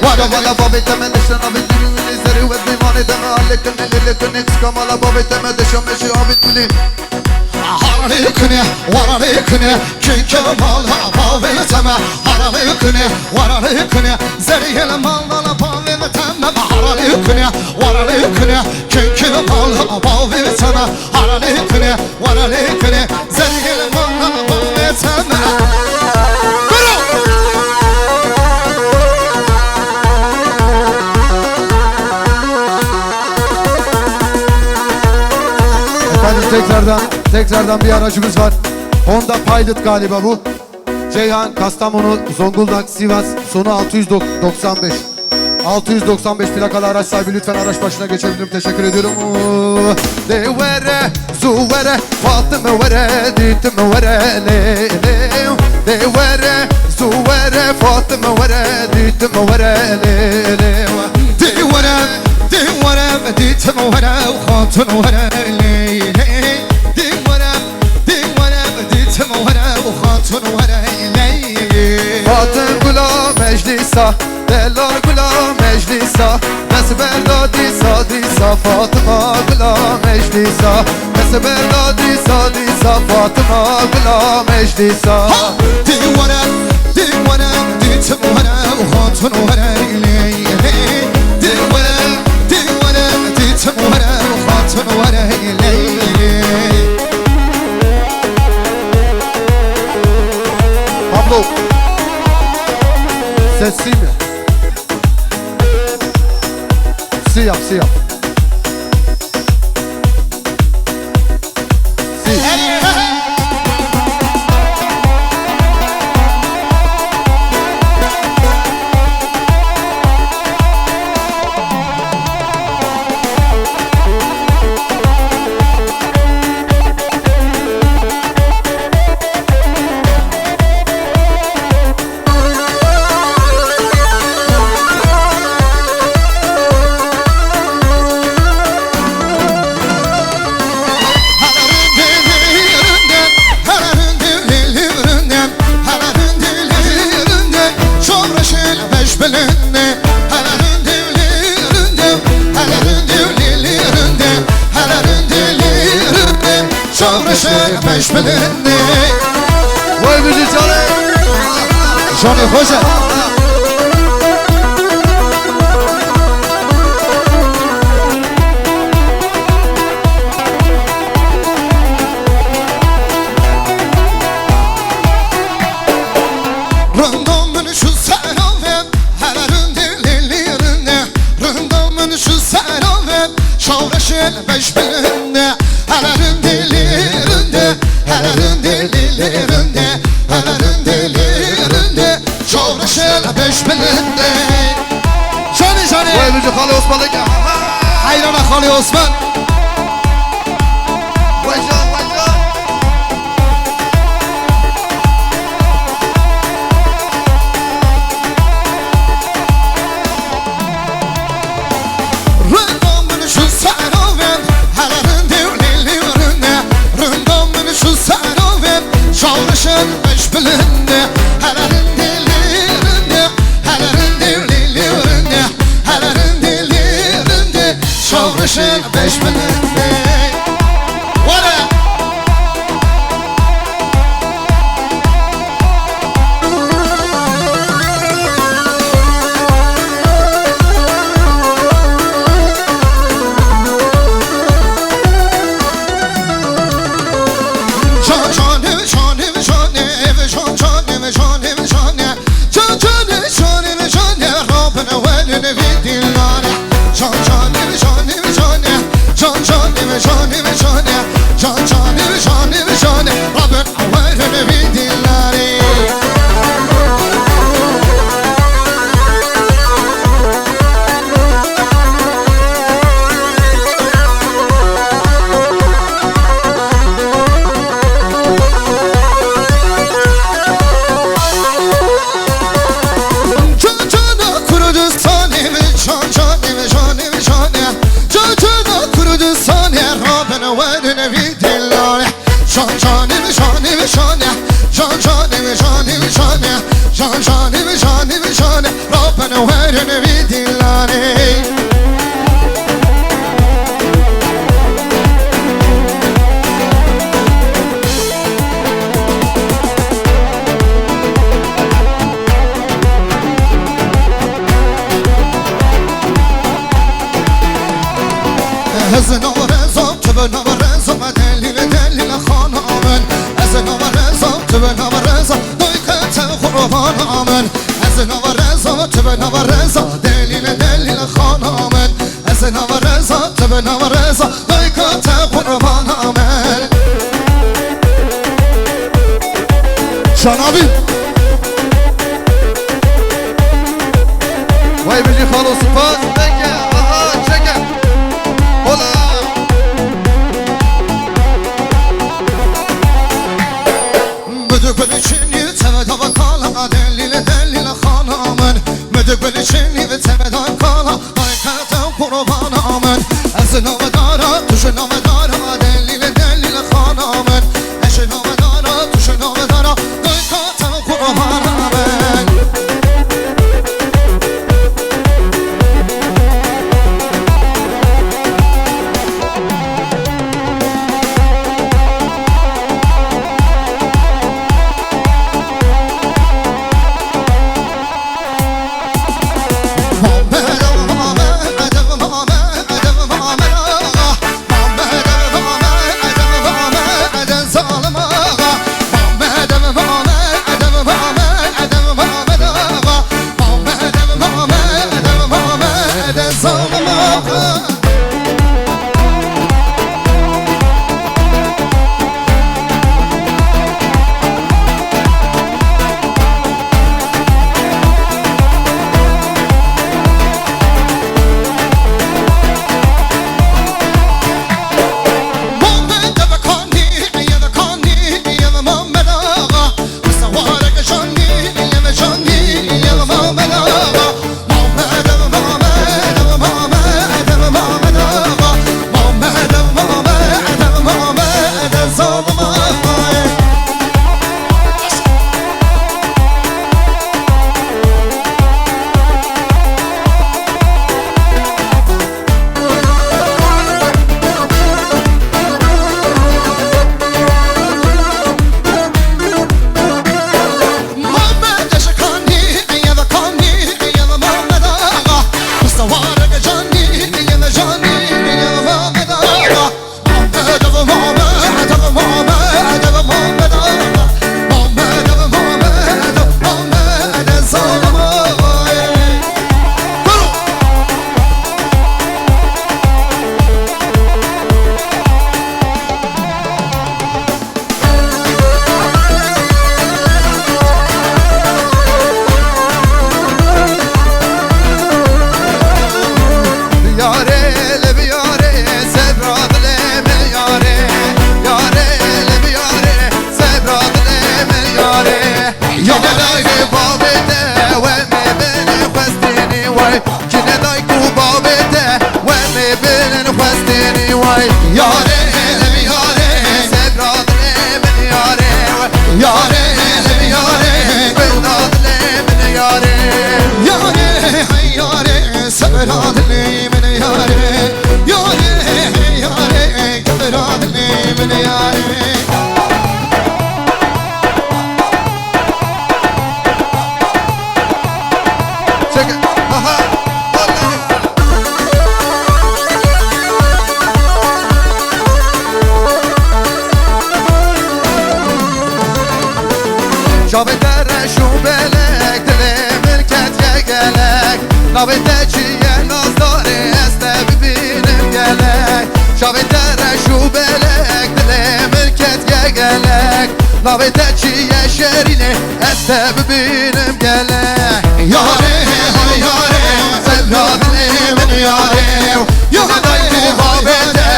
باوي ولا بابي تمن شنا بدي زري ودي ماني دم عليك اللي كنك كمال بابي تمن شمشي ابي تلين حراريكني وراريكني كيك مالها باوي تمن حراريكني وراريكني زري المال باوي تمن حراريكني وراريكني كيك مالها باوي تمن حراريكني وراريكني زري المال باوي تمن Tekrardan bir aracımız var. Honda Pilot galiba bu. Ceyhan, Kastamonu, Zonguldak, Sivas, sonu 695. 695 plakalı araç sahibi, lütfen araç başına geçebilirim. Teşekkür ediyorum. Devere, zuvere, Fatıma vere, ditme vere, le le. Devere, zuvere, Fatıma vere, ditme vere, le le. Devere, devere, ditme vere, Fatıma vere, le le. Fatın gula meclisa, dellar gula meclisa. Nesber disa disa, Fatıma gula meclisa. Nesber disa disa, Fatıma gula meclisa. Divane, divane, ditmane, Fatın vere leyli. Divane, divane, ditmane, Fatın vere leyli. Pablo. Sesli mi? Si yap, si yap. Si. Vay bizi Johnny, Johnny Hoca. Rındomın şu seravem, helalın dillerinde. Rındomın şu seravem, şavreşin beş belinde. Helalın dillerinde, beş bilindi Şani şani Vay bici Xali Osman'da gel Hayrana Xali Osman Vay can vay can Rındamını şu sarıven Hələrin devlili üründe Rındamını şu sarıven Şavrışın beş bilindi Hələrin devlili üründe Hələrin devlili üründe Hələrin devlili üründe Şavrışın beş bilindi Vara Ezin avarezam tüben avarezam Delile delile hanamın Ezin avarezam tüben avarezam Doykete kurbanamın Ezin avarezam tüben avarezam Delile delile hanamın Ezin avarezam tüben avarezam Doykete kurbanamın Şan abi Vay bici Xali Osman Peki aha çeker Ola Müdük bel için yitsemeden kala Delile delile hanamın Müdük bel için yitsemeden kala Doykete kurbanamın Ezin avadara tuşun avadara Delile delile hanamın Eşin avadara tuşun avadara Doykete kurbanamın سبرادني من ياري ياري ياري سبرادني من ياري جاوی درشو بلک دل ملکت یه گلک نابده چیه ناز داره استه ببینم گلک جاوی درشو بلک دل ملکت یه گلک نابده چیه شرینه استه ببینم گلک یاره یاره سبرادنی من یاره یاره دایو بابده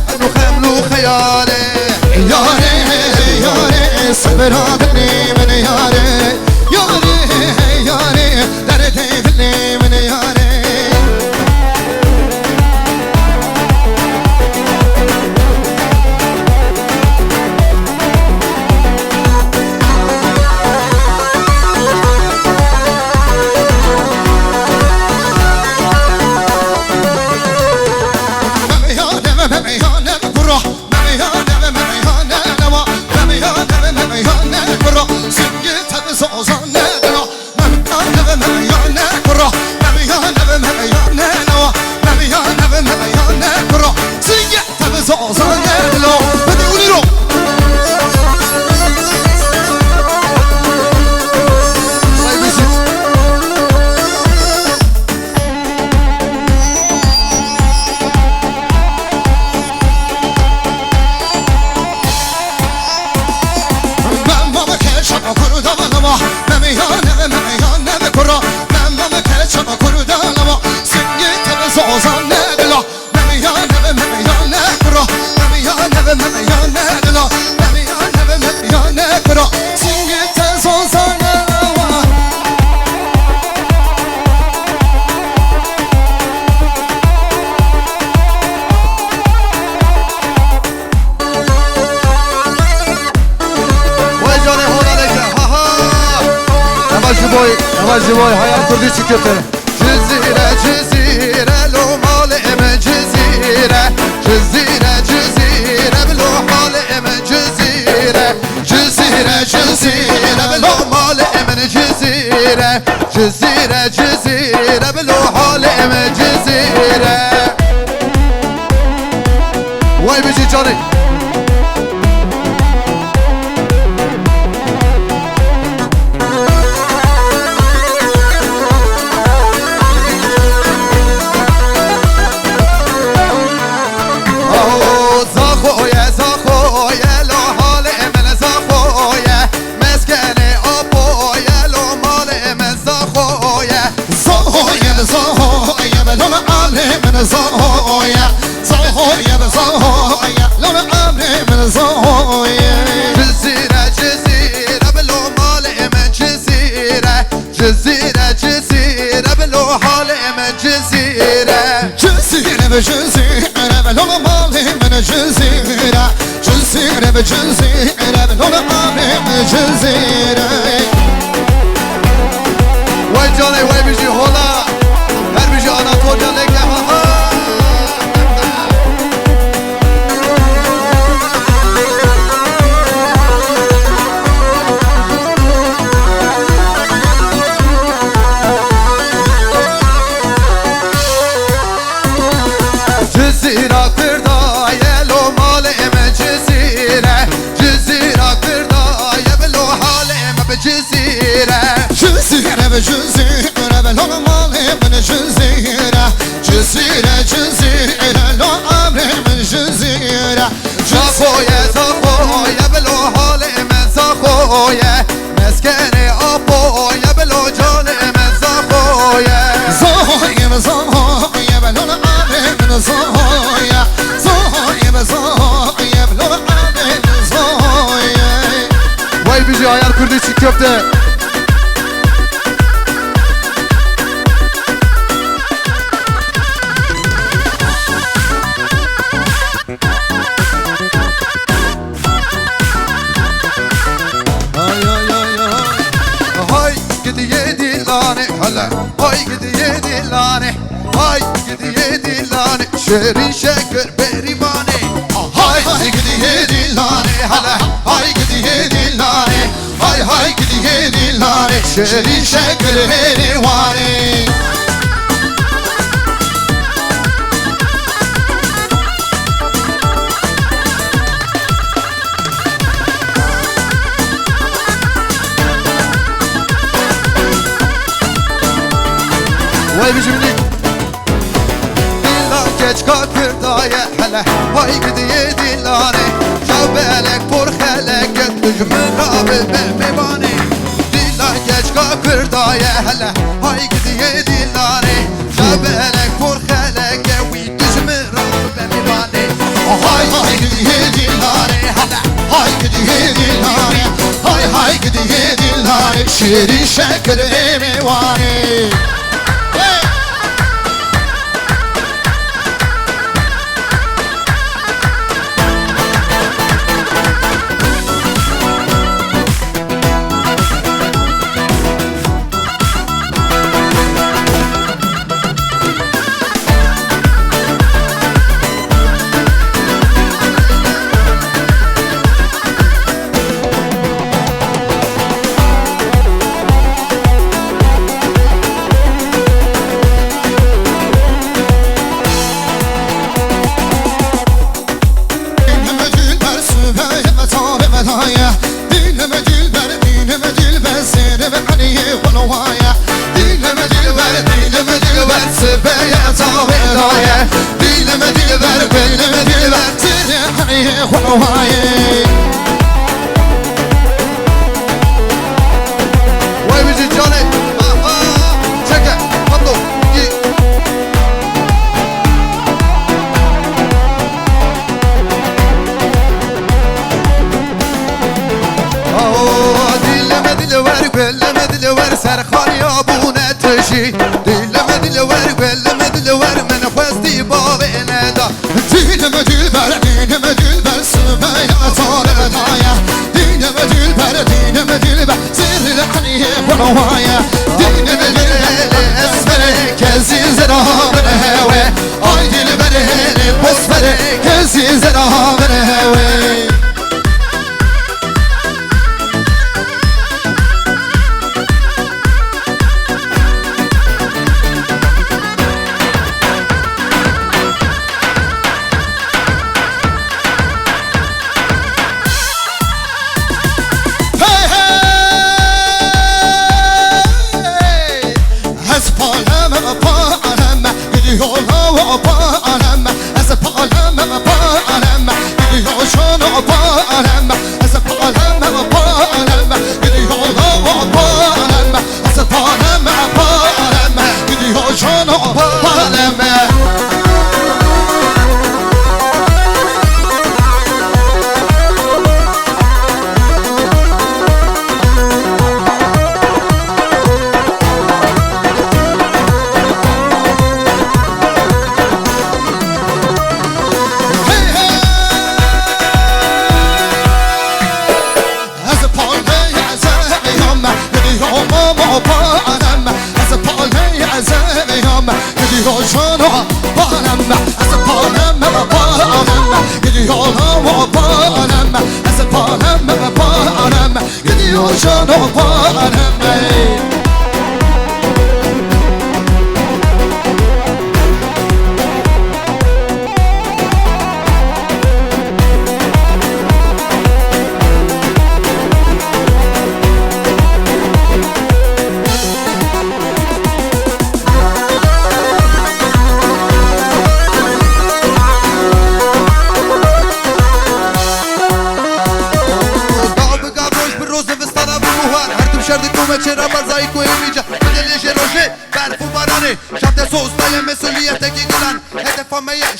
انو خملو خیاله یاره یاره سبرادنی من یاره یاره یاره در دلنی من یاره زیبای hayal kurduğu için kötü. Cezire cezire lo mal eme cezire Cezire cezire lo mal eme cezire Cezire cezire lo mal eme cezire Cezire cezire lo hal eme cezire Vay bici canı زاهويا زاهويا بزاهويا لو امري من زاهويا جزيرة جزيرة بلو مال من جزيرة جزيرة جزيرة بلو حال من جزيرة جزيرة بجزيرة بلو مالي من جزيرة جزيرة بجزيرة بلو امري من جزيرة وای جاني وای بيجي هولا هر بيجي اناتوليا لك جزيرة فرداية لو مال من جزيرة جزيرة فرداية بلو حال من بجزيرة جزيرة بجزيرة بلو مالي من جزيرة جزيرة جزيرة لو امري من جزيرة زاخويا زاخويا بلو حال من زاخويا مسكني ابويا بلو جان من زاخويا زاهويا زاهويا بلو امري من زاهويا زاهويا زاهويا بلو امري من زاهويا Vay bizi hayal kurduğu için köfte. هاي قد يدي لاني هلا هاي قد يدي لاني dilane Şerin şeker berivane Hay hay gidiyor dilane Hala hay gidiyor dilane Hay hay gidiyor dilane Şerin şeker berivane Vay bizimlik Dilla geç kalkır daya hele Hay gidiyor dillane Şabelek por helek Düzmün abi mevani Dilla geç kalkır daya hele Hay gidiyor dillane Şabelek por helek Düzmün abi mevani Hay hay gidiyor dillane hele Hay gidiyor dillane Hay hay gidiyor dillane Şirin şeker mevani Vay bizi Johnny Check it Pablo Dilleme diliver belleme diliver Serkan ya bu ne teşi Dilleme diliver belleme diliver Menefesti bağvene da Dilleme dilber dilleme dilber Sıvaya taledaya Dilleme dilber dilleme dilber Zirle haniye bunavaya Dilleme dilber esmere Kezi zerahavene heve Ay dilber hele posfere Kezi zerahavene heve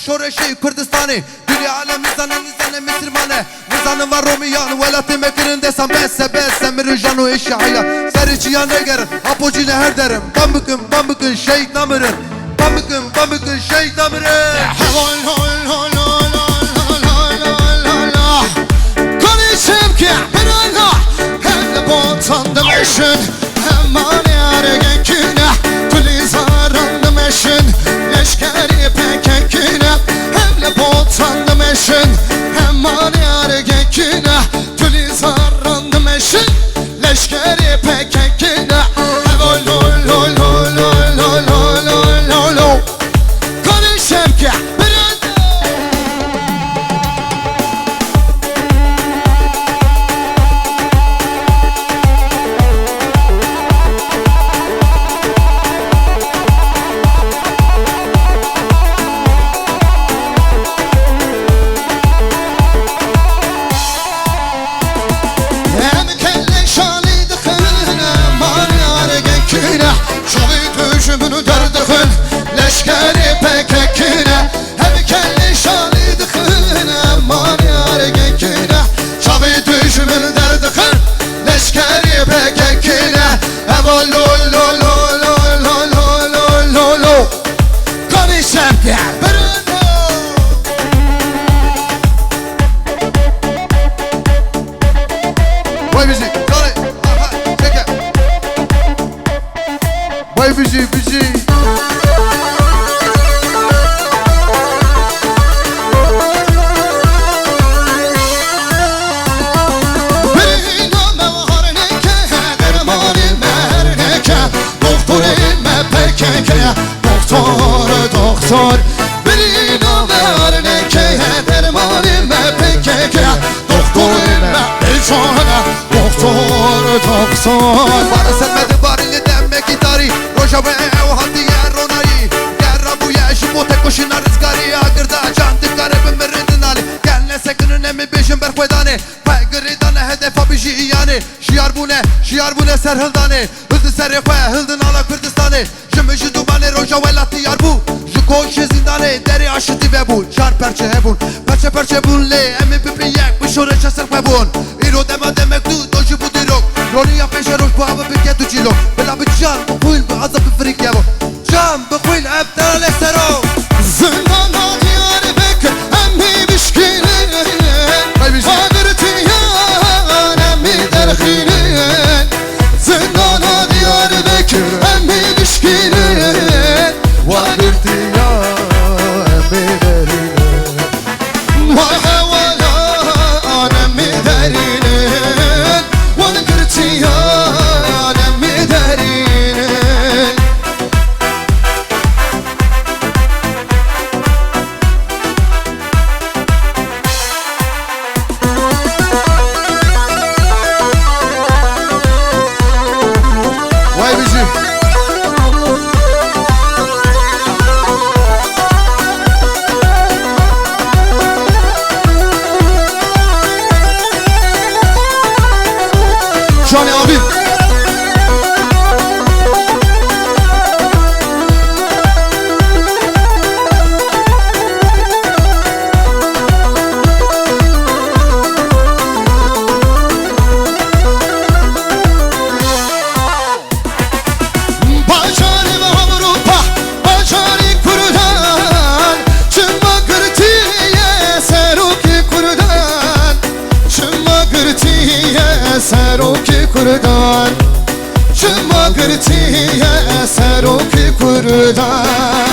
شورشی کردستانی دلی عالم میزنن مسلمانه میزنن و رومیان ولات مکرن دسم بس مرو جانو اشعیا سری چیان نگرن اپوجی هر درم بام بکن شهید نمرن بام بکن شهید نمرن هول هول هول کنیشم که برانا هل بوتان دمشن hemen yare genkine Tulizaran dمشن لشکری پکن pekekine Evo lo lo lo lo lo lo lo lo lo Konuşem ki Leşkeri pekekine Hem kelli şali dıkın Aman yar gekine Çavi düşümün derdıkın Leşkeri pekekine Evo lo lo lo lo lo lo lo lo lo Konuşem ki Bruno Vay bizi Sorry Aha çeke Vay bizi Doktor Birino ver nekeye dermanime pekeke Doktor ilme elçana Doktor Bana sevmedi barili demek idari Roja ve ev hadi yer onayı Gerra bu yaşı bu tek başına rızgarı Agırda candık garibim mirindin ali Gelne sekinin emi beşin berkvedani Pegri dane hedef abişi yani Şiyar bu ne serhildani Hıldı serife hıldın ala Kürdistan'ı Jimişi dumani roja ve lati yar bu Koşu zindane deri aşıtı ve bu Çar perçe hebun Perçe bun le Emi pipi yek Bişore çesir pebun İro deme demek du Doji bu dirok Roni ya peşe roş bu hava bir ketu çilo Bela bir can Bu kuil bu azap bir frik yevo Can bu kuil ebdara lesero Zindana diyar bekir Emmi bişkinin Fagırtı yan Emmi derkhinin Zindana diyar bekir Emmi bişkinin Fagırtı Johnny abi Bacarım Avrupa Bacari kurdan Çıma gırtiye Seruki kurdan Çıma gırtiye Seruki kurdan Çıma gırtiye Seruki kurdan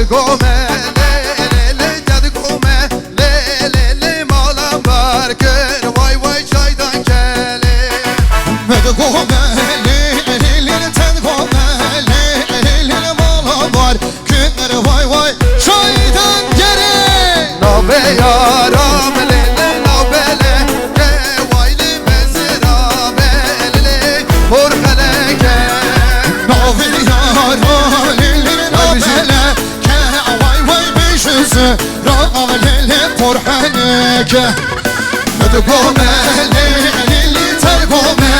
Gome le le le dedi gome le le le malam var gör vay vay çaydan gele dedi gome le le le dedi gome le le le malam var gör vay vay çaydan gele nabe yaram le le nabe le ge vay le mezra be le por kaleke nabe yaram le le nabe le Rağlele porhaneke Ödgome lili tergome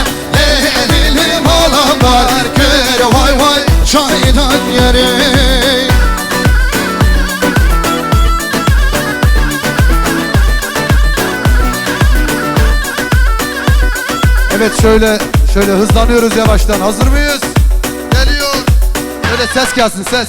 Lili malabar Kır vay vay çaydan yere Evet şöyle hızlanıyoruz yavaştan. Hazır mıyız? Geliyor. Şöyle ses gelsin ses.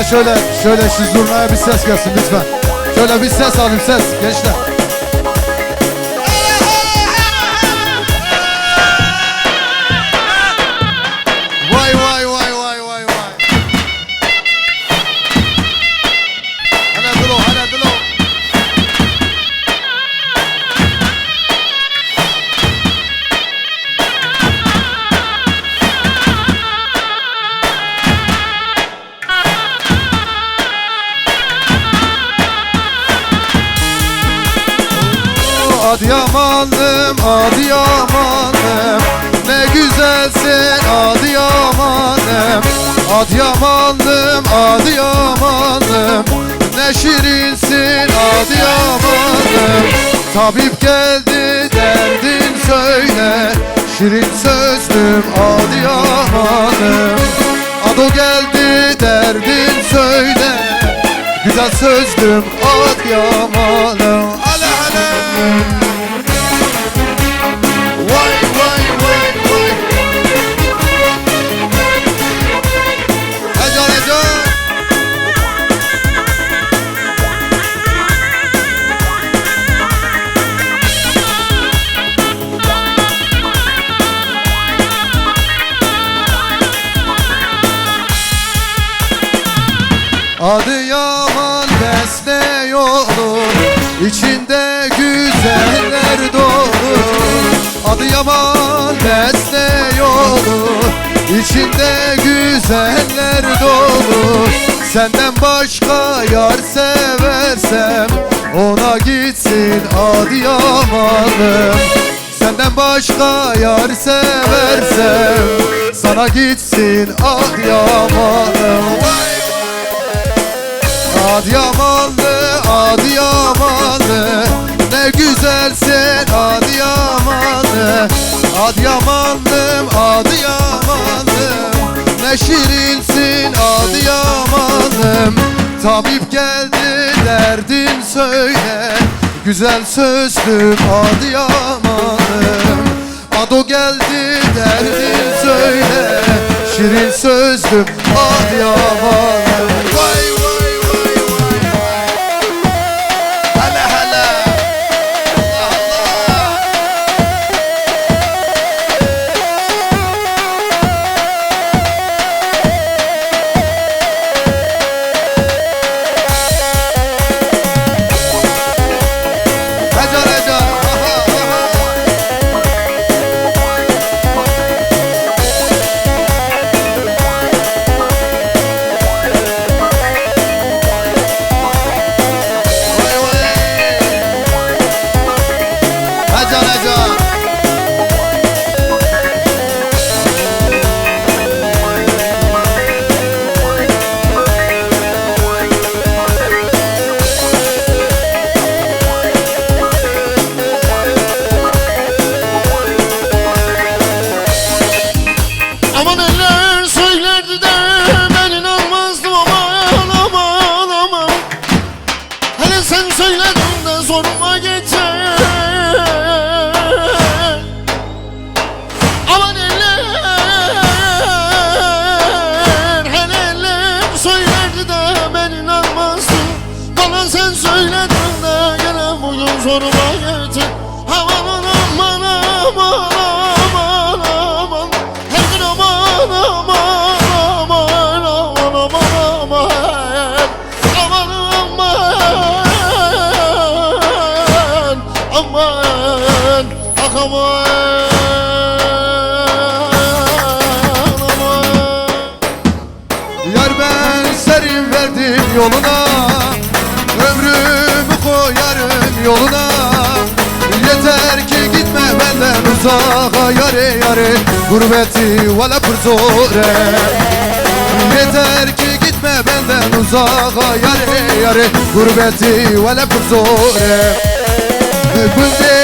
bana şöyle şu zurnaya bir ses gelsin lütfen. Şöyle bir ses alayım, ses gençler. Vay vay vay vay vay vay. Hele dur o, hele dur o. Adıyamanlım, Adıyamanlım, ne güzelsin Adıyamanlım. Adıyamanlım, Adıyamanlım, ne şirinsin Adıyamanlım. Tabip geldi derdin söyle, şirin sözlüm Adıyamanım. Ado geldi derdin söyle, güzel sözlüm Adıyamanım. Ale ale. Vay vay vay vay. Hecan hecan. Adıyaman besle yolu, içinde güzeller dolu. Adıyaman besle yolu, içinde güzeller dolu. Senden başka yar seversem ona gitsin Adıyamanım. Senden başka yar seversem sana gitsin Adıyamanım. Adıyamanlı, Adıyamanlı, ne güzelsin Adıyamanlı. Adıyamanlım, Adıyamanlım, ne şirinsin Adıyamanlım. Tabip geldi derdin söyle, güzel sözlüm Adıyamanım. Ado geldi derdin söyle, şirin sözlüm Adıyamanım. Vay vay vay vay vay. Hele hele. Allah Allah. Hecan hecan. Aha, aha. Vay vay. Hecan hecan. Aman eller söylerdi de ben inanmazdım aman aman aman. Hele sen söyledin de zoruma gitti. Aman eller, hele eller söylerdi de ben inanmazdım. Bana sen söyledin de gene bugün zoruma gitti. Aman aman aman aman aman. Her gün aman aman aman aman aman aman. Aman aman aman. Ah aman aman. Yar ben serin verdim yoluna, ömrümü koyarım yoluna. Yeter ki gitme benden uzağa yare yare, gurbeti valla purzore. Yeter ki gitme benden uzağa yare yare, gurbeti valla purzore. Günde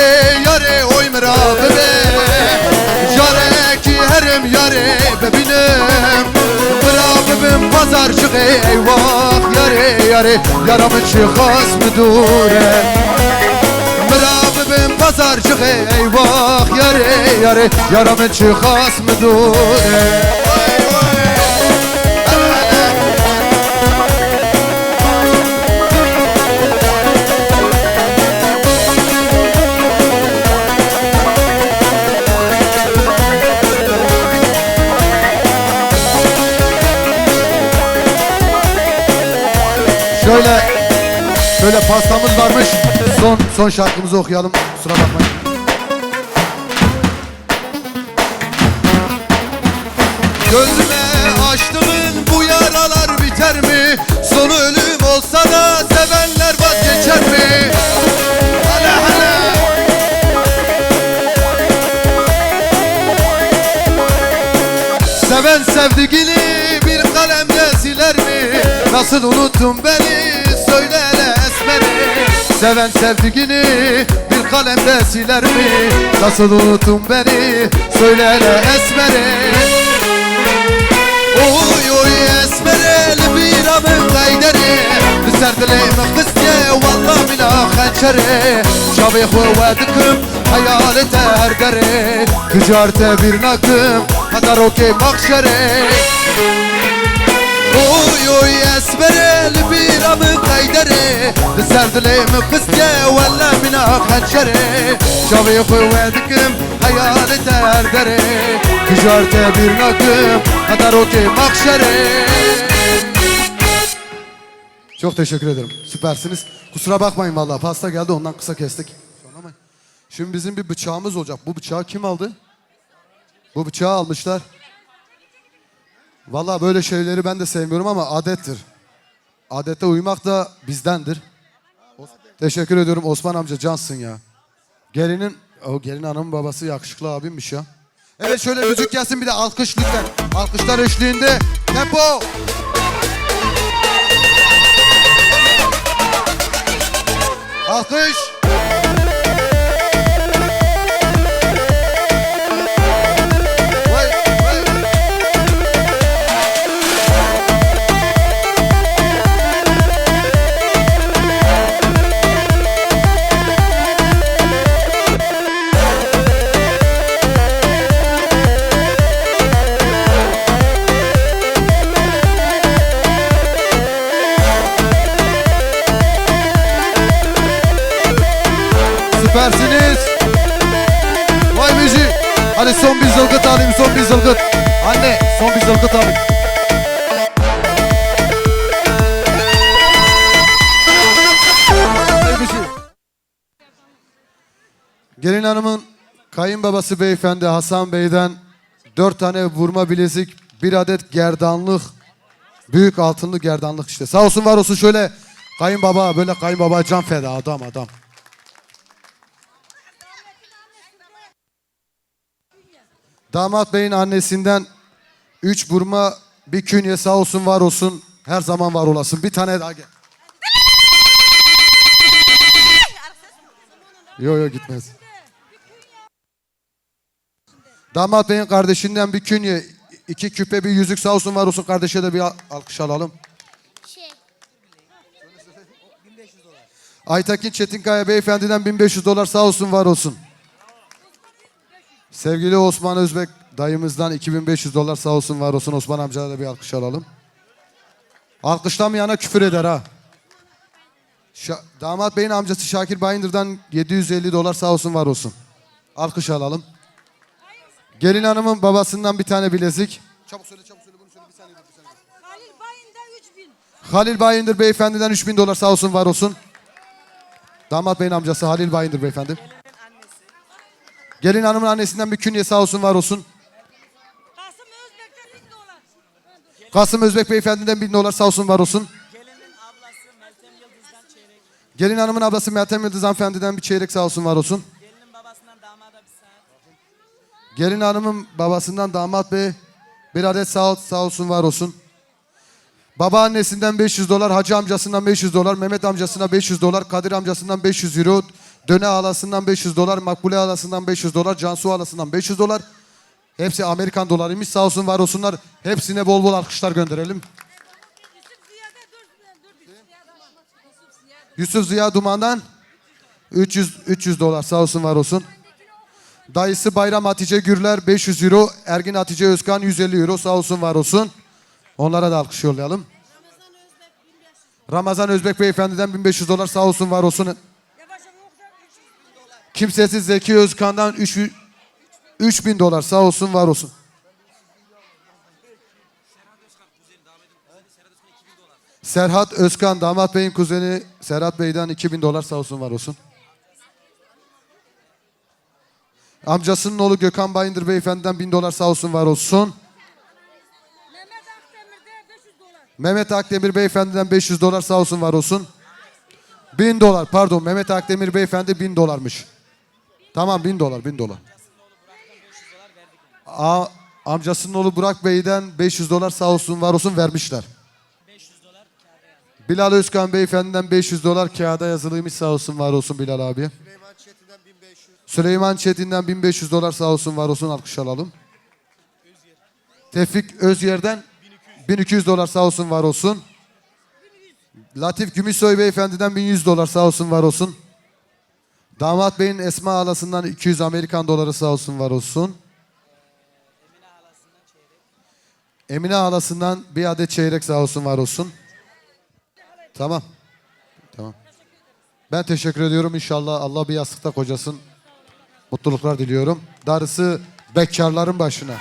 yare oymra bebe, yare ki herim yare bebinem. Bırakıbım pazarcık eyvah yare yare, yaramı çıkas mı dure. Bırakıbım pazarcık eyvah yare yare, yaramı çıkas mı dure. Vay vay. Hele hele. Şöyle pastamız varmış. Son şarkımızı okuyalım. Kusura bakmayın. Gönlüme açtığın bu yaralar biter mi? Sonu ölüm olsa da sevenler vazgeçer mi? Hala hala. Seven sevdiğini bir kalemle siler mi? Nasıl unuttun beni söyle hele esmeri. Seven sevdiğini bir kalemle siler mi? Nasıl unuttun beni söyle hele esmeri. Oy oy esmerel bir amın gayderi Serdileyim kızke valla mina hançeri Şabih ve vedikim hayalet erderi Tücarte bir nakım kadar okey makşeri Oy oy esmerel bir amın gayderi Serdileyim kızke valla mina hançeri Şabih ve vedikim hayalet erderi Tücarte bir nakım kadar okey makşeri. Çok teşekkür ederim. Süpersiniz. Kusura bakmayın vallahi pasta geldi ondan kısa kestik. Şimdi bizim bir bıçağımız olacak. Bu bıçağı kim aldı? Bu bıçağı almışlar. Vallahi böyle şeyleri ben de sevmiyorum ama adettir. Adete uymak da bizdendir. Teşekkür ediyorum Osman amca cansın ya. Gelin hanımın babası yakışıklı abimmiş ya. Evet şöyle müzik gelsin bir de alkış lütfen. Alkışlar eşliğinde tempo. Alkış. Vay, vay. Süpersiniz. Vay müziği. Hadi son bir zılgıt alayım, son bir zılgıt. Anne, son bir zılgıt alayım. Vay müziği. Gelin hanımın kayınbabası beyefendi Hasan Bey'den 4 tane vurma bilezik, 1 adet gerdanlık, büyük altınlı gerdanlık işte. Sağ olsun var olsun şöyle kayınbaba, böyle kayınbaba can feda adam. Damat beyin annesinden 3 burma, bir künye sağ olsun var olsun. Her zaman var olasın. Bir tane daha gel. Yo gitmez. Damat beyin kardeşinden bir künye, 2 küpe, bir yüzük sağ olsun var olsun. Kardeşe de bir alkış alalım. Aytekin Çetinkaya beyefendiden $1500 sağ olsun var olsun. Sevgili Osman Özbek dayımızdan $2500 sağ olsun var olsun. Osman amcaya da bir alkış alalım. Alkışlamayana küfür eder ha. Damat beyin amcası Şakir Bayındır'dan $750 sağ olsun var olsun. Alkış alalım. Gelin hanımın babasından bir tane bilezik. Çabuk söyle bunu söyle bir saniye. Halil Bayındır 3000. Halil Bayındır beyefendiden $3000 sağ olsun var olsun. Damat beyin amcası Halil Bayındır beyefendi. Gelin hanımın annesinden bir künye sağ olsun var olsun. Kasım Özbek'ten $1000. Kasım Özbek beyefendiden $1000 sağ olsun var olsun. Gelin hanımın ablası Meltem Yıldız hanımefendiden bir çeyrek sağ olsun var olsun. Gelinin babasından damada bir saat. Gelin hanımın babasından damat bey bir adet sağ olsun var olsun. Babaannesinden $500, hacı amcasından $500, Mehmet amcasına $500, Kadir amcasından €500, Döne halasından $500, Makbule halasından $500, Cansu halasından $500. Hepsi Amerikan dolarıymış. Sağ olsun var olsunlar. Hepsine bol bol alkışlar gönderelim. Yusuf Ziya Duman'dan $300 sağ olsun var olsun. Dayısı Bayram Hatice Gürler €500, Ergin Hatice Özkan €150 sağ olsun var olsun. Onlara da alkış yollayalım. Ramazan Özbek beyefendiden $1500 sağ olsun var olsun. Kimsesiz Zeki Özkan'dan $3000 sağ olsun var olsun. Serhat Özkan, damat beyin kuzeni Serhat Bey'den $2000 sağ olsun var olsun. Amcasının oğlu Gökhan Bayındır Beyefendiden $1000 sağ olsun var olsun. Mehmet Akdemir'de 500 dolar. Mehmet Akdemir Beyefendiden $500 sağ olsun var olsun. $1000 pardon, Mehmet Akdemir Beyefendi $1000'mış. Tamam, $1000. Amcasının oğlu Burak Bey'den $500 sağ olsun var olsun vermişler. 500 dolar kağıda yazdım. Bilal Özkan Beyefendiden $500 kağıda yazılıymış, sağ olsun var olsun Bilal abi. Süleyman Çetin'den $1500 sağ olsun var olsun, alkış alalım. Tevfik Özyer'den $1200 sağ olsun var olsun. Latif Gümüşsoy Beyefendiden $1100 sağ olsun var olsun. Damat Bey'in Esma halasından 200 Amerikan doları sağ olsun var olsun. Emine halasından bir adet çeyrek sağ olsun var olsun. Tamam. Ben teşekkür ediyorum. İnşallah Allah bir yastıkta kocasın. Mutluluklar diliyorum. Darısı bekarların başına.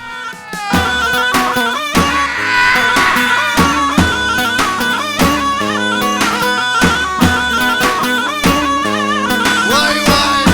Vay vay.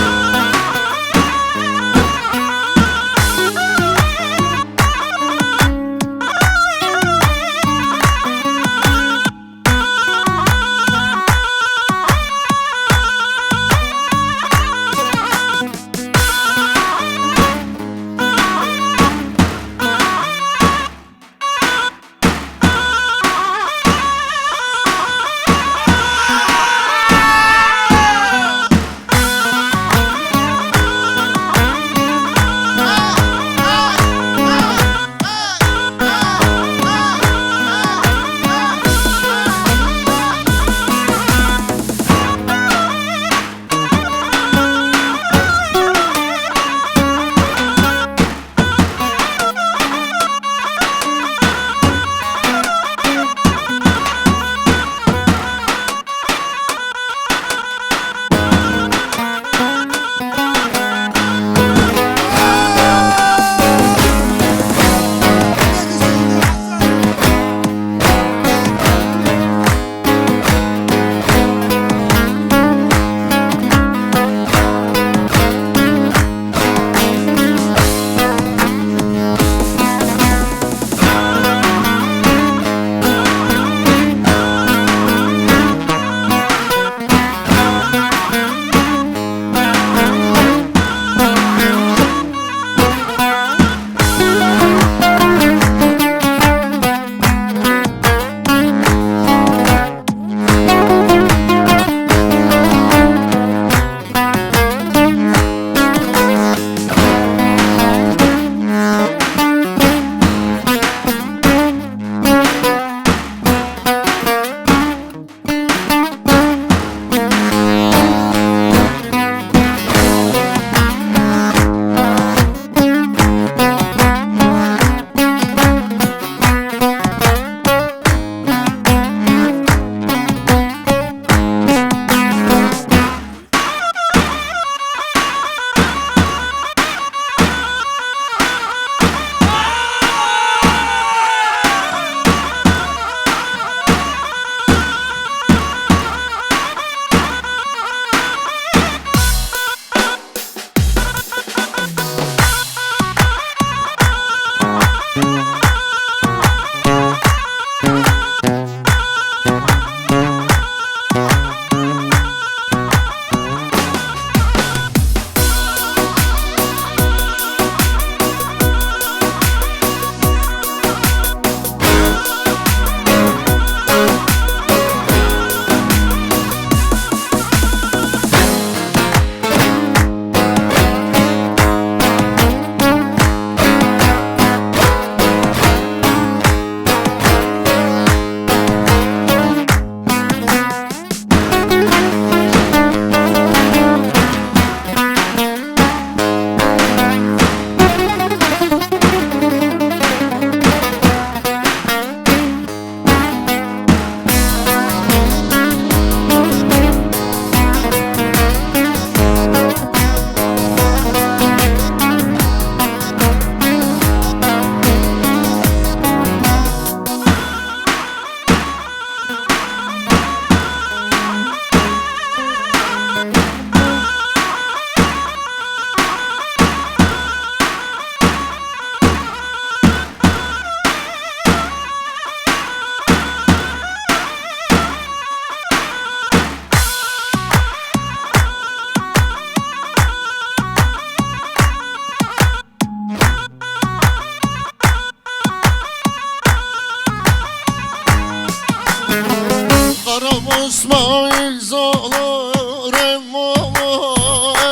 İsmail olur emmoğlu,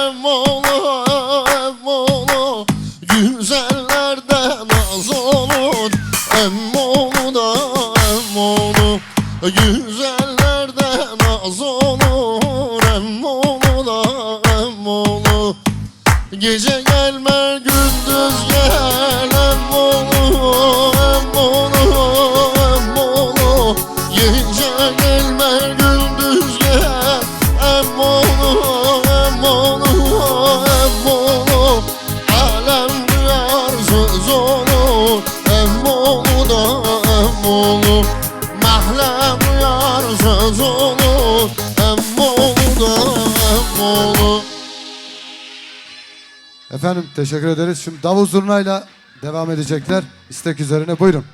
emmoğlu, emmoğlu. Güzellerde naz olur emmoğlu da emmoğlu. Güzellerde naz olur emmoğlu da emmoğlu. Gece gelme gündüz gel emmoğlu, emmoğlu, emmoğlu. Gece gelme gündüz gel emmoğlu, emmoğlu, emmoğlu. Alem duyar söz olur emmoğlu da emmoğlu. Mahalle duyar söz olur emmoğlu da emmoğlu. Efendim teşekkür ederiz. Şimdi davul zurnayla devam edecekler. İstek üzerine buyurun.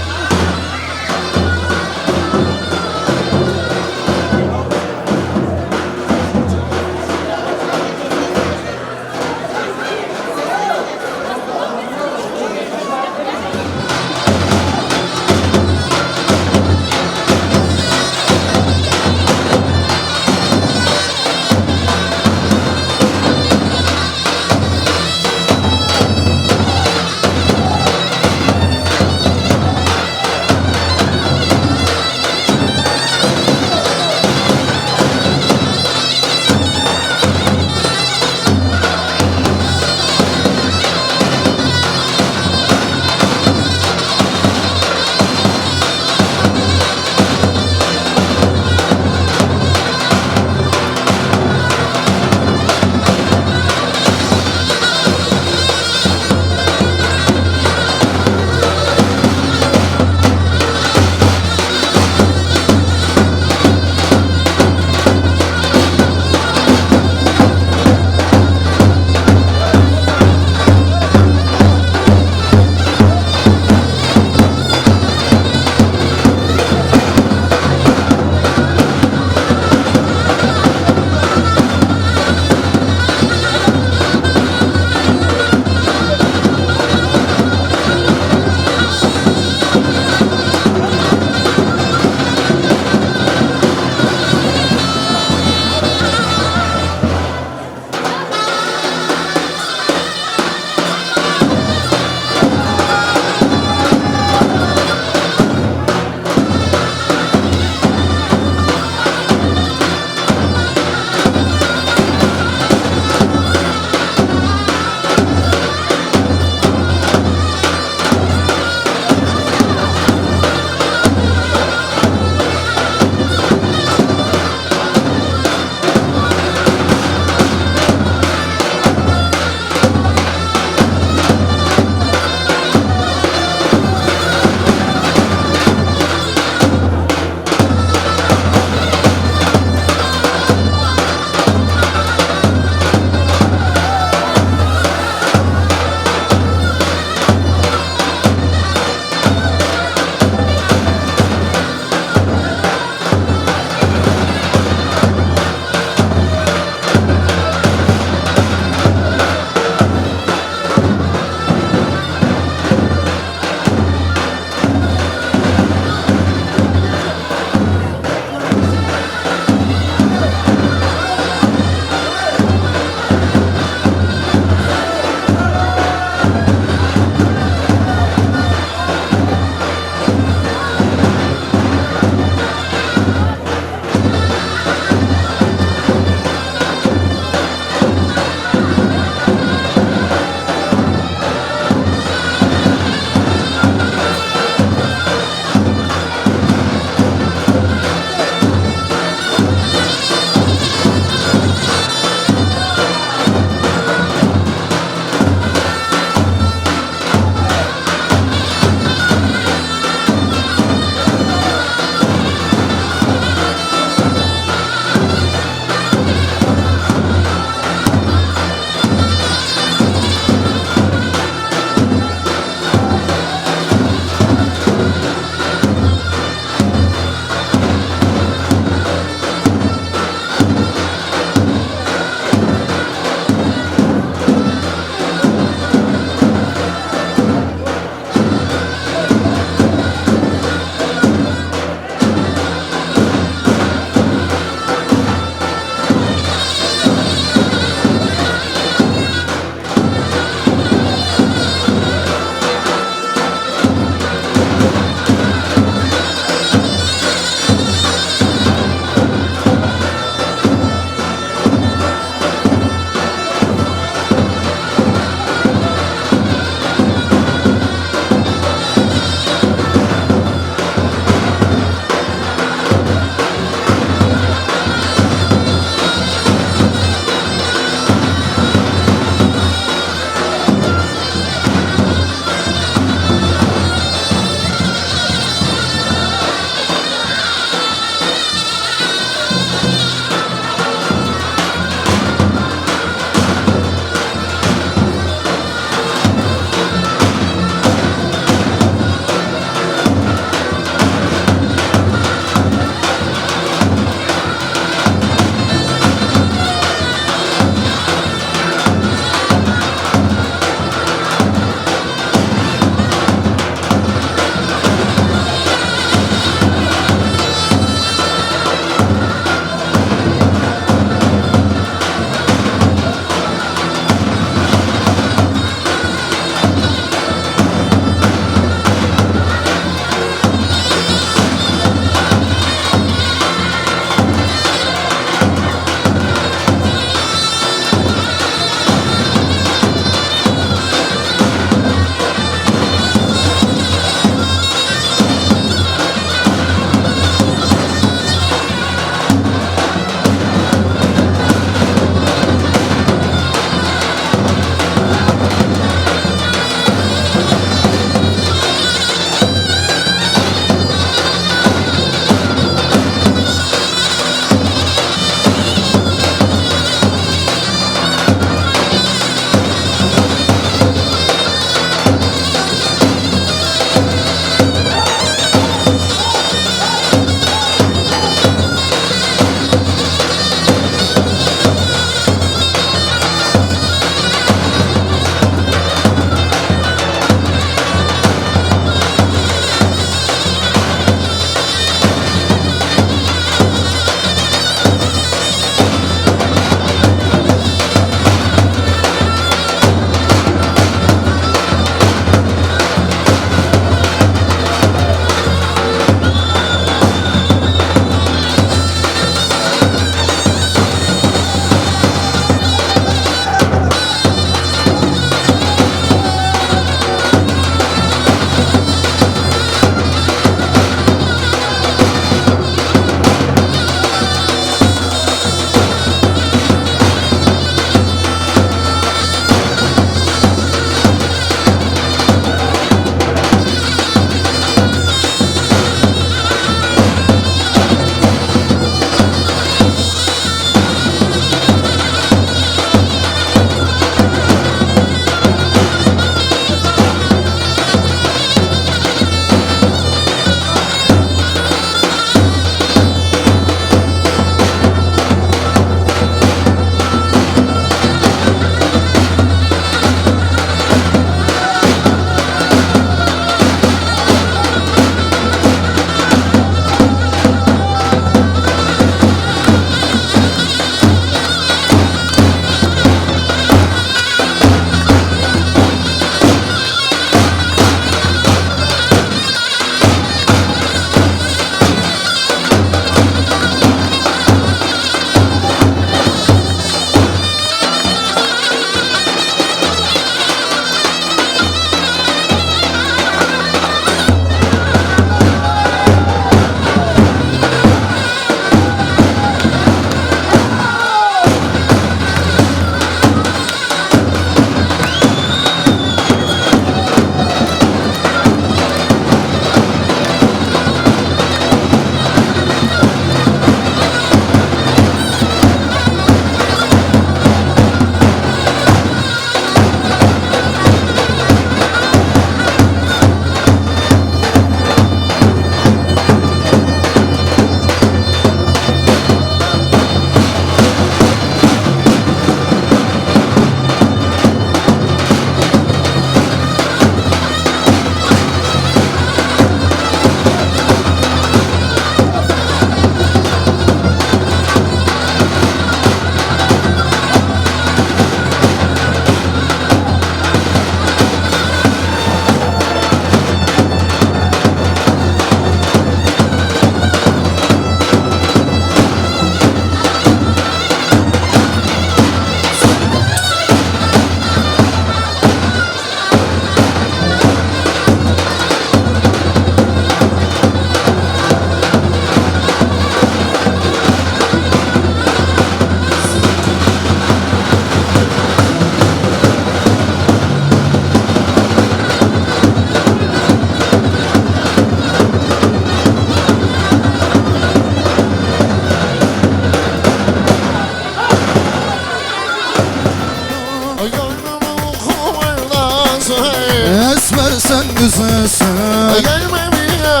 kızısın. Gelmem ya,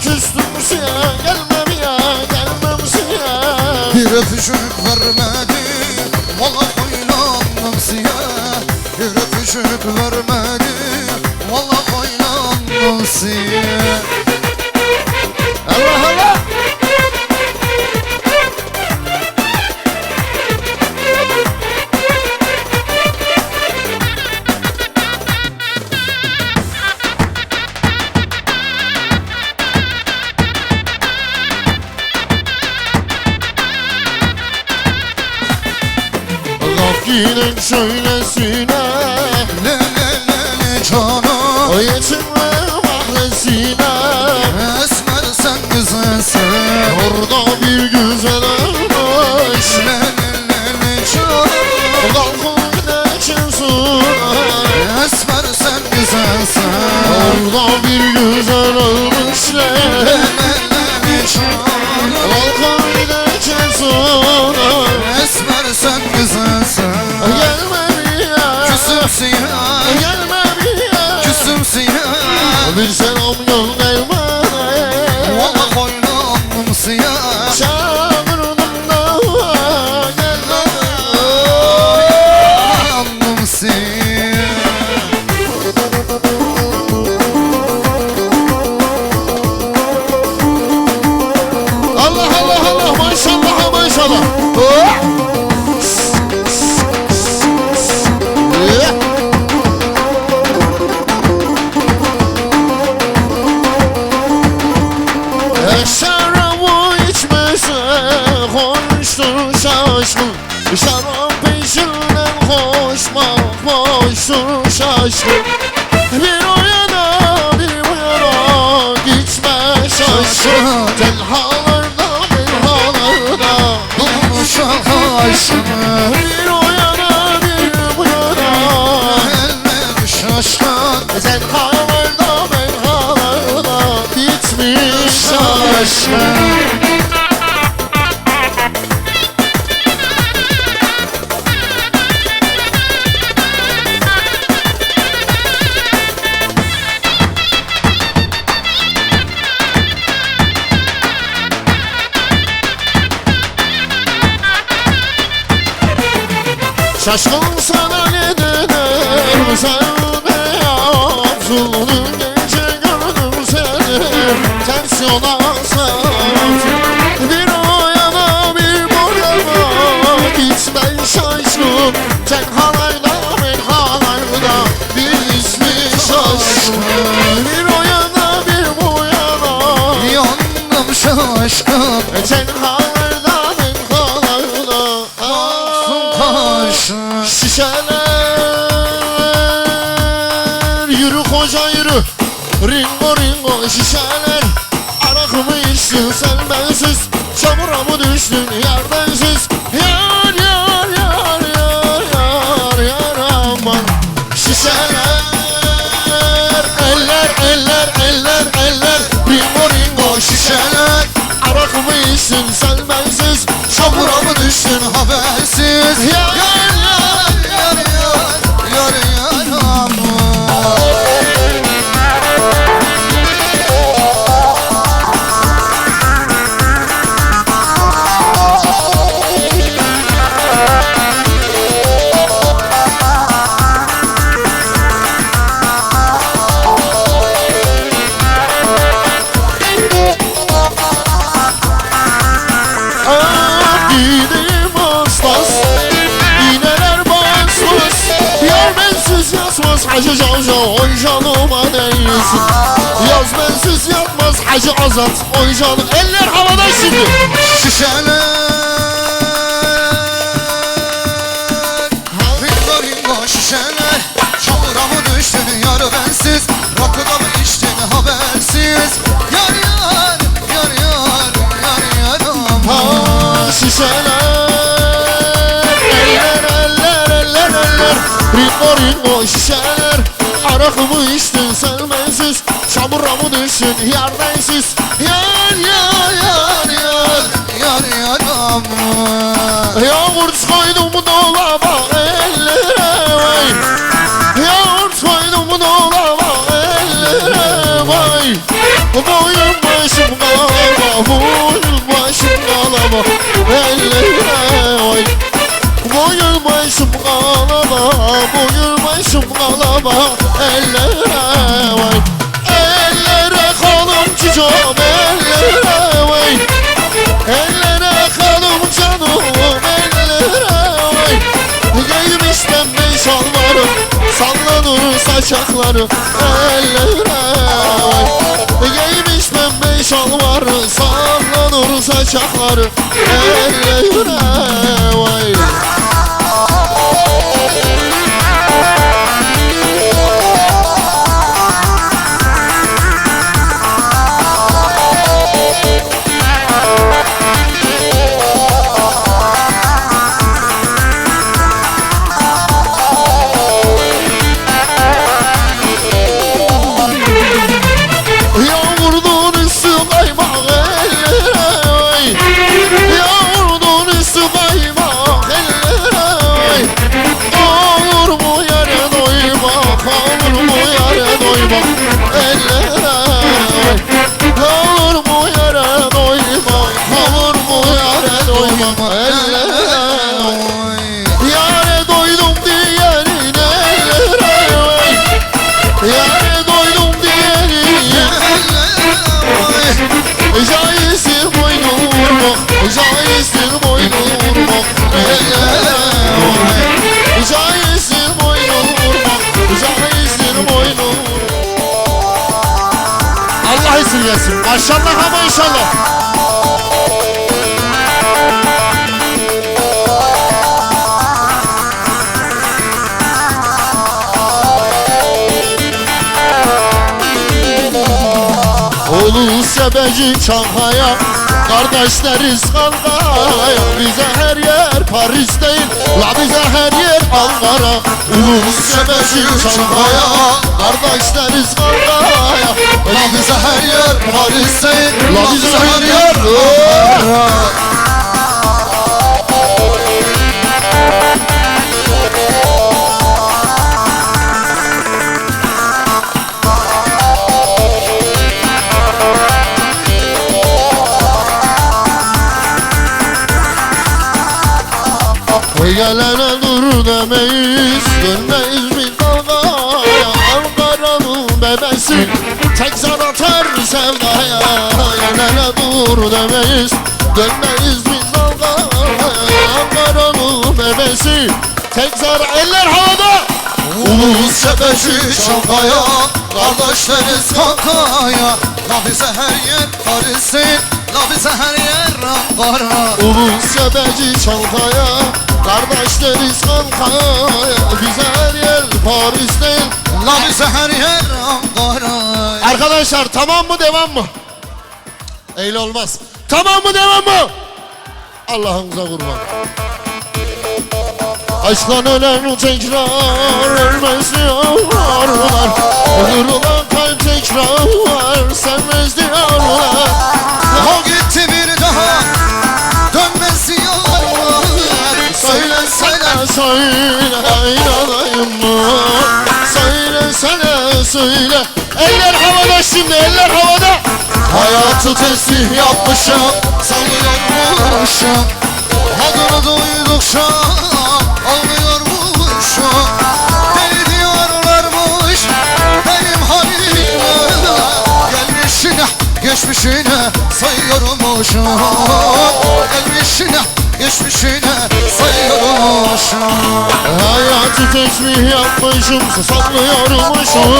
küstüm ya, gelmem ya, gelmem ya. Bir öpücük vermedi, valla oynandım siyah. Bir öpücük vermedi, valla oynandım siyah. Allah Allah. Laf giden söylesine, Le le le le canım, o yetimle mahresine. esmer sen güzelsin. Orada bir güzel olmuş, Le le le le canım, kalkın gideçin esmer sen güzelsin. Orada bir güzel olmuş Le le le le canım, kalkın gideçin esmer sen güzelsin. Gelme ya, Küsüm siyah, gelme ya. küsüm siyah. Bir selam gönderme. Valla koynum siyah. Çağırdım da gelme. Koynum siyah. Allah Allah Allah, maşallah maşallah. Şarabı içmese hoştur şaşkın. Şarap peşinden koşmak boştur şaşkın. Bir o yana bir bu yana gitme şaşkın. Tenhalarda menhalarda Bulmuşam aşkını, bir o yana bir bu yana. elmem şaşkın. Tenhalarda menhalarda gitmiş şaşkın. Şaşkın sana ne dedim, sen beyaz zulüm gece gördüm seni, ters yola saf. Bir o yana bir bu yana gitmen şaşkın. Tenhalarda menhalarda bir ismi şaşkın. Bir o yana bir bu yana Yandım şaşkın. tenhalarda menhalarda Kaşın şişeler. Yürü koca yürü, ringo ringo şişeler. Arak mı içtin sen bensiz, çamura mı düştün yar bensiz. Yar yar yar yar yar yar aman. Şişeler, eller eller eller eller. Ringo ringo şişeler. Arak mı içtin sen bensiz, çamura mı düştün habersiz. Yar yar yar yar yar yar aman. Gideyim aslas, iğneler basmaz. Yar bensiz yazmaz Hacı Cavca, oy canıma değilsin. Yaz bensiz yapmaz Hacı Azat, oy canım. Eller havada şimdi. Şişeler, ringo ringo şişeler. Çamura mı düştün yar bensiz, rakıda mı içtin habersiz. Yar yar yar yar yar yar aman. Ha şişeler, eller eller eller eller. Ringo ringo şişeler. Arak mı içtin sen bensiz, çamura mı düştün yar bensiz. Yar yar yar yar Yar yar aman. Yoğurt koydum dolaba ellere vay. Yoğurt koydum dolaba ellere Boyun başım kalama, boyun başım kalama ellere oy. Boyun başım kalama, boyun başım kalama ellere oy. Ellere kalım cicam ellere oy. Ellere kalım canım ellere oy. Giymiş pembe şalvarı, sallanır saçakları ellere oy. Giymiş pembe şalvarı, sallanır saçakları ellere oy. Yağmurun üstü kaymak ellere oy. Yağmurun üstü kaymak ellere oy. Olur mu yere doymak, olur mu yere doymak ellere oy. Olur mu yere doymak, olur mu yere doymak ellere oy. Yare doydum diyenin ellere oy. Yare doydum diyenin caizdir boynum vurmak, caizdir boynum vurmak caizdir boynum vurmak, caizdir boynum vurmak. Allah esirgesin. Maşallah ama inşallah. Oğlu sebeci Çankaya, kardeşleriz kankaya. Bize her yer Paris değil, la bize her yer Ankara. Oğlu sebeci Çankaya, kardeşleriz kankaya. La bize her yer Paris değil, la bize her yer Ankara. Gelene dur demeyiz, dönmeyiz bir dalgaya. Ankara'nın bebesi tek zar atar sevdaya. Gelene dur demeyiz, dönmeyiz bir dalgaya. Ankara'nın bebesi tek zar, eller havada. Ulus sebeci Çankaya, kardeşleriz kankaya. La bize her yer Paris'in, la bize her yer Ankara. Ulus sebeci Çankaya, kardeşleriz kankaya. Bize her yer Paris değil, la bize her yer Ankara. Arkadaşlar tamam mı devam mı? Öyle olmaz. Tamam mı devam mı? Allah'ınıza kurban. Aşktan ölen tekrar ölmez diyorlar. Ölürler kalp tekrar sevmez diyorlar. O gitti bir daha dönmez diyorlar. Söylesene söyle inanayım mı? Söylesene söyle. Eller havada şimdi, eller havada. Hayatı tesbih yapmışım, sallıyormuşum. Adını duydukça ağlıyormuşum. Deli diyorlarmış benim halime. Gelmişine geçmişine sayıyormuşum. Gelmişine geçmişine sayıyormuşum. Hayatı tesbih yapmışım, sallıyormuşum.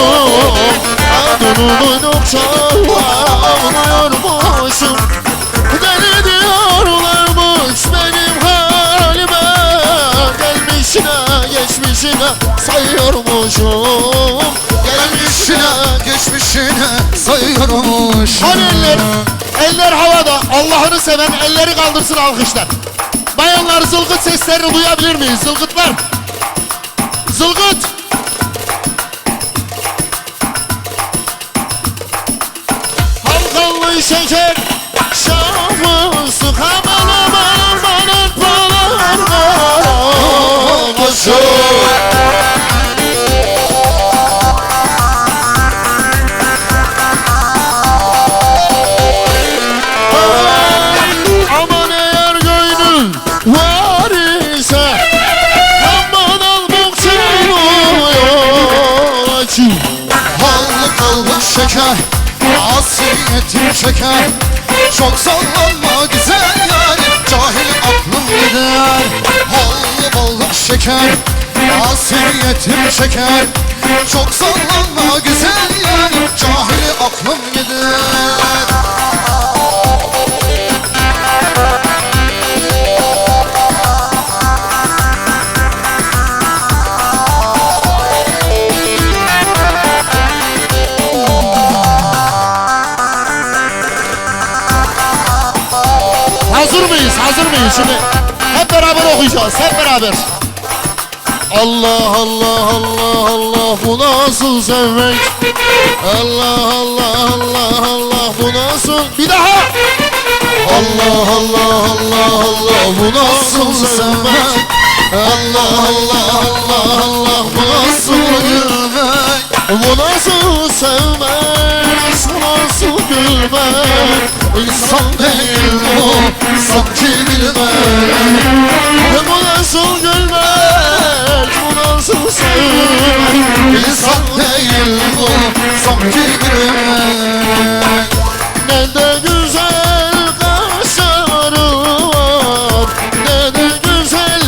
Adını duydukça ağlıyormuşum. Deli diyorlarmış benim halime. Gelmişine geçmişine sayıyormuşum. Gelmişine geçmişine sayıyormuşum. Hadi eller, eller havada. Allah'ını seven elleri kaldırsın alkışlar. Bayanlar zılgıt seslerini duyabilir miyiz? Zılgıtlar. Zılgıt. Halkalı şeker şafısı kaman aman aman aman koşuyor. çeker Asiyetim çeker Çok sallanma güzel yarim Cahil aklım gider Ballı ballı şeker Asiyetim çeker Çok sallanma güzel yarim Cahil aklım gider Hazır mıyız? Hazır mıyız? Şimdi hep beraber okuyacağız. Hep beraber. Allah Allah Allah Allah bu nasıl sevmek? Allah Allah Allah Allah bu nasıl? Bir daha. Allah Allah Allah Allah bu nasıl sevmek? Allah Allah Allah Allah bu nasıl gülmek? Bu nasıl sevmek? Bu nasıl gülmek? İnsan değil bu sanki bilmek. Bu nasıl gülmek? Bu nasıl sevmek? İnsan değil bu sanki bilmek. Ne de güzel kaşları var, ne de güzel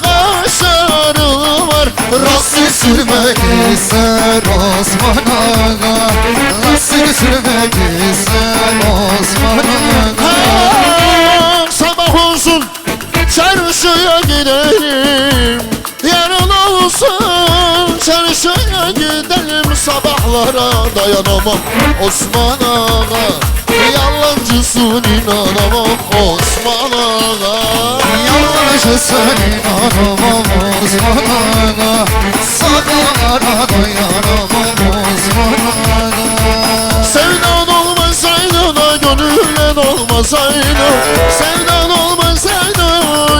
kaşları var. Rastlı sürmek ister Osman Ağa, rastlı sürmek ister Osman Ağa. Sabah olsun çarşıya gidelim, yarın olsun çarşıya gidelim. Sabahlara dayanamam Osman Ağa, yalancısın inanamam Osman Ağa. Yalancısın inanamam Osman Ağa, sabahlara dayanamam Osman Ağa. Sevdan olmasaydı da gönülen olmasaydı, sevdan olmasaydı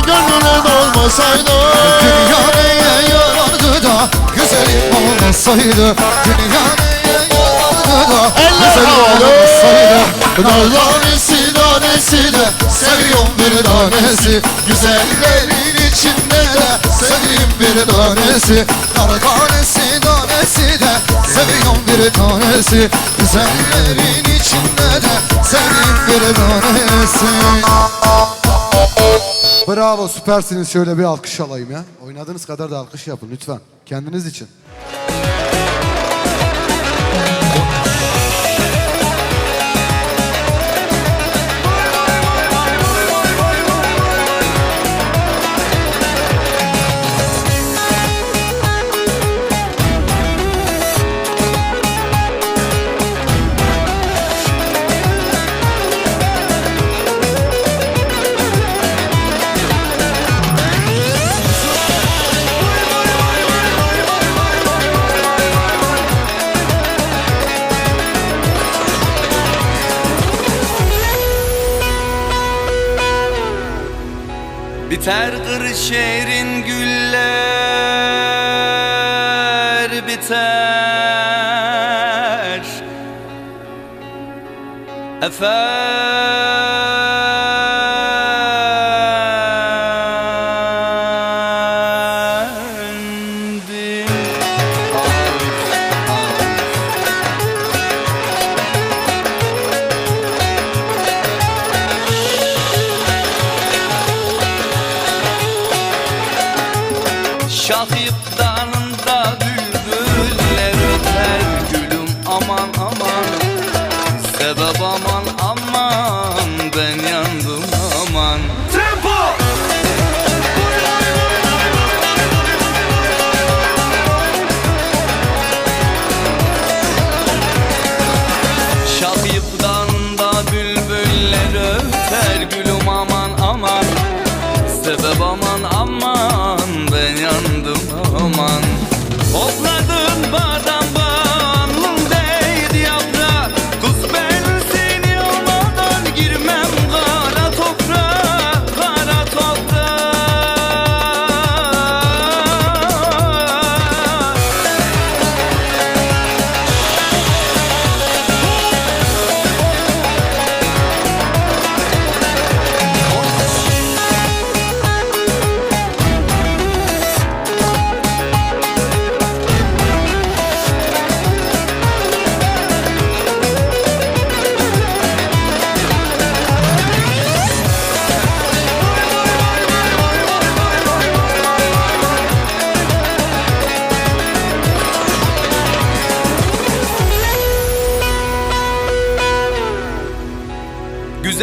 gönülen olmasaydı. Dünya neye yarardı da güzelim olmasaydı, dünya neye yarardı da güzelim olmasaydı. Tanesi tanesi de seviyorum bir tanesi, güzellerin içinde de seveyim bir tanesi. Tanesi tanesi de seviyorum bir tanesi, güzellerin içinde de seveyim bir tanesi. Bravo, süpersiniz. Şöyle bir alkış alayım ya. Oynadığınız kadar da alkış yapın lütfen. Kendiniz için. Biter Kırşehir'in güller biter efendim. Şahip dalında bülbüller öter gülüm aman aman. Sebep aman aman ben yandım aman. Tempo! Şahip dalında bülbüller öter gülüm aman aman. Sebep aman aman ben yandım aman. Hopladın badam bağımın değdi yaprak. Kız ben seni almadan girmem kara toprağa, kara toprağa.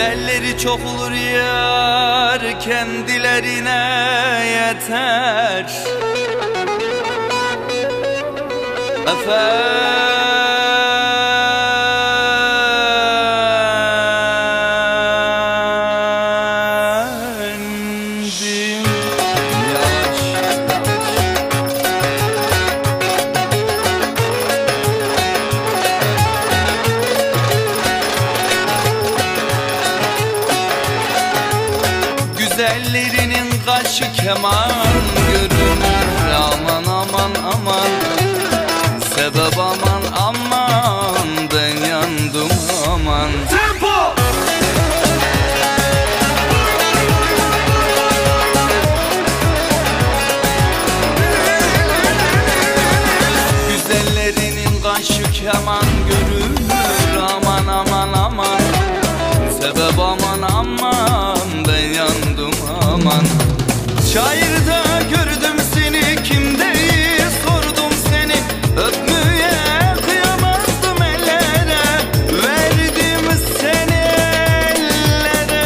Güzelleri çok olur yar, kendilerine yeter. Efendim, yavaş. Güzellerinin kaşı keman görünür. Aman aman aman, sebep aman aman, ben yandım aman. Tempo! Güzellerinin kaşı keman görünür. Aman aman aman, sebep aman aman, ben yandım aman. Şairde gördüm seni, kimdeyi sordum seni. Öpmeye kıyamazdım ellere, verdim seni ellere.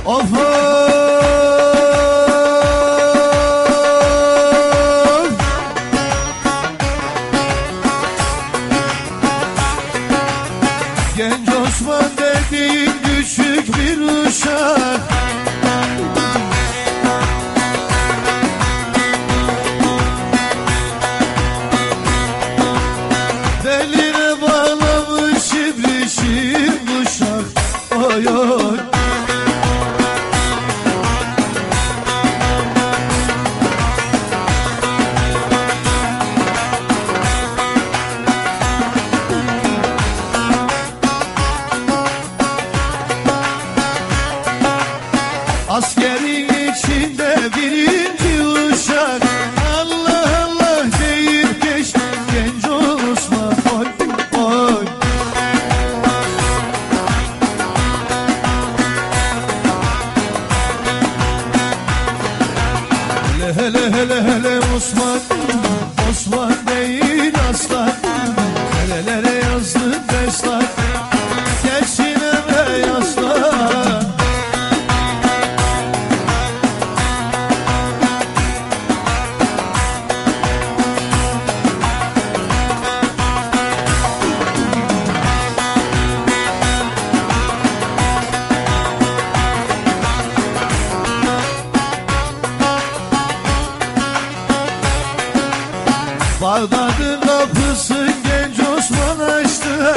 Of Genç Osman dediğin küçük bir uşak, beline bağlamış ibrişim kuşak. Oy oy. Askerin içinde birinci uşak, Allah Allah deyip geç genç Osman. Oy oy. Hele hele hele hele Osman, Osman değil aslan. Nerelere yazdın destan, gelsin eve yaslan. Bağdat'ın kapısı genç Osman açtı.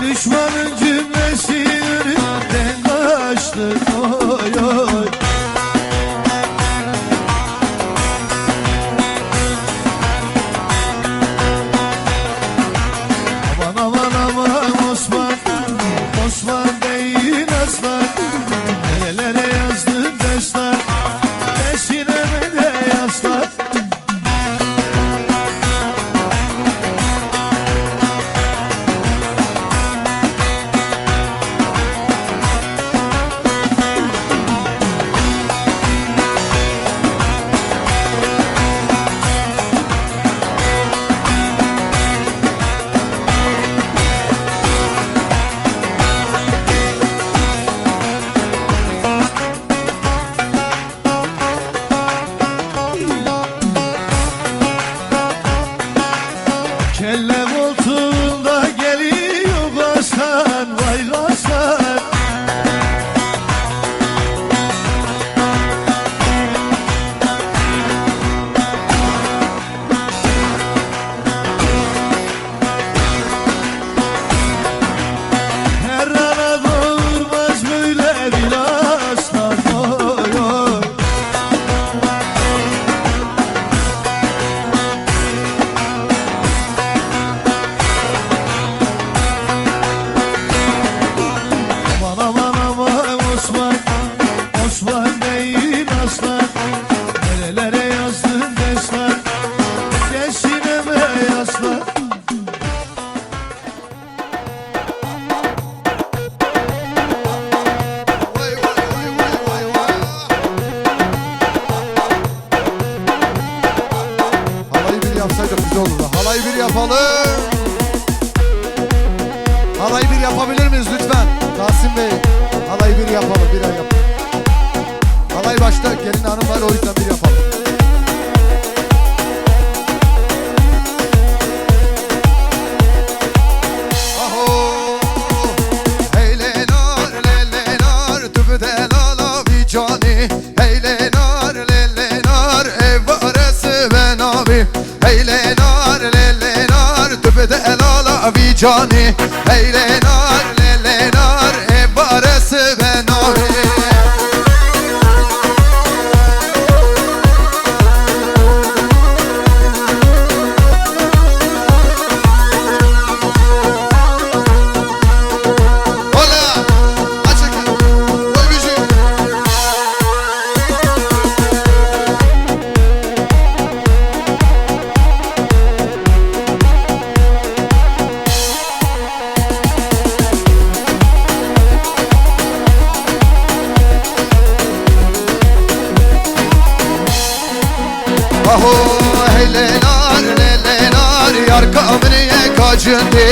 Düşmanın cümlesi önünden kaçtı. Oy oy. Aman aman aman Osman, Osman değil aslan. Halayı bir yapabilir miyiz lütfen? Tahsin Bey. Halayı bir yapalım, bir ay yapalım. Halay başta, gelin hanım var, o yüzden bir yapalım. Cani eylenar lelenar ebaresi ben abi. Hola açık oy müzik. Aho eylenar lelenar yar kamriye kaçındi.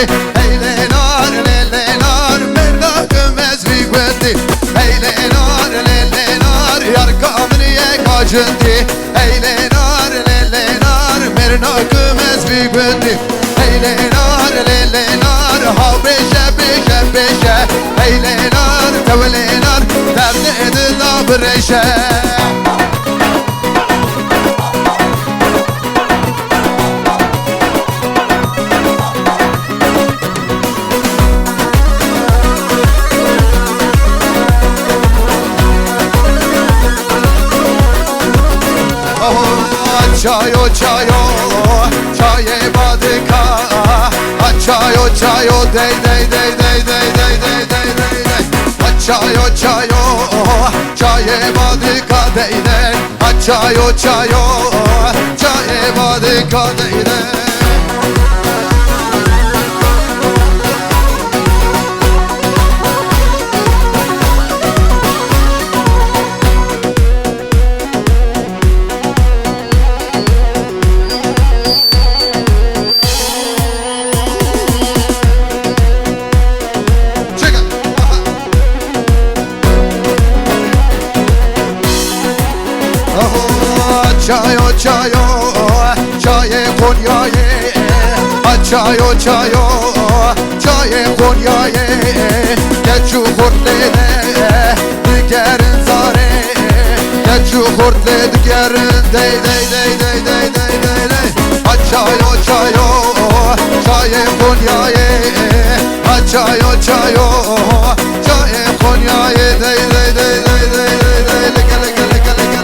Eylenar lelenar merda gömez bir gündi. Eylenar lelenar yar kamriye kaçındi. Eylenar lelenar merda gömez bir gündi. Eylenar lelenar ha beşe beşe beşe. Eylenar tevlenar tevledi da breşe. Çayo çayo çaye badika çayo çayo dey dey dey dey dey dey dey dey dey dey çayo çayo çaye badika dey dey çayo çayo çaye badika dey dey. Çayo çayo çaye Konya'ye çayo çayo çaye Konya'ye geçu hortlede digerin zare geçu hortlede digerin dey dey dey dey dey dey dey dey çayo çayo çaye Konya'ye çayo çayo çaye Konya'ye dey dey dey dey dey dey dey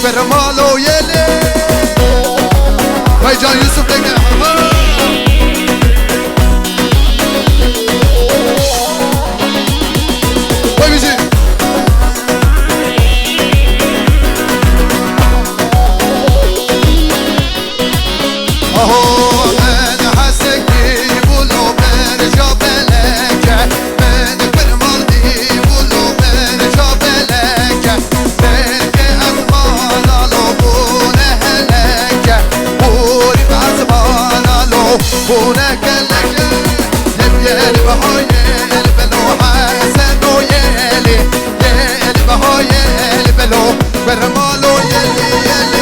Vermalo yele Baycan Yusuf Denge Koy bizi Aho ben hasekti bulu ben şabeleke Ben kırmaldi bulu ben şabeleke Belki azman alo bu ne heleke Buri azman alo bu ne keleke Hep yel bahoye el belo hasen o yeli Yel bahoye el belo vermalo yeli yeli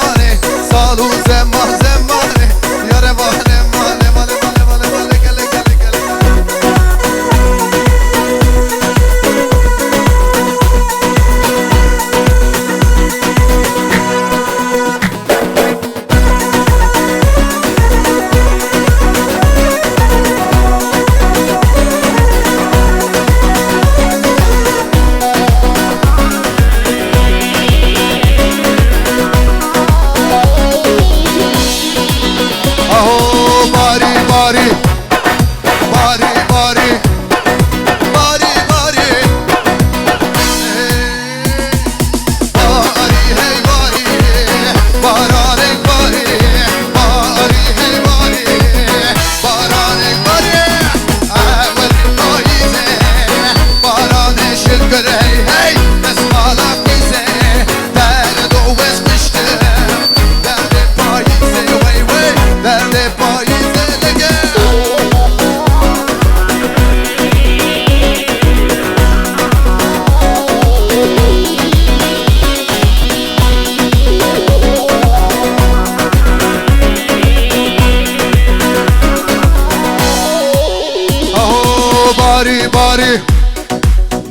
bari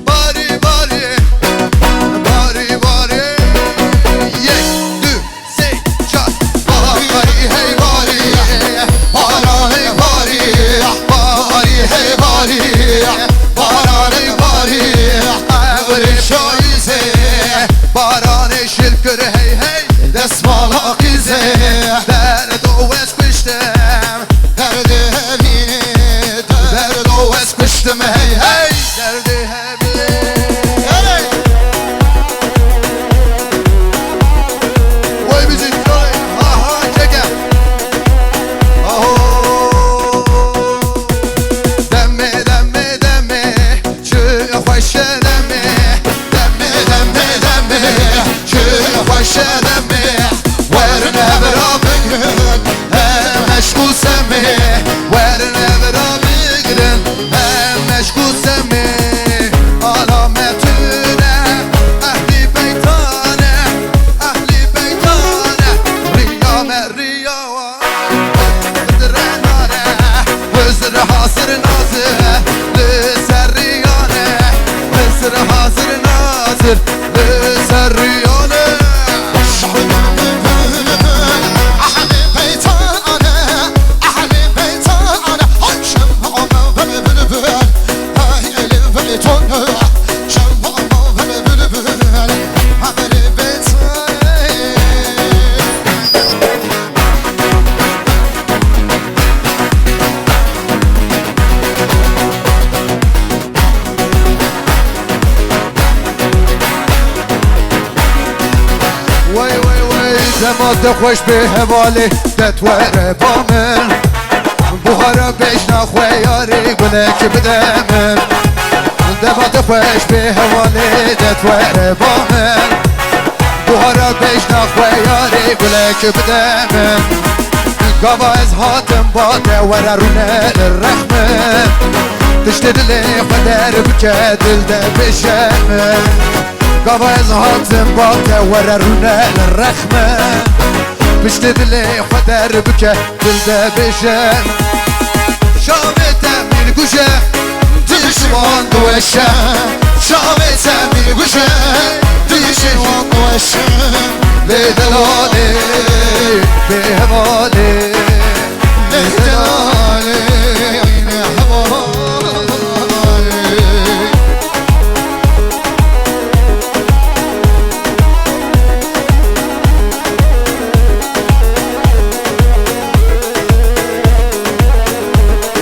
Bari bari Bari bari Yek, dü, sey, çat Bari hey bari Bara hey bari Bari hey bari Bara hey bari Ağrı şayize Baran eşil kır hey hey Desmala kize Derd o esmiştim Derdi hevi Derd o esmiştim hey hey Derdi hevi Hey Oy bizim oy Aha çeke Aho Demme demme demme Şu hoşe demme Demme demme demme Şu hoşe demme Wherever I'm good meşgul semi Wherever I'm good meşgul semi Alametüne Ehli beytane Ehli beytane Riyame riyava Drenane Hızır hazır nazır Lüserriyane Hızır hazır nazır Lüserriyane زماد خوش به حواله دتوره بامن بوهارا بشنا خویاری گله که بدمن زماد خوش به حواله دتوره بامن بوهارا بشنا خویاری گله که بدمن گاوا از هاتم باده وررونه الرحمن تشت دلی خدر بکه دل ده بشمن گاوا از هاتم باده وررونه الرحمن پشت دلی خدر بکه دل ده بشم شامتم bir گوشه دشمن دوشه شامتم bir گوشه دشمن دوشه بدلاله بهواله بدلاله این حواله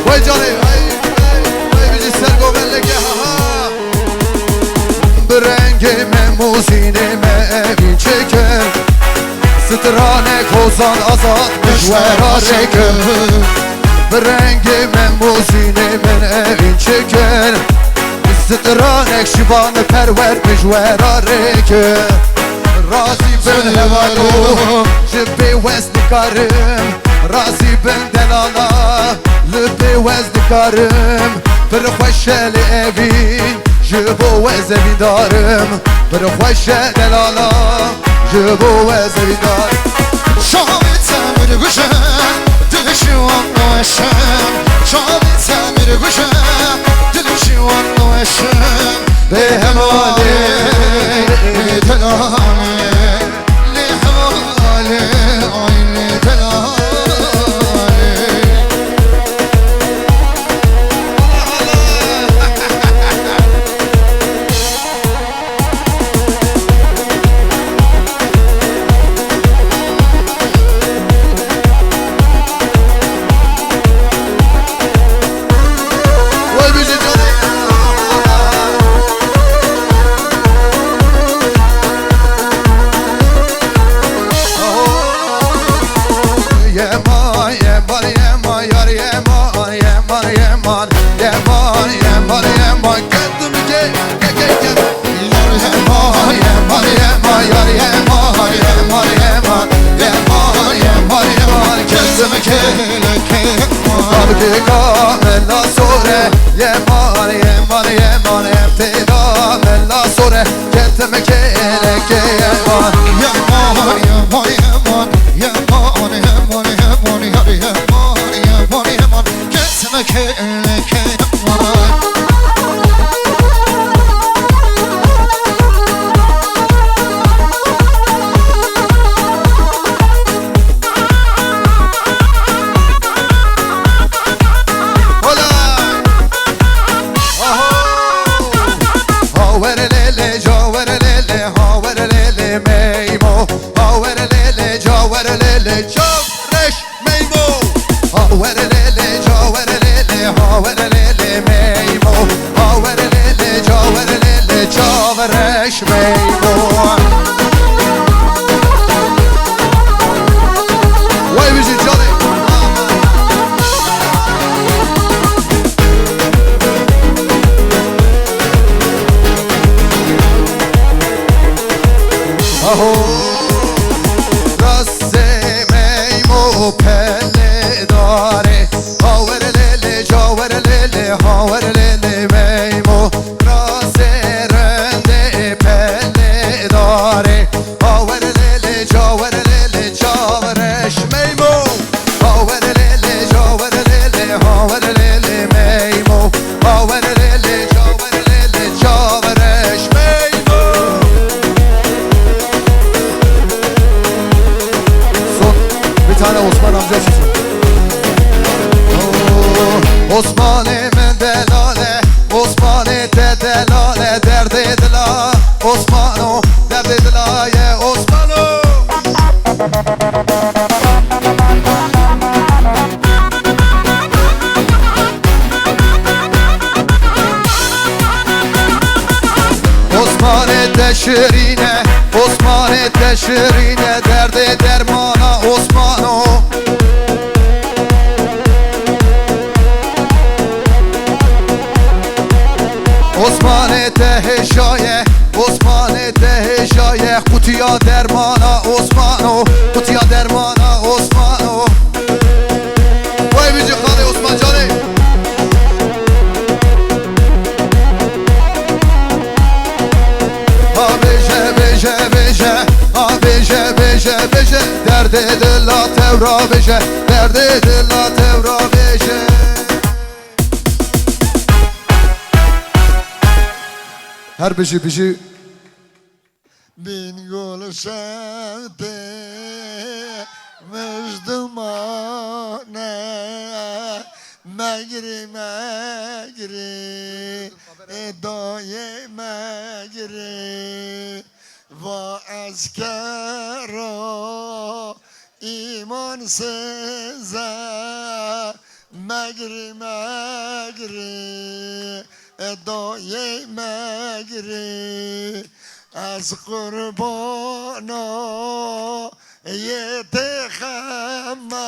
وای جانه وای بیجی سرگو بلگه برنگ موزینه این چکر سترانه کوزان آزاد مشورا شکر برنگ موزینه این چکر سترانه شبان پرور مشورا رکر رازی بن هوالو جبه وزن کارم رازی بن دلالا لبه وزن کارم پر خوشه لعبین جبو وزن دارم پر خوشه دلالا جبو وزن دارم شامت تمر گوشم دلشوان نوشم شامت تمر گوشم دلشوان نوشم به هماله دلاله لحواله آین دلاله lele caver lele haver lele meymo haver lele caver lele çavreş meymo haver lele caver lele haver lele meymo haver lele caver lele çavreş meymo Vay bizi canım Aho Rasse meymo pelle dare Haver lele caver lele haver lele meymo Rasse rende pelle dare Haver lele caver lele çavreş meymo Haver lele caver lele haver lele meymo Haver lele caver lele çavreş meymo Bir tane Osman amca çıksın. Osman'e delale, Osman'e delale, derde dila, Osman'o, derde dila, ye Osman'o. Osman'e de şirine, Osman'e de şirine, derde dermana Osman'o. Osman'e de heşaye, Osman'e de heşaye, kutuya dermana Osman'o, kutuya dermana Osman'o. Vay bici kale Osman canı. Beje derde de la tevra beje derde de la tevra beje Her beji Bin gül sevdi müzdümane Megri megri Doye megri Va askero imansıza Megri megri Doye megri Az kurbana yetehemma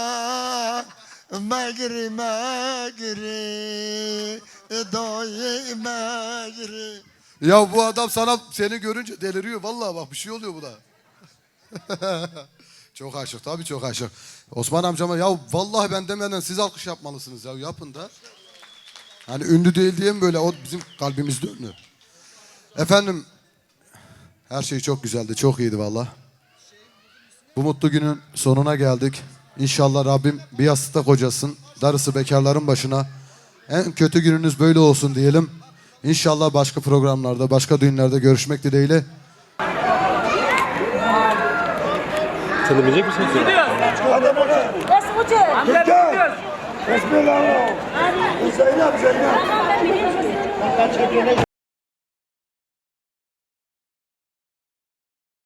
Megri megri Doye megri Ya bu adam sana seni görünce deliriyor. Vallahi bak bir şey oluyor bu da. Çok aşık tabii çok aşık. Osman amcama ya vallahi ben demeden siz alkış yapmalısınız ya yapın da. Hani ünlü değil diye mi böyle o bizim kalbimizde ünlü. Efendim her şey çok güzeldi çok iyiydi vallahi. Bu mutlu günün sonuna geldik. İnşallah Rabbim bir yastıkta kocasın. Darısı bekarların başına. En kötü gününüz böyle olsun diyelim. İnşallah başka programlarda, başka düğünlerde görüşmek dileğiyle. Çalabilecek misin? Nasıl hoca? Bismillah. Zeynep Zeynep.